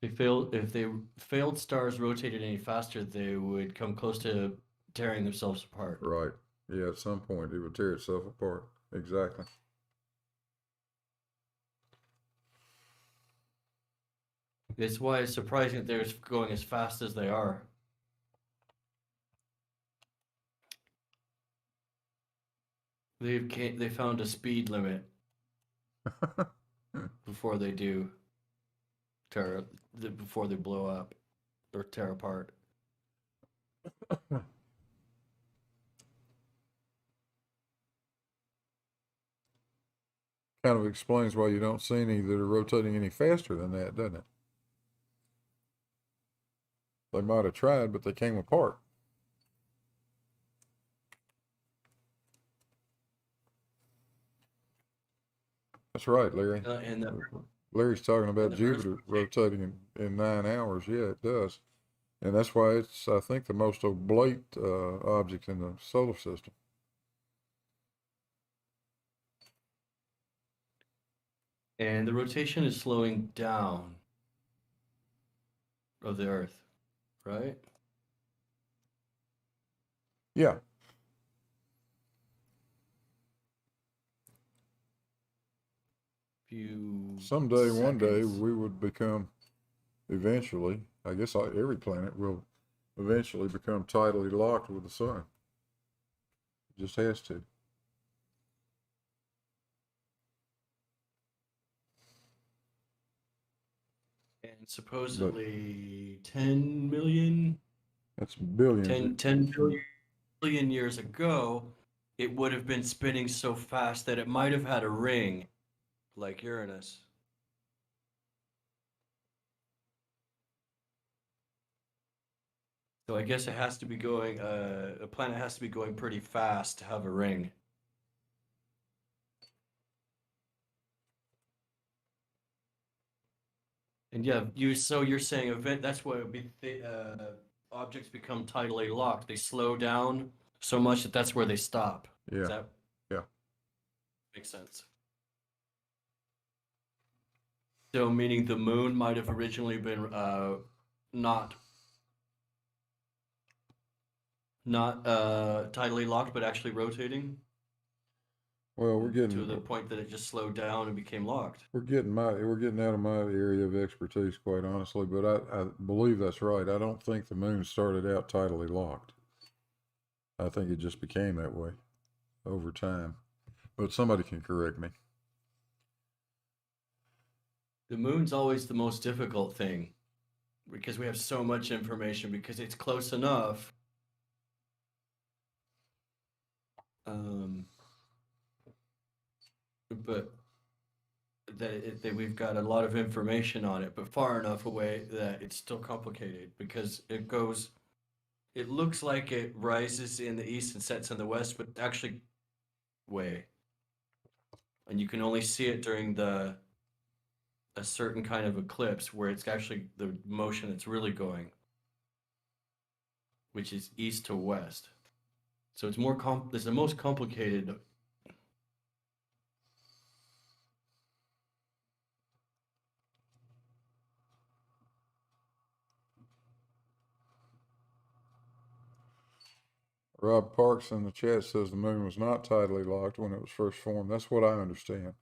If they failed stars rotated any faster, they would come close to tearing themselves apart. Right. Yeah, at some point it would tear itself apart. Exactly. It's why it's surprising that they're going as fast as they are. They found a speed limit before they do before they blow up or tear apart. Kind of explains why you don't see any that are rotating any faster than that, doesn't it? They might have tried, but they came apart. That's right, Larry. Larry's talking about Jupiter rotating in 9 hours. Yeah, it does. And that's why it's, I think, the most oblate object in the solar system. And the rotation is slowing down of the Earth, right? Yeah. Few Someday, one day, seconds. we would become, eventually, I guess every planet will eventually become tidally locked with the sun. It just has to. And supposedly 10 million, That's billions. 10 billion years ago, it would have been spinning so fast that it might have had a ring like Uranus. So I guess it has to be going, a planet has to be going pretty fast to have a ring. And yeah, you're saying that's what it would be, objects become tidally locked. They slow down so much that that's where they stop. Yeah. Does that Yeah. make sense? So meaning the moon might have originally been not tidally locked, but actually rotating Well, we're to getting the point that it just slowed down and became locked. we're getting out of my area of expertise, quite honestly. But I believe that's right. I don't think the moon started out tidally locked. I think it just became that way over time. But somebody can correct me. The moon's always the most difficult thing because we have so much information because it's close enough. But that we've got a lot of information on it, but far enough away that it's still complicated because it looks like it rises in the east and sets in the west, but actually way. And you can only see it during a certain kind of eclipse where it's actually the motion it's really going, which is east to west. So it's it's the most complicated. Rob Parks in the chat says the moon was not tidally locked when it was first formed. That's what I understand.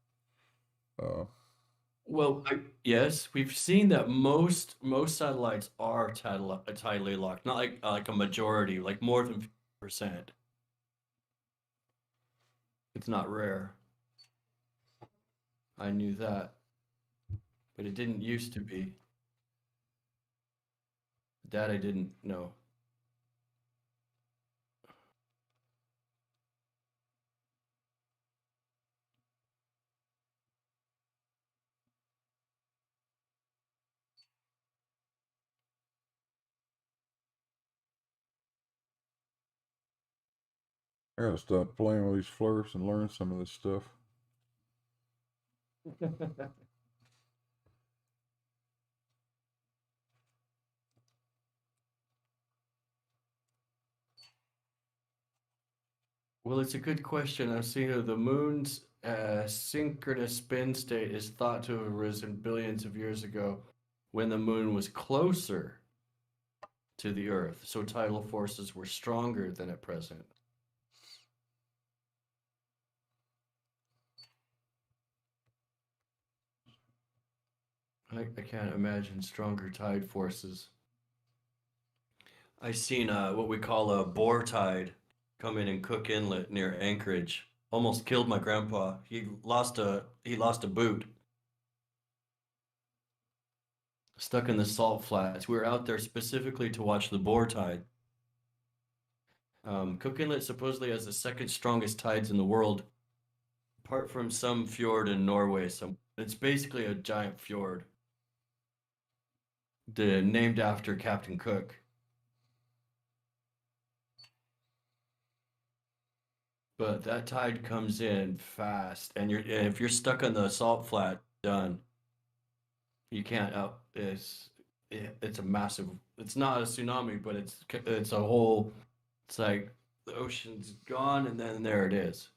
Well, yes, we've seen that most satellites are tidally locked, not like a majority, like more than 50%. It's not rare. I knew that, but it didn't used to be. That I didn't know. I gotta stop playing with these flirts and learn some of this stuff. Well, it's a good question. I've seen the moon's synchronous spin state is thought to have arisen billions of years ago when the moon was closer to the Earth, so tidal forces were stronger than at present. I can't imagine stronger tide forces. I seen what we call a boar tide come in Cook Inlet near Anchorage. Almost killed my grandpa. He lost a boot. Stuck in the salt flats. We were out there specifically to watch the boar tide. Cook Inlet supposedly has the second strongest tides in the world, apart from some fjord in Norway. It's basically a giant fjord, named after Captain Cook. But that tide comes in fast, and if you're stuck on the salt flat, done. You can't out. it's a massive. It's not a tsunami, but it's a whole. It's like the ocean's gone, and then there it is.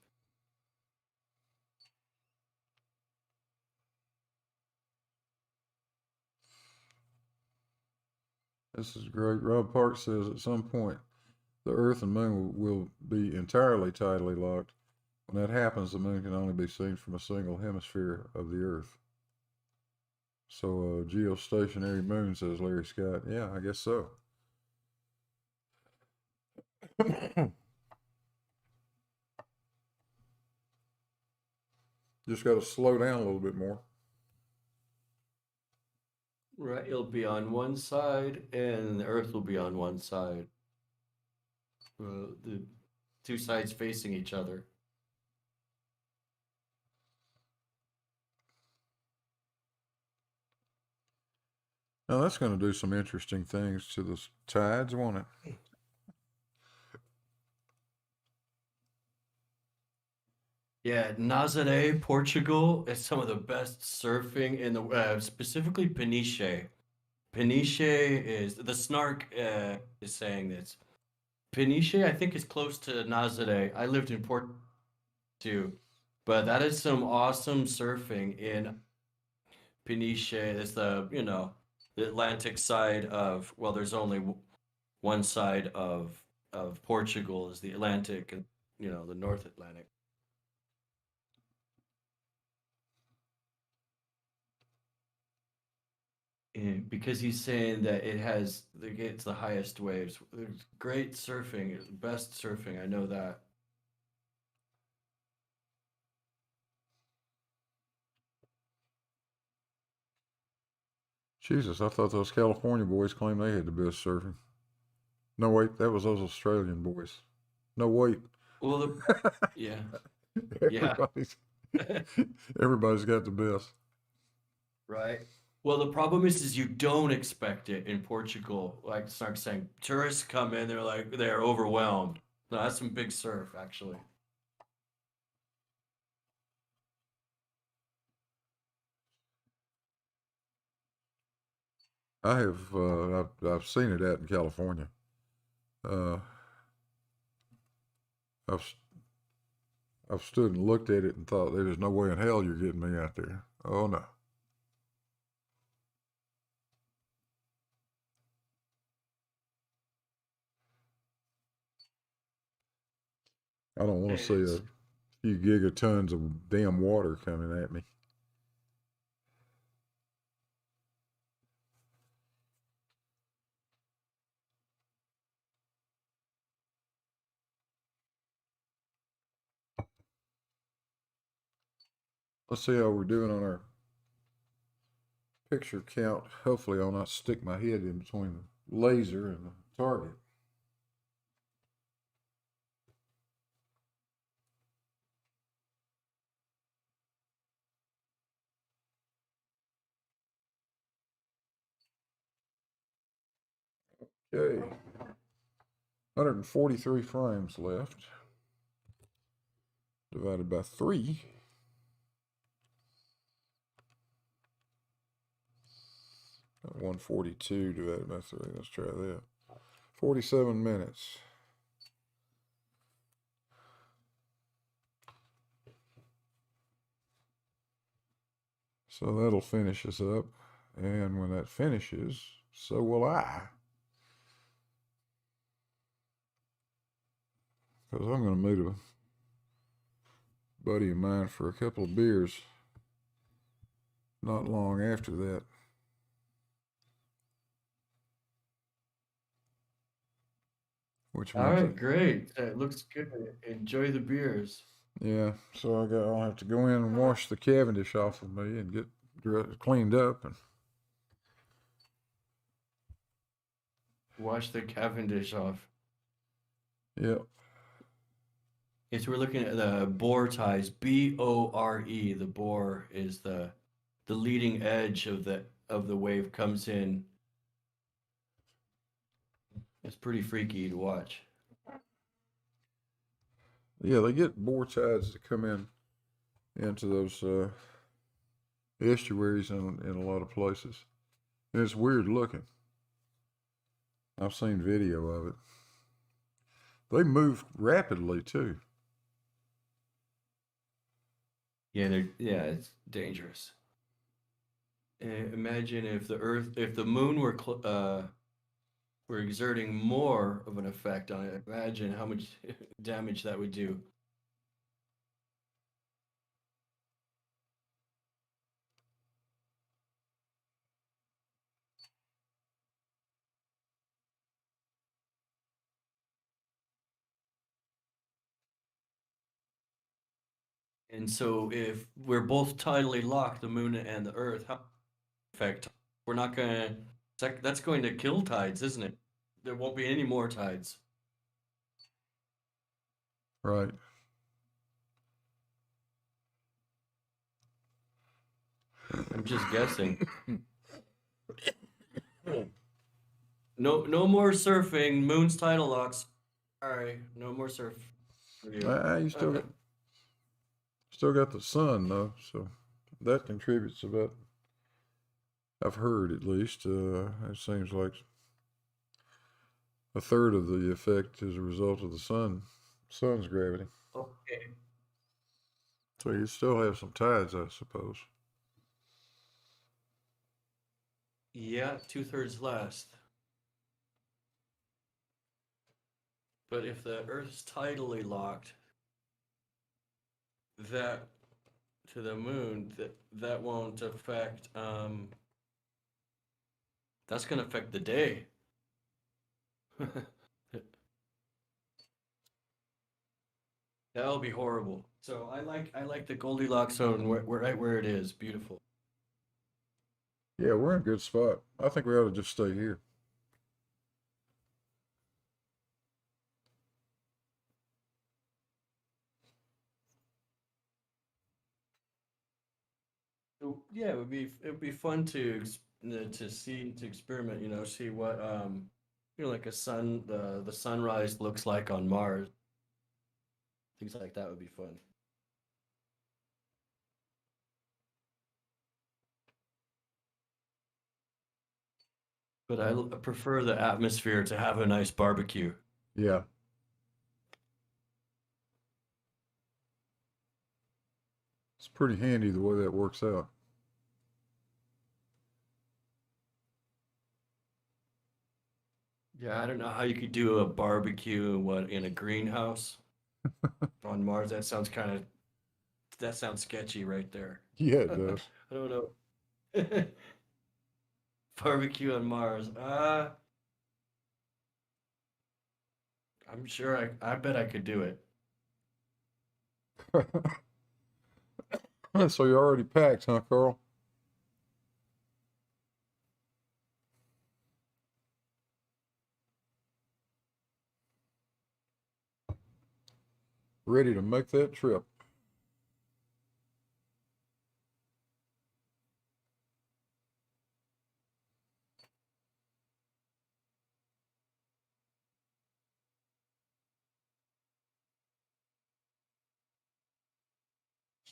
This is great. Rob Park says at some point the Earth and Moon will be entirely tidally locked. When that happens, the Moon can only be seen from a single hemisphere of the Earth. So, geostationary moon, says Larry Scott. Yeah, I guess so. Just got to slow down a little bit more. Right, it'll be on one side, and the Earth will be on one side. The two sides facing each other. Now, that's going to do some interesting things to the tides, won't it? Yeah, Nazaré, Portugal is some of the best surfing in the specifically Peniche. Peniche is the Snark is saying this. Peniche, I think, is close to Nazaré. I lived in Port too, but that is some awesome surfing in Peniche. It's the Atlantic side of there's only one side of Portugal is the Atlantic and the North Atlantic. And because he's saying that it's the highest waves. There's great surfing, best surfing. I know that. Jesus, I thought those California boys claimed they had the best surfing. No, wait, that was those Australian boys. No, wait. Well, yeah, yeah, everybody's, everybody's got the best. right. Well, the problem is you don't expect it in Portugal. Like Snark saying, tourists come in, they're overwhelmed. No, that's some big surf, actually. I have, I've seen it out in California. Uh, I've, I've stood and looked at it and thought, there's no way in hell you're getting me out there. Oh no. I don't want to see It's a few gigatons of damn water coming at me. Let's see how we're doing on our picture count. Hopefully I'll not stick my head in between the laser and the target. Okay. 143 frames left. Divided by 3. Got 142 divided by 3. Let's try that. 47 minutes. So that'll finish us up. And when that finishes, so will I. Because I'm going to meet a buddy of mine for a couple of beers not long after that. Which all means right, great. It looks good. Enjoy the beers. yeah, so I'll have to go in and wash the Cavendish off of me and get cleaned up and Wash the Cavendish off. yeah. Yes, we're looking at the bore ties. Bore. The bore is the leading edge of the wave comes in. It's pretty freaky to watch. Yeah, they get bore tides to come in into those estuaries in a lot of places. And it's weird looking. I've seen video of it. They move rapidly too. Yeah, it's dangerous. Imagine if the moon were exerting more of an effect on it. Imagine how much damage that would do. And so, if we're both tidally locked, the moon and the Earth, how effect? We're not gonna. That's going to kill tides, isn't it? There won't be any more tides. Right. I'm just guessing. No more surfing. Moon's tidal locks. All right, no more surf for you. You still got the sun though, so that contributes a bit. I've heard at least. It seems like a third of the effect is a result of the sun's gravity. Okay. So you still have some tides, I suppose. Yeah, 2/3 last. But if the Earth's tidally locked, that to the moon, that won't affect. That's gonna affect the day. That'll be horrible. So I like the Goldilocks zone right where it is. Beautiful. Yeah, we're in a good spot. I think we ought to just stay here. So, yeah, it would be fun to experiment. See what like the sunrise looks like on Mars. Things like that would be fun. But I prefer the atmosphere to have a nice barbecue. Yeah. It's pretty handy the way that works out. Yeah, I don't know how you could do a barbecue in a greenhouse on Mars. That sounds sketchy right there. Yeah, it I does. don't know. Barbecue on Mars. I'm sure I bet I could do it. So you're already packed, huh, Carl? Ready to make that trip.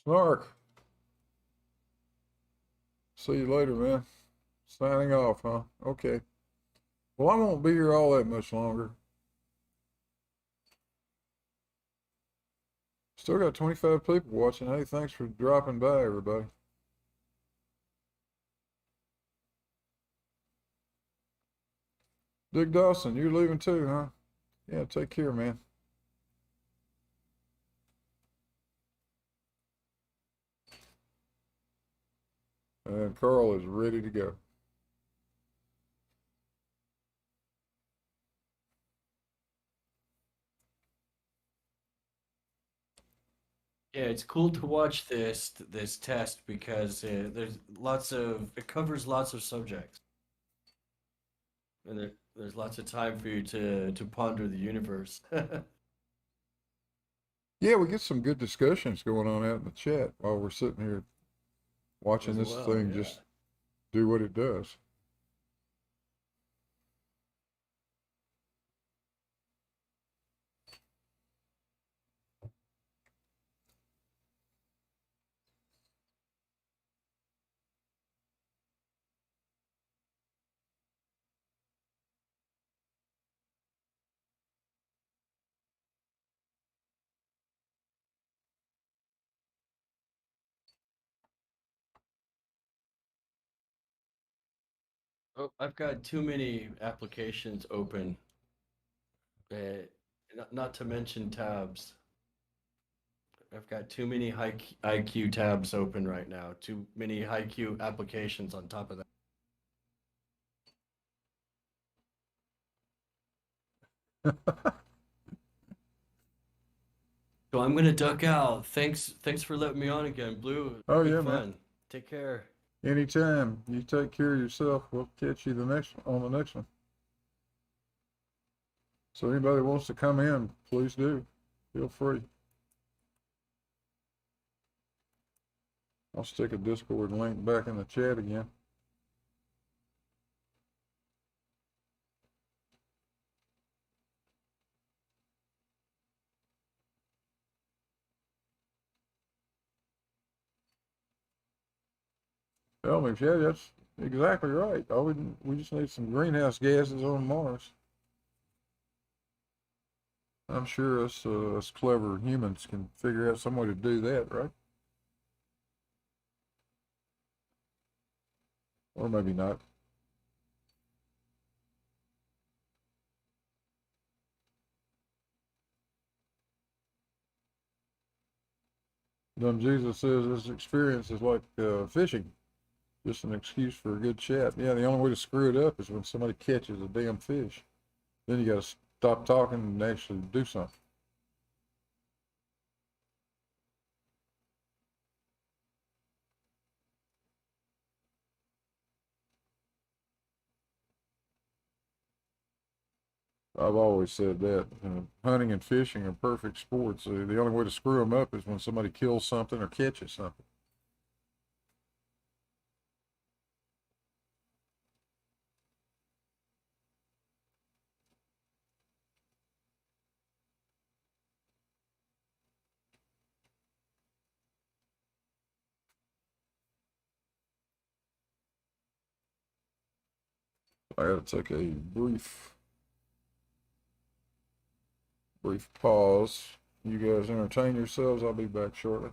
Snark. See you later, man. Signing off, huh? Okay. Well, I won't be here all that much longer. Still got 25 people watching. Hey, thanks for dropping by, everybody. Dick Dawson, you're leaving too, huh? Yeah, take care, man. And Carl is ready to go. Yeah, it's cool to watch this test because it covers lots of subjects, and there's lots of time for you to ponder the universe. Yeah, we get some good discussions going on out in the chat while we're sitting here watching As this well, thing yeah. just do what it does. Oh, I've got too many applications open. Uh, not to mention tabs. I've got too many IQ tabs open right now. Too many IQ applications on top of that. So I'm gonna duck out. Thanks for letting me on again, Blue. Oh, Big yeah, man. fun. Take care. Anytime. You take care of yourself. We'll catch you on the next one. So anybody wants to come in, please do. Feel free. I'll stick a Discord link back in the chat again. Elmix, yeah, that's exactly right. We just need some greenhouse gases on Mars. I'm sure us clever humans can figure out some way to do that, right? Or maybe not. Jesus says this experience is like fishing, just an excuse for a good chat. Yeah, the only way to screw it up is when somebody catches a damn fish. Then you got to stop talking and actually do something. I've always said that hunting and fishing are perfect sports. The only way to screw them up is when somebody kills something or catches something. I got to take a brief pause. You guys entertain yourselves. I'll be back shortly.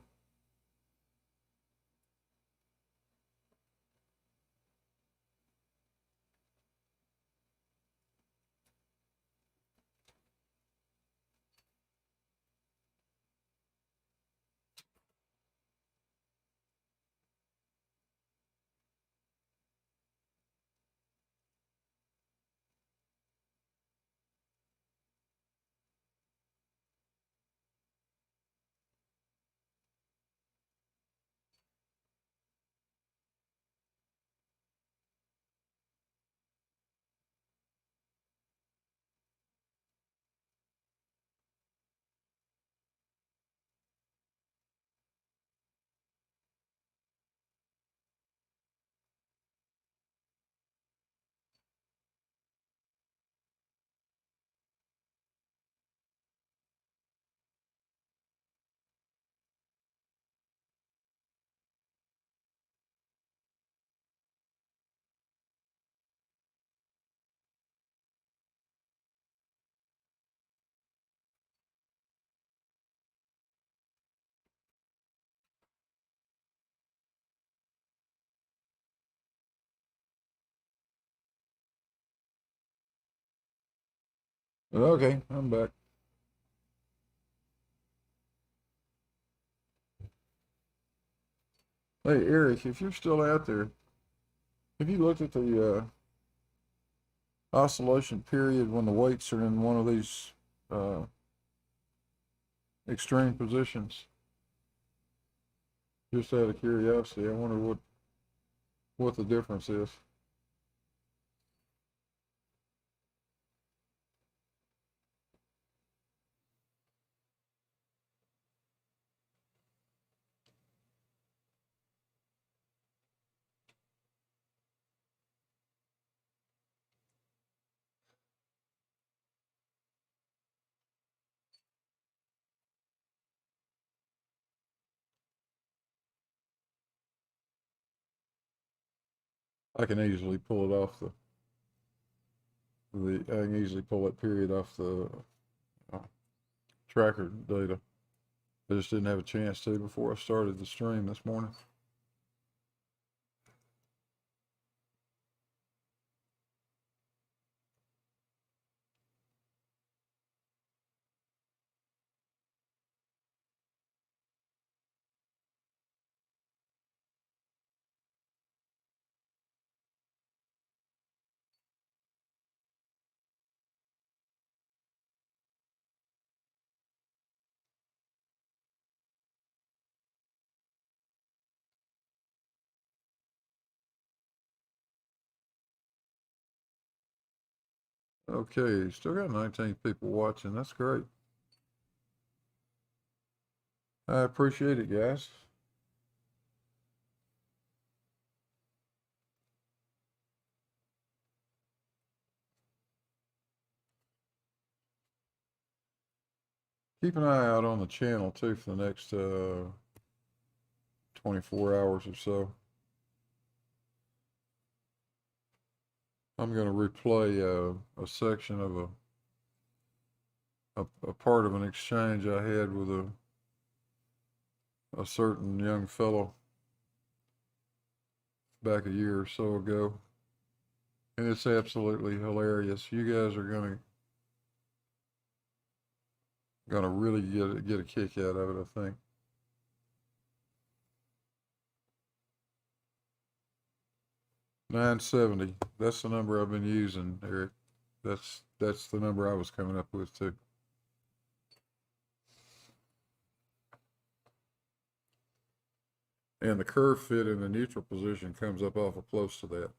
Okay, I'm back. Hey, Eric, if you're still out there, have you looked at the oscillation period when the weights are in one of these uh, extreme positions? Just out of curiosity, I wonder what the difference is. I can easily pull it off I can easily pull that period off the uh, tracker data. I just didn't have a chance to before I started the stream this morning. Okay, still got 19 people watching. That's great. I appreciate it, guys. Keep an eye out on the channel too for the next 24 hours or so. I'm going to replay a section of a part of an exchange I had with a certain young fellow back a year or so ago. And it's absolutely hilarious. You guys are gonna really get a kick out of it, I think. $970. That's the number I've been using, Eric. That's the number I was coming up with too. And the curve fit in the neutral position comes up awful close to that.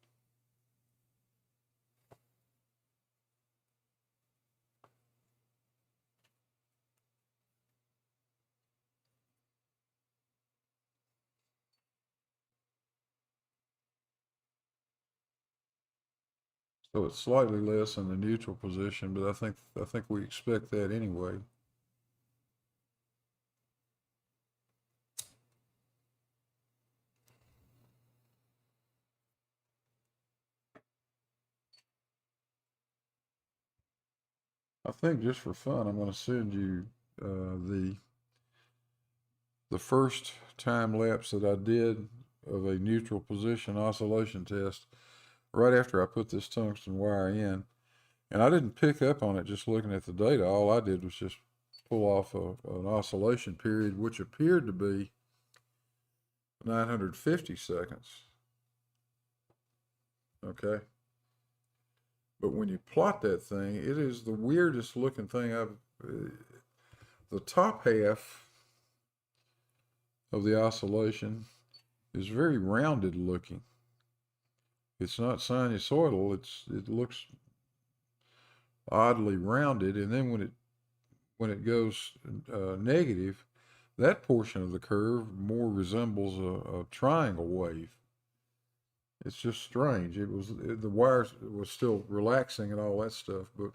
So it's slightly less in the neutral position, but I think we expect that anyway. I think just for fun, I'm going to send you the first time lapse that I did of a neutral position oscillation test right after I put this tungsten wire in. And I didn't pick up on it just looking at the data. All I did was just pull off an oscillation period, which appeared to be 950 seconds. Okay. But when you plot that thing, it is the weirdest looking thing the top half of the oscillation is very rounded looking. It's not sinusoidal. It looks oddly rounded, and then when it goes negative, that portion of the curve more resembles a triangle wave. It's just strange. The wire was still relaxing and all that stuff, but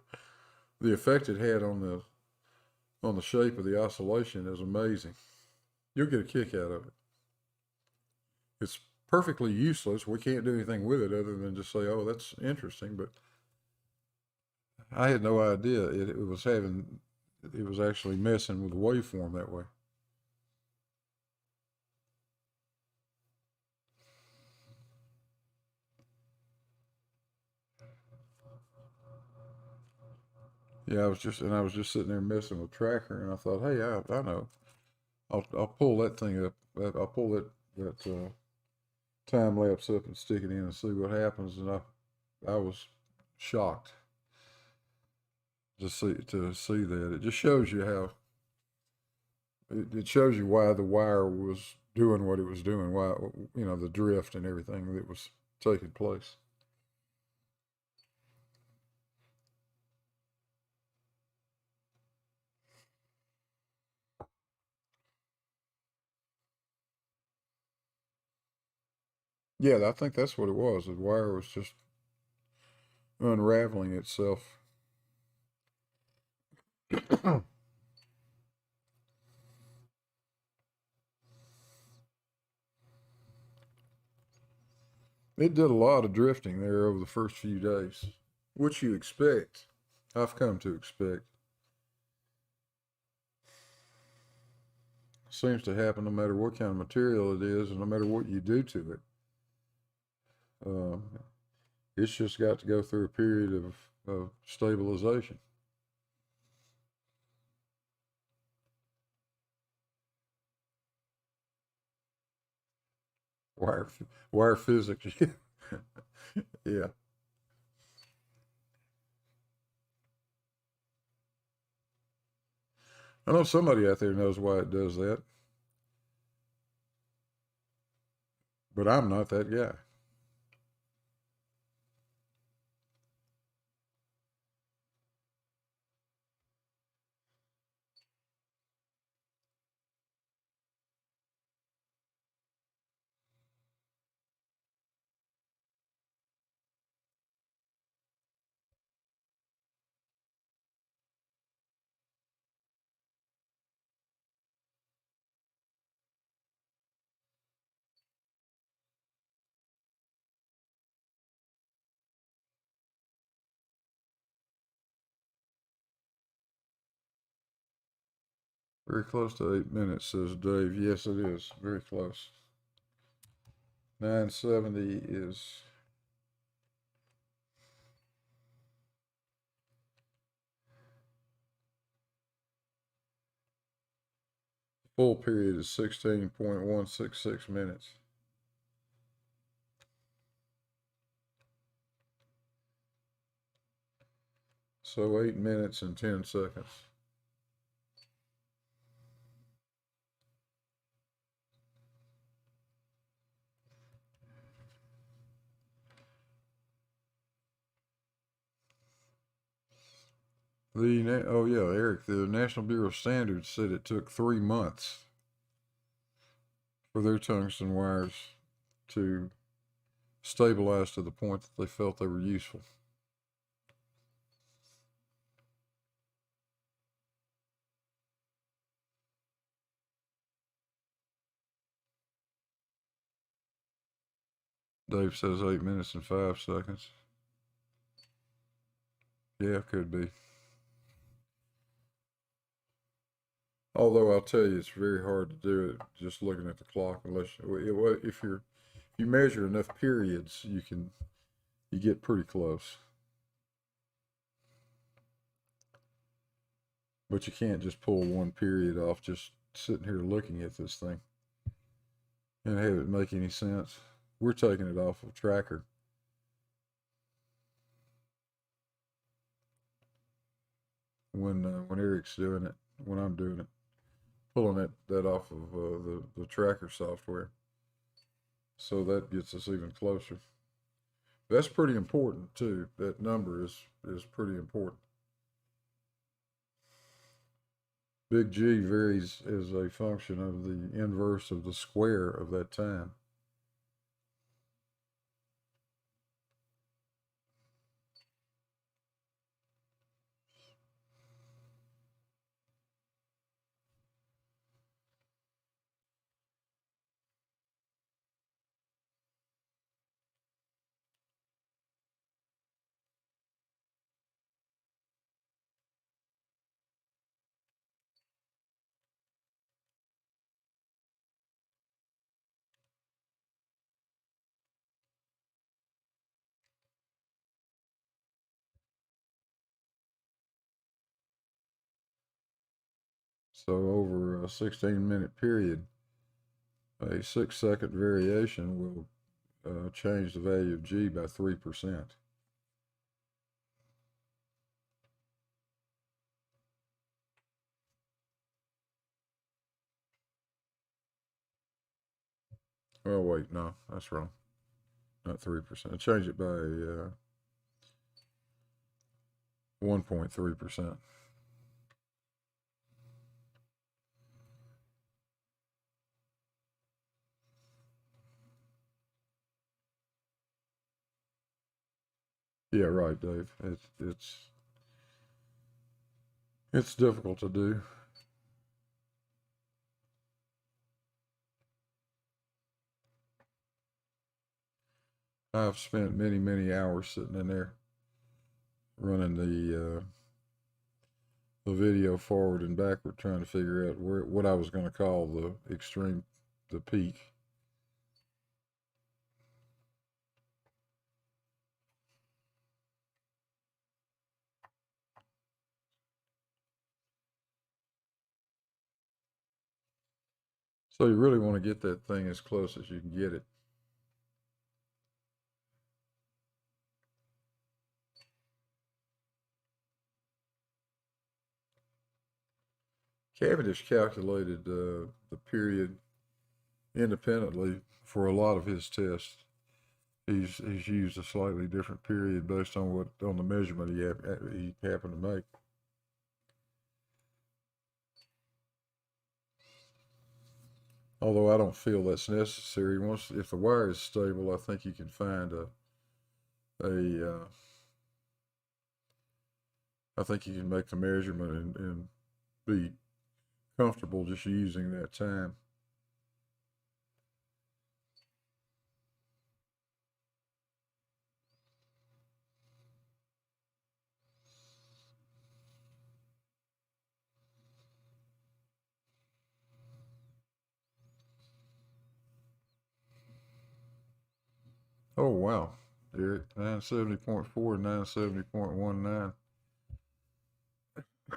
the effect it had on the shape of the oscillation is amazing. You'll get a kick out of it. It's perfectly useless. We can't do anything with it other than just say, "Oh, that's interesting." But I had no idea it was actually messing with the waveform that way. Yeah, I was just sitting there messing with tracker, and I thought, hey, I know, I'll pull that thing up. I'll pull that time lapse up and stick it in and see what happens. And I was shocked to see that. It just shows you how it shows you why the wire was doing what it was doing, why the drift and everything that was taking place. Yeah, I think that's what it was. The wire was just unraveling itself. It did a lot of drifting there over the first few days, which you expect. I've come to expect. Seems to happen no matter what kind of material it is and no matter what you do to it. It's just got to go through a period of stabilization. Wire physics. Yeah. I know somebody out there knows why it does that, but I'm not that guy. Very close to 8 minutes, says Dave. Yes, it is. Very close. 970 is full period is 16.166 minutes. So 8 minutes and 10 seconds. Oh yeah, Eric, the National Bureau of Standards said it took 3 months for their tungsten wires to stabilize to the point that they felt they were useful. Dave says 8 minutes and 5 seconds. Yeah, could be. Although I'll tell you, it's very hard to do it just looking at the clock. Unless if you measure enough periods, you get pretty close. But you can't just pull one period off just sitting here looking at this thing and have it make any sense. We're taking it off of tracker. When Eric's doing it, when I'm doing it, pulling that off of the tracker software. So that gets us even closer. That's pretty important too. That number is pretty important. Big G varies as a function of the inverse of the square of that time. So over a 16-minute period, a 6-second variation will change the value of G by 3%. Oh wait, no, that's wrong. Not 3%. Change it by 1.3%. Yeah, right, Dave. It's difficult to do. I've spent many hours sitting in there running the video forward and backward, trying to figure out what I was going to call the peak. So you really want to get that thing as close as you can get it. Cavendish calculated the period independently for a lot of his tests. He's used a slightly different period based on the measurement he happened to make. Although I don't feel that's necessary. If the wire is stable, I think you can find I think you can make the measurement and be comfortable just using that time. Oh, wow. Eric, 970.4 and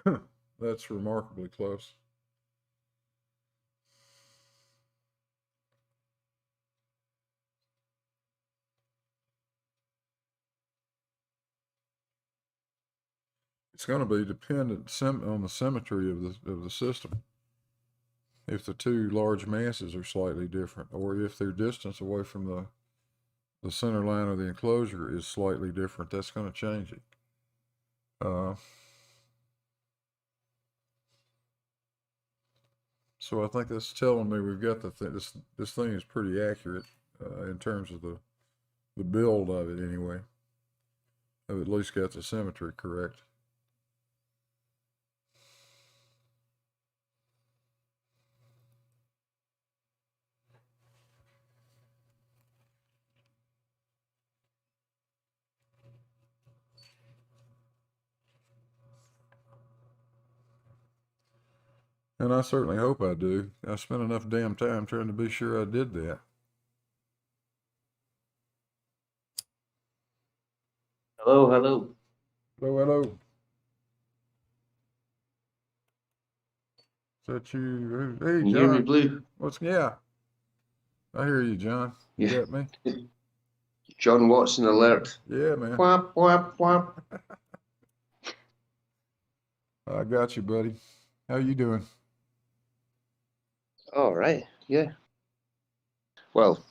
970.19. That's remarkably close. It's going to be dependent on the symmetry of the system. If the two large masses are slightly different, or if their distance away from the center line of the enclosure is slightly different, that's going to change it. So I think that's telling me we've got this thing is pretty accurate in terms of the build of it anyway. I've at least got the symmetry correct. And I certainly hope I do. I spent enough damn time trying to be sure I did that. Hello, hello. Hello, hello. Is that you? Hey, Can you hear me, John. Blue? Yeah. I hear you, John. You Yeah. got me? John Watson alert. Yeah, man. Whap, whap, whap. I got you, buddy. How you doing? All right, yeah. Well,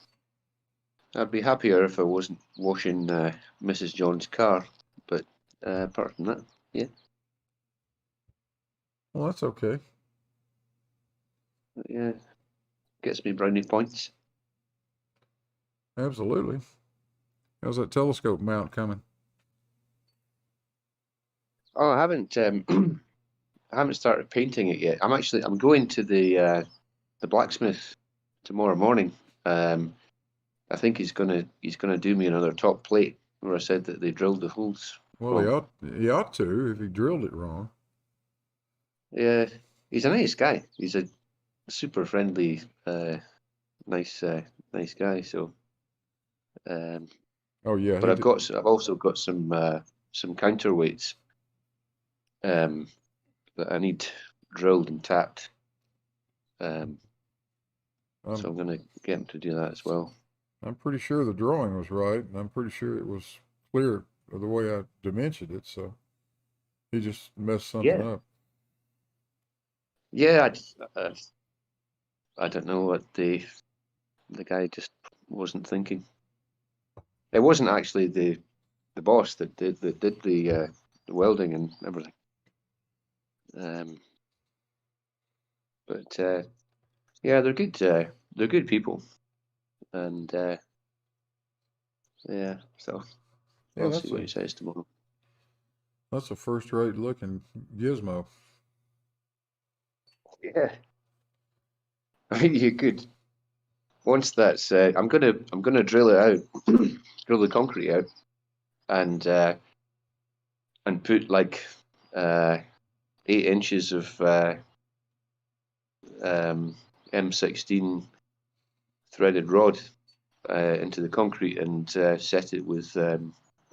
I'd be happier if I wasn't washing Mrs. John's car, but apart from that, yeah. Well, that's okay. Yeah, gets me brownie points. Absolutely. How's that telescope mount coming? Oh, I haven't I haven't started painting it yet. I'm going to the blacksmith tomorrow morning. I think he's gonna do me another top plate where I said that they drilled the holes. Well, he ought to if he drilled it wrong. Yeah, he's a nice guy. He's a super friendly, nice guy. So, Oh yeah, but I've also got some counterweights that I need drilled and tapped. So I'm gonna get him to do that as well. I'm pretty sure the drawing was right, and I'm pretty sure it was clear of the way I dimensioned it. So he just messed something up. Yeah, I don't know what the guy just wasn't thinking. It wasn't actually the boss that did the welding and everything. But yeah, they're good. They're good people, and yeah. So Yeah, I'll see what he says tomorrow. That's a first-rate looking gizmo. Yeah, I mean you could. Once that's, I'm gonna drill it out, drill the concrete out, and put like 8 inches of M16 threaded rod into the concrete and set it with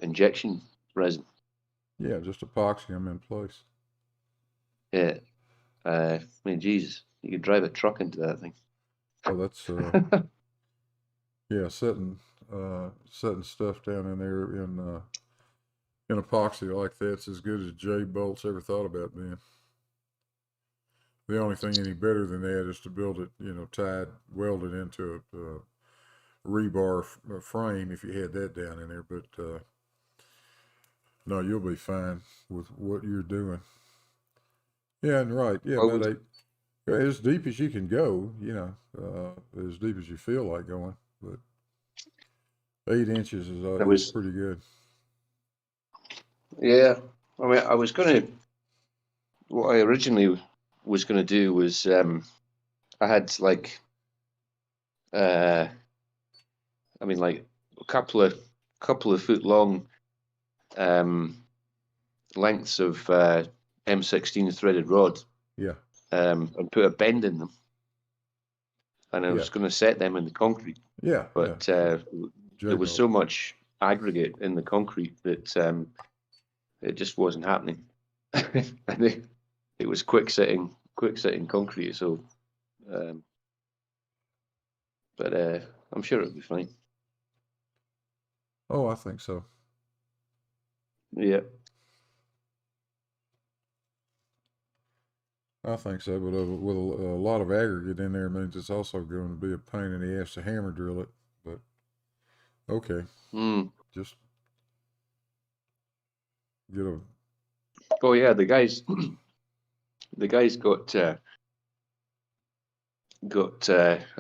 injection resin. Yeah, just epoxy them in place. Yeah, I mean, Jesus, you could drive a truck into that thing. Oh, that's yeah, setting stuff down in there in epoxy like that's as good as J bolts ever thought about being. The only thing any better than that is to build it, tied, welded into a rebar frame if you had that down in there. But no, you'll be fine with what you're doing. Yeah, and right. Yeah, Well, about 8, as deep as you can go, as deep as you feel like going. But 8 inches is pretty good. Yeah, I mean, what I originally was gonna do was I had like I mean like a couple of foot long lengths of M16 threaded rod. Yeah. And put a bend in them, and I was going to set them in the concrete. Yeah. But there was so much aggregate in the concrete that it just wasn't happening. And it was quick setting concrete. So, but I'm sure it'll be fine. Oh, I think so. Yeah. I think so, but with a lot of aggregate in there means it's also going to be a pain in the ass to hammer drill it. But okay, just get a. Oh yeah, the guys got a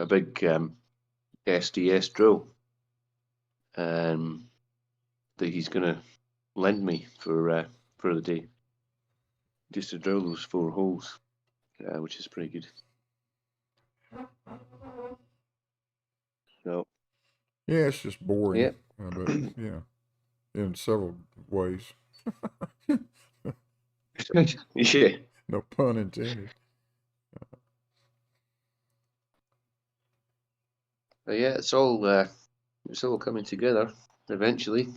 big SDS drill that he's gonna lend me for the day, just to drill those 4 holes, which is pretty good. So Yeah, it's just boring. yeah, But yeah, in several ways. yeah. No pun intended. But yeah, it's all coming together eventually.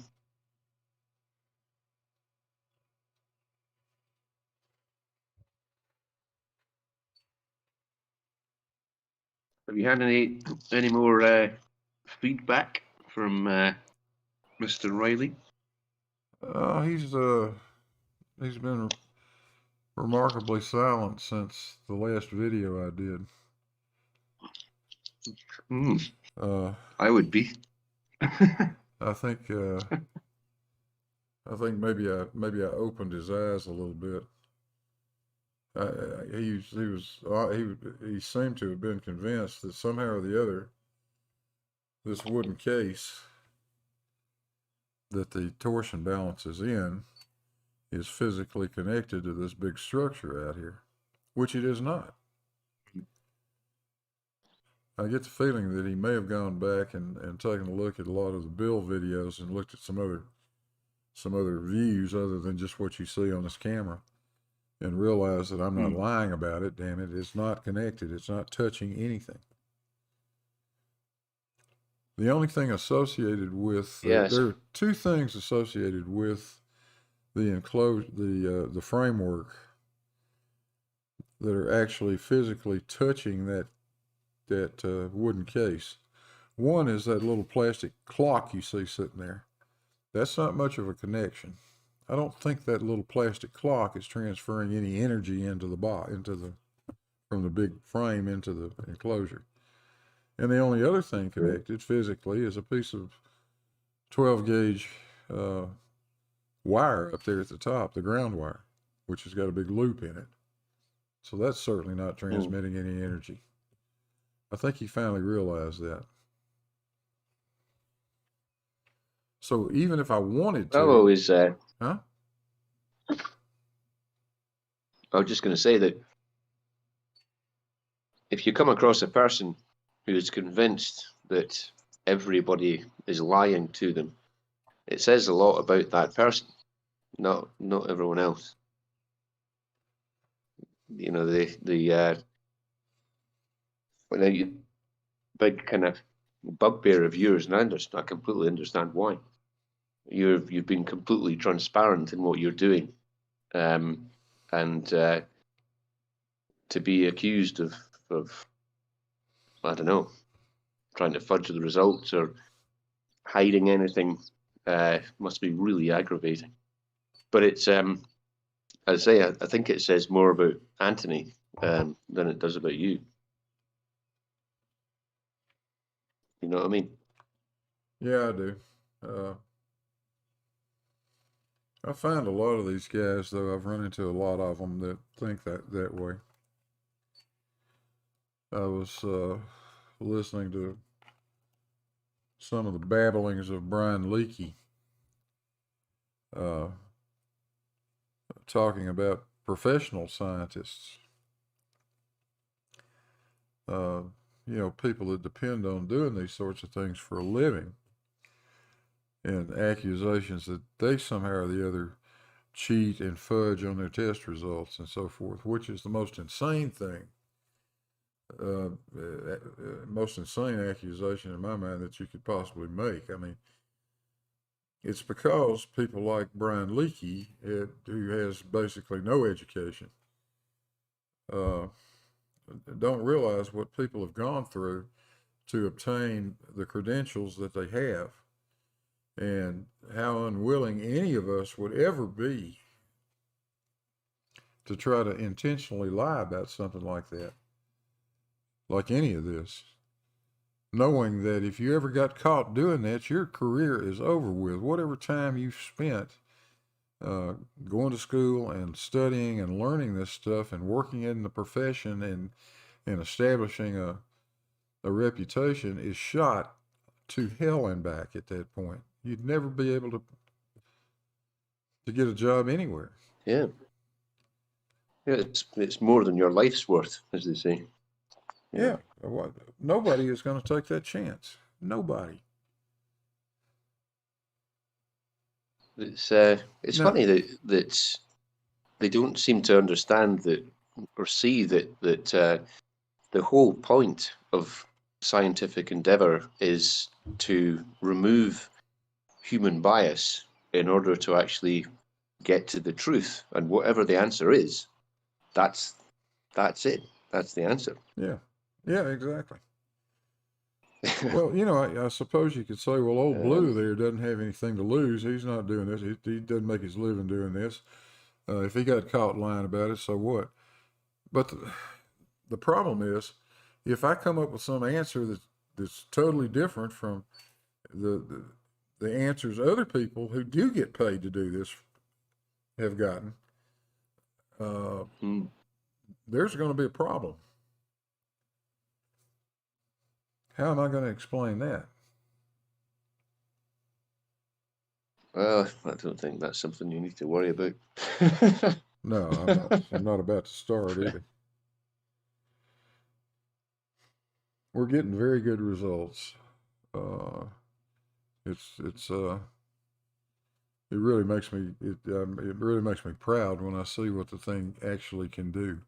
Have you had any more feedback from Mr. Riley? He's been remarkably silent since the last video I did. I would be. I think maybe I opened his eyes a little bit. He seemed to have been convinced that somehow or the other, this wooden case that the torsion balance is in is physically connected to this big structure out here, which it is not. I get the feeling that he may have gone back and taken a look at a lot of the build videos and looked at some other views other than just what you see on this camera, and realized that I'm not lying about it. Damn it, it's not connected. It's not touching anything. The only thing associated with Yes. there are 2 things associated with the framework that are actually physically touching that wooden case. One is that little plastic clock you see sitting there. That's not much of a connection. I don't think that little plastic clock is transferring any energy from the big frame into the enclosure. And the only other thing connected physically is a piece of 12 gauge wire up there at the top, the ground wire, which has got a big loop in it. So that's certainly not transmitting any energy. I think he finally realized that. So even if I wanted to, Fellow is. huh? I was just going to say that if you come across a person who is convinced that everybody is lying to them, it says a lot about that person, not everyone else. You know, the big kind of bugbear of yours, and I completely understand why. You've been completely transparent in what you're doing, and to be accused of I don't know, trying to fudge the results or hiding anything must be really aggravating. But it's as I say, I think it says more about Anthony than it does about you. You know what I mean? Yeah, I do. I find a lot of these guys, though, I've run into a lot of them that think that way. I was listening to some of the babblings of Brian Leakey talking about professional scientists. People that depend on doing these sorts of things for a living, and accusations that they somehow or the other cheat and fudge on their test results and so forth, which is the most insane thing most insane accusation in my mind that you could possibly make. I mean, it's because people like Brian Leakey, who has basically no education, uh, don't realize what people have gone through to obtain the credentials that they have, and how unwilling any of us would ever be to try to intentionally lie about something like that, like any of this, knowing that if you ever got caught doing that, your career is over with. Whatever time you've spent going to school and studying and learning this stuff and working in the profession and establishing a reputation is shot to hell and back at that point. You'd never be able to get a job anywhere. Yeah. Yeah, it's more than your life's worth, as they say. Yeah. Nobody is going to take that chance. Nobody. It's No. funny that they don't seem to understand that or see that the whole point of scientific endeavor is to remove human bias in order to actually get to the truth, and whatever the answer is, that's it. That's the answer. Yeah. Yeah, exactly. Well, I suppose you could say, well, old Blue there doesn't have anything to lose. He's not doing this. He doesn't make his living doing this. If he got caught lying about it, so what? But the problem is, if I come up with some answer that's totally different from the answers other people who do get paid to do this have gotten, there's going to be a problem. How am I going to explain that? Well, I don't think that's something you need to worry about. No, I'm not. I'm not about to start either. We're getting very good results. It really makes me proud when I see what the thing actually can do.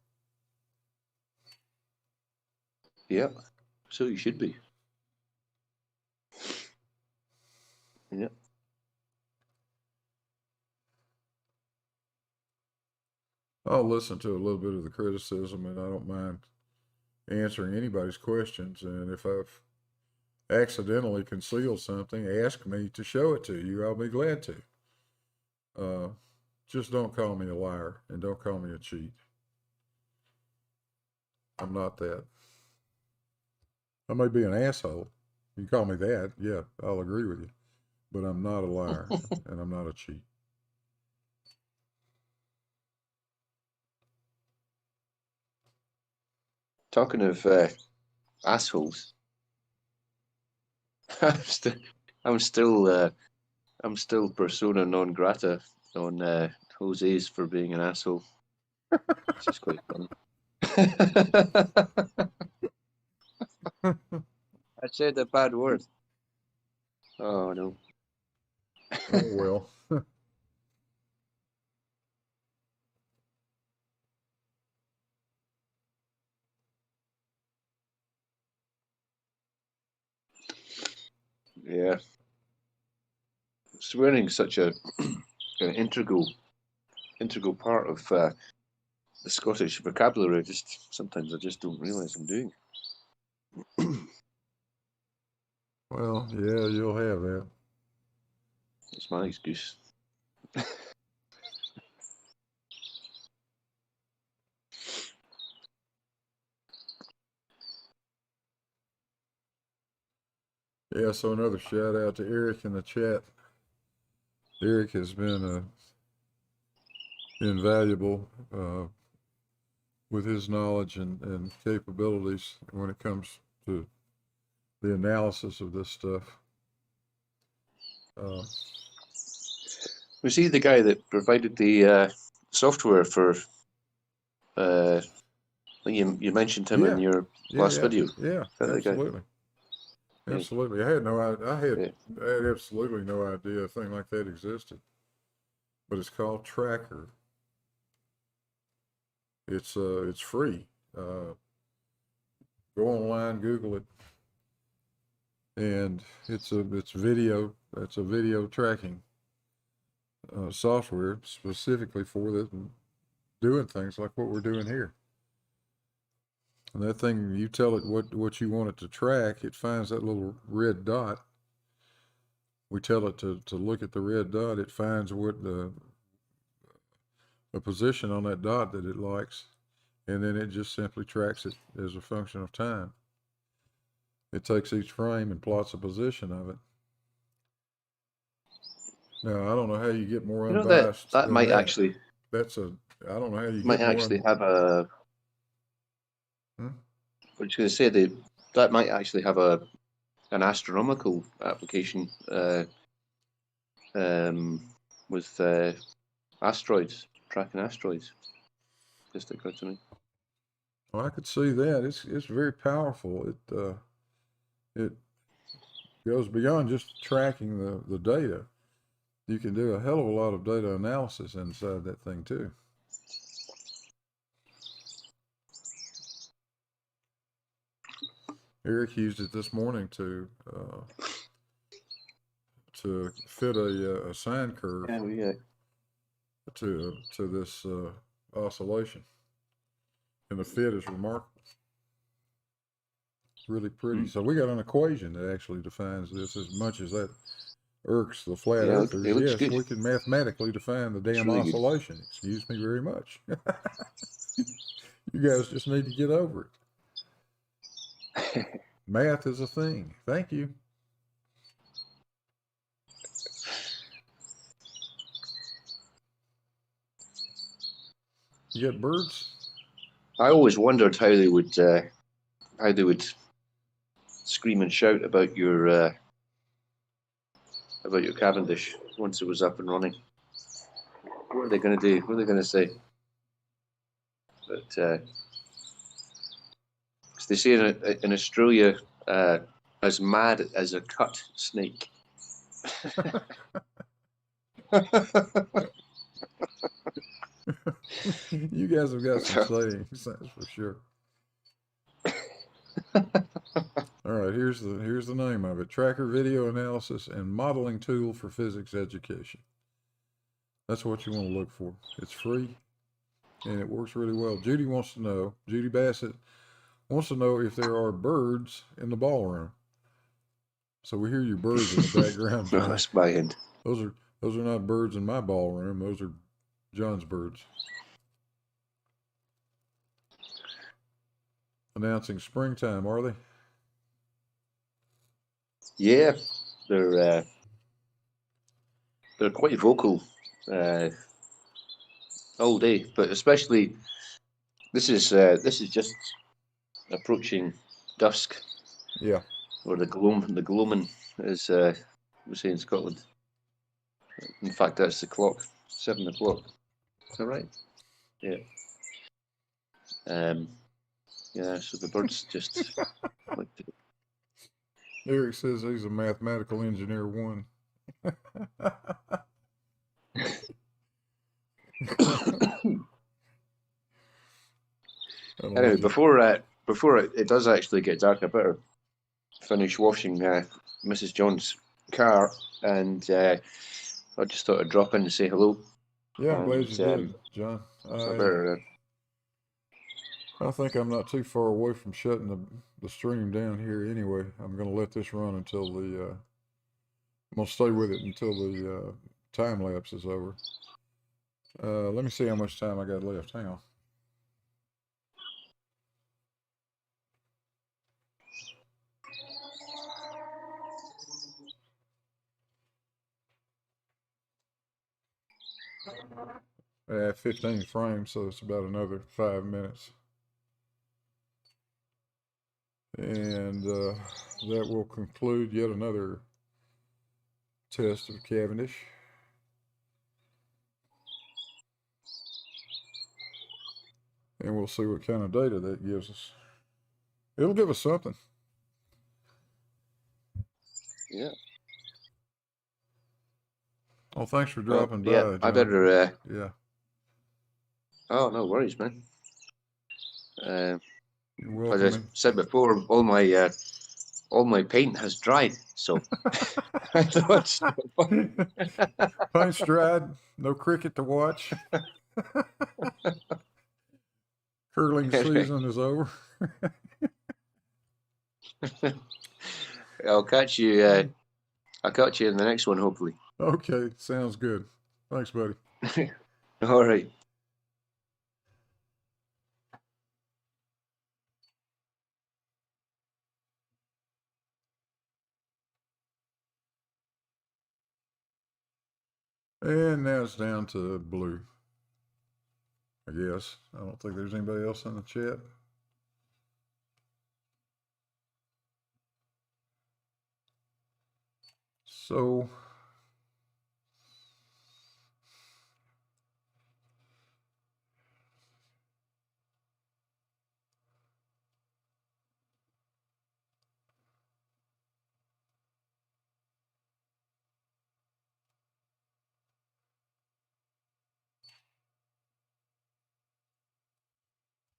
Yeah, so you should be. Yeah. I'll listen to a little bit of the criticism, and I don't mind answering anybody's questions. And if I've accidentally concealed something, ask me to show it to you. I'll be glad to. Just don't call me a liar, and don't call me a cheat. I'm not that. I may be an asshole. You call me that, yeah, I'll agree with you. But I'm not a liar, and I'm not a cheat. Talking of assholes, I'm still persona non grata on Jose's for being an asshole. It's just quite funny. I said a bad word. Oh no. Oh well. Yeah. Swearing such an integral part of the Scottish vocabulary. Sometimes I just don't realise I'm doing. Well, yeah, you'll have that. It's my excuse. Yeah, so another shout out to Eric in the chat. Eric has been invaluable with his knowledge and capabilities when it comes to the analysis of this stuff. Was he the guy that provided the software for? You mentioned him in your last video. Yeah, absolutely. Absolutely. I had absolutely no idea a thing like that existed. But it's called Tracker. It's free. Go online, Google it, and it's video. That's a video tracking software specifically for this, doing things like what we're doing here. And that thing, you tell it what you want it to track, it finds that little red dot. We tell it to look at the red dot, it finds what the position on that dot that it likes, and then it just simply tracks it as a function of time. It takes each frame and plots a position of it. Now, I don't know how you get more You know unbiased that than might that. actually I don't know how you might get more. actually have a. Hmm? I was going to say that might actually have an astronomical application with asteroids, tracking asteroids. Just occurred to me. Well, I could see that. It's very powerful. It goes beyond just tracking the data. You can do a hell of a lot of data analysis inside that thing too. Eric used it this morning to fit a sine curve to this oscillation, and the fit is remarkable. It's really pretty. So we got an equation that actually defines this. As much as that irks the flat earthers, it looks yes, good. we can mathematically define the damn really good. oscillation. Excuse me very much. You guys just need to get over it. Math is a thing. Thank you. You got birds? I always wondered how they would scream and shout about your Cavendish once it was up and running. What are they going to do? What are they going to say? But they say in Australia, as mad as a cut snake. You guys have got some sayings, that's for sure. All right, here's the name of it: Tracker Video Analysis and Modeling Tool for Physics Education. That's what you want to look for. It's free, and it works really well. Judy Bassett wants to know if there are birds in the ballroom. So we hear your birds in the background. No, that's my end. Those are not birds in my ballroom. Those are John's birds. Announcing springtime, are they? Yeah, they're quite vocal all day, but especially this is just approaching dusk. Yeah. Or the gloaming, as we say in Scotland. In fact, that's the clock, 7 o'clock. Is that right? Yeah. Yeah. So the birds just like to. Eric says he's a mathematical engineer one. Anyway, before it does actually get dark, I better finish washing Mrs. John's car, and I just thought I'd drop in and say hello. Yeah, I'm glad you did, John. I think I'm not too far away from shutting the stream down here anyway. I'm going to let this run until I'm going to stay with it until the time lapse is over. Let me see how much time I got left. Hang on. I have 15 frames, so it's about another 5 minutes. And that will conclude yet another test of Cavendish. And we'll see what kind of data that gives us. It'll give us something. Yeah. Well, thanks for dropping by, yeah, John. I better. Yeah. Oh, no worries, man. You're As welcome. I said before, all my paint has dried, so I thought so. Paint's dried. No cricket to watch. Curling season is over. I'll catch you. I'll catch you in the next one, hopefully. Okay, sounds good. Thanks, buddy. All right. And now it's down to blue, I guess. I don't think there's anybody else in the chat. So,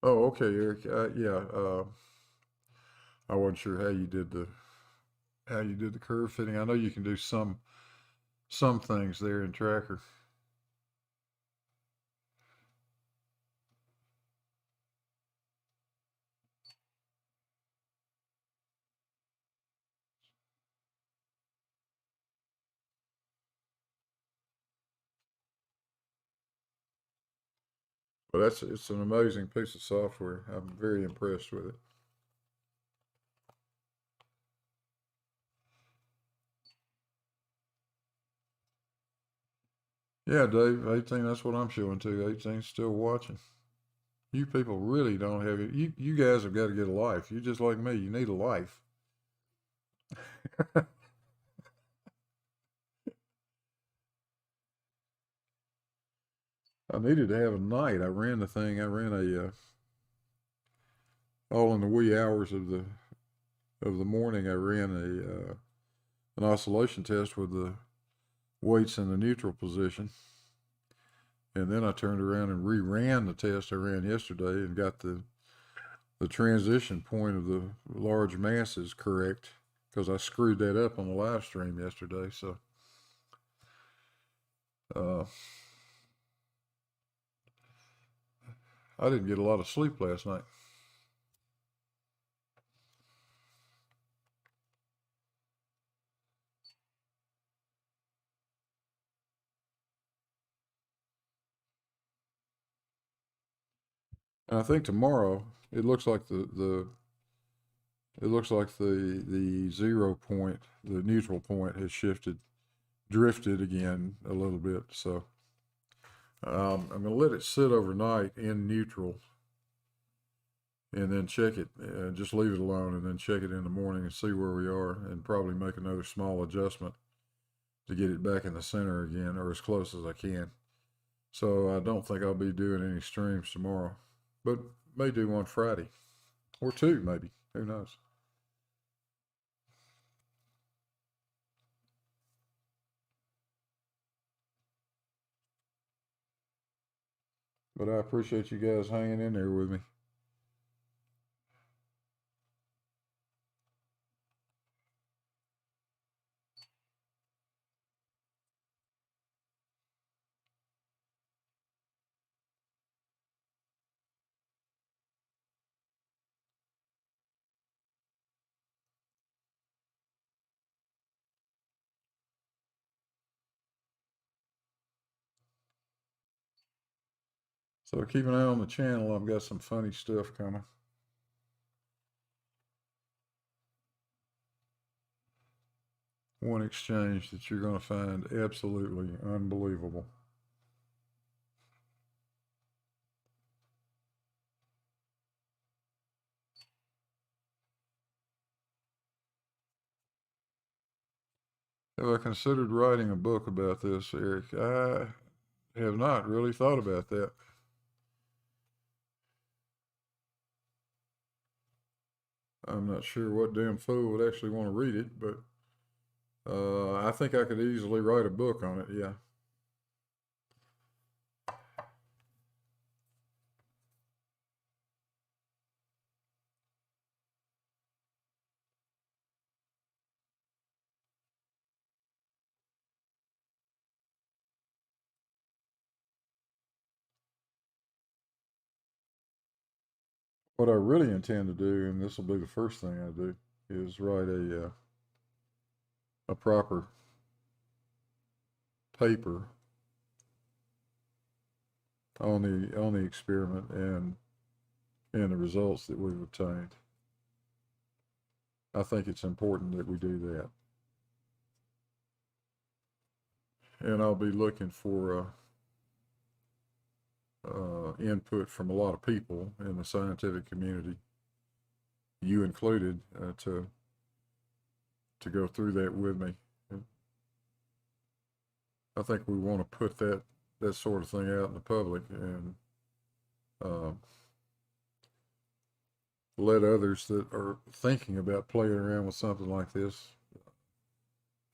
oh, okay, Eric. Yeah, I wasn't sure how you did the curve fitting. I know you can do some things there in Tracker. But it's an amazing piece of software. I'm very impressed with it. Yeah, Dave, 18, that's what I'm showing too. 18's still watching. You people really don't have it. You guys have got to get a life. You're just like me. You need a life. I needed to have a night. I ran a all in the wee hours of the morning. I ran an oscillation test with the weights in the neutral position. And then I turned around and reran the test I ran yesterday and got the transition point of the large masses correct, because I screwed that up on the live stream yesterday. So, I didn't get a lot of sleep last night. And I think tomorrow it looks like the 0 point, the neutral point, has drifted again a little bit. So I'm going to let it sit overnight in neutral, and then check it. Just leave it alone, and then check it in the morning and see where we are, and probably make another small adjustment to get it back in the center again, or as close as I can. So I don't think I'll be doing any streams tomorrow, but may do one Friday or two, maybe. Who knows? But I appreciate you guys hanging in there with me. So keep an eye on the channel. I've got some funny stuff coming. One exchange that you're going to find absolutely unbelievable. Have I considered writing a book about this, Eric? I have not really thought about that. I'm not sure what damn fool would actually want to read it, but I think I could easily write a book on it, yeah. what I really intend to do, and this will be the first thing I do, is write a proper paper on the experiment and the results that we've obtained. I think it's important that we do that. And I'll be looking for input from a lot of people in the scientific community, you included, to go through that with me. And I think we want to put that sort of thing out in the public and let others that are thinking about playing around with something like this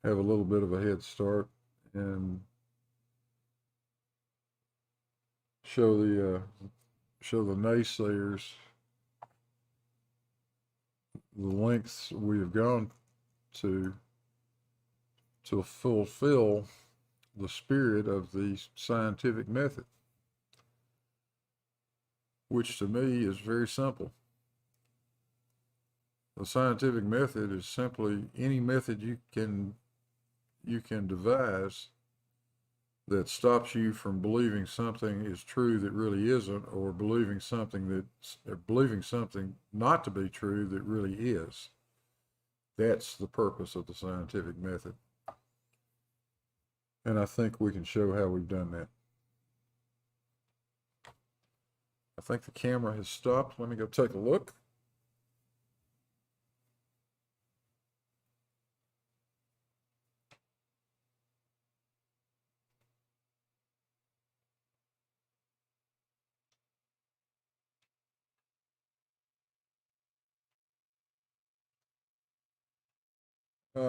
have a little bit of a head start and show the naysayers the lengths we have gone to fulfill the spirit of the scientific method, which to me is very simple. The scientific method is simply any method you can devise that stops you from believing something is true that really isn't, or believing something not to be true that really is. That's the purpose of the scientific method. And I think we can show how we've done that. I think the camera has stopped. Let me go take a look.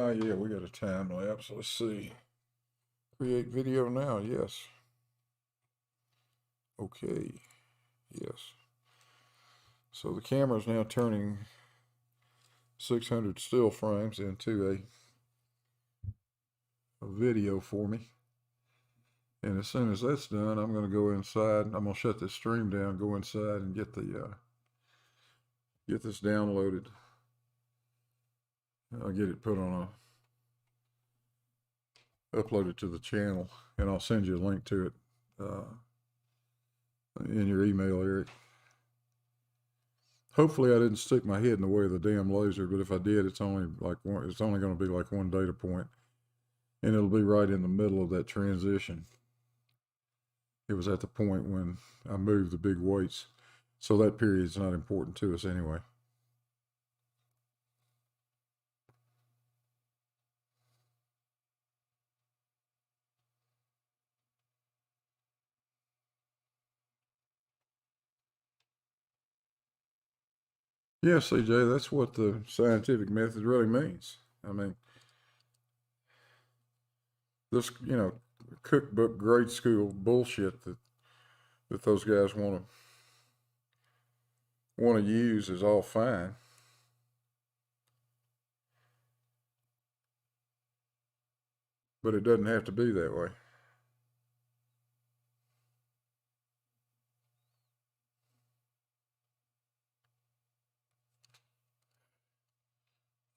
Yeah, we got a time lapse. Let's see. Create video now. Yes. Okay. Yes. So the camera is now turning 600 still frames into a video for me. And as soon as that's done, I'm going to go inside. I'm going to shut this stream down, go inside and get this downloaded. I'll get it put on uploaded to the channel, and I'll send you a link to it in your email, Eric. Hopefully I didn't stick my head in the way of the damn laser, but if I did, it's only going to be like one data point, and it'll be right in the middle of that transition. It was at the point when I moved the big weights, so that period's not important to us anyway. Yeah, CJ, that's what the scientific method really means. I mean, this, cookbook grade school bullshit that those guys want to use is all fine. But it doesn't have to be that way.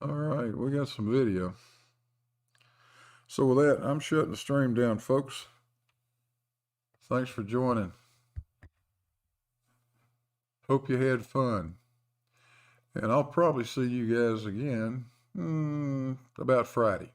All right, we got some video. So with that, I'm shutting the stream down, folks. Thanks for joining. Hope you had fun. And I'll probably see you guys again about Friday.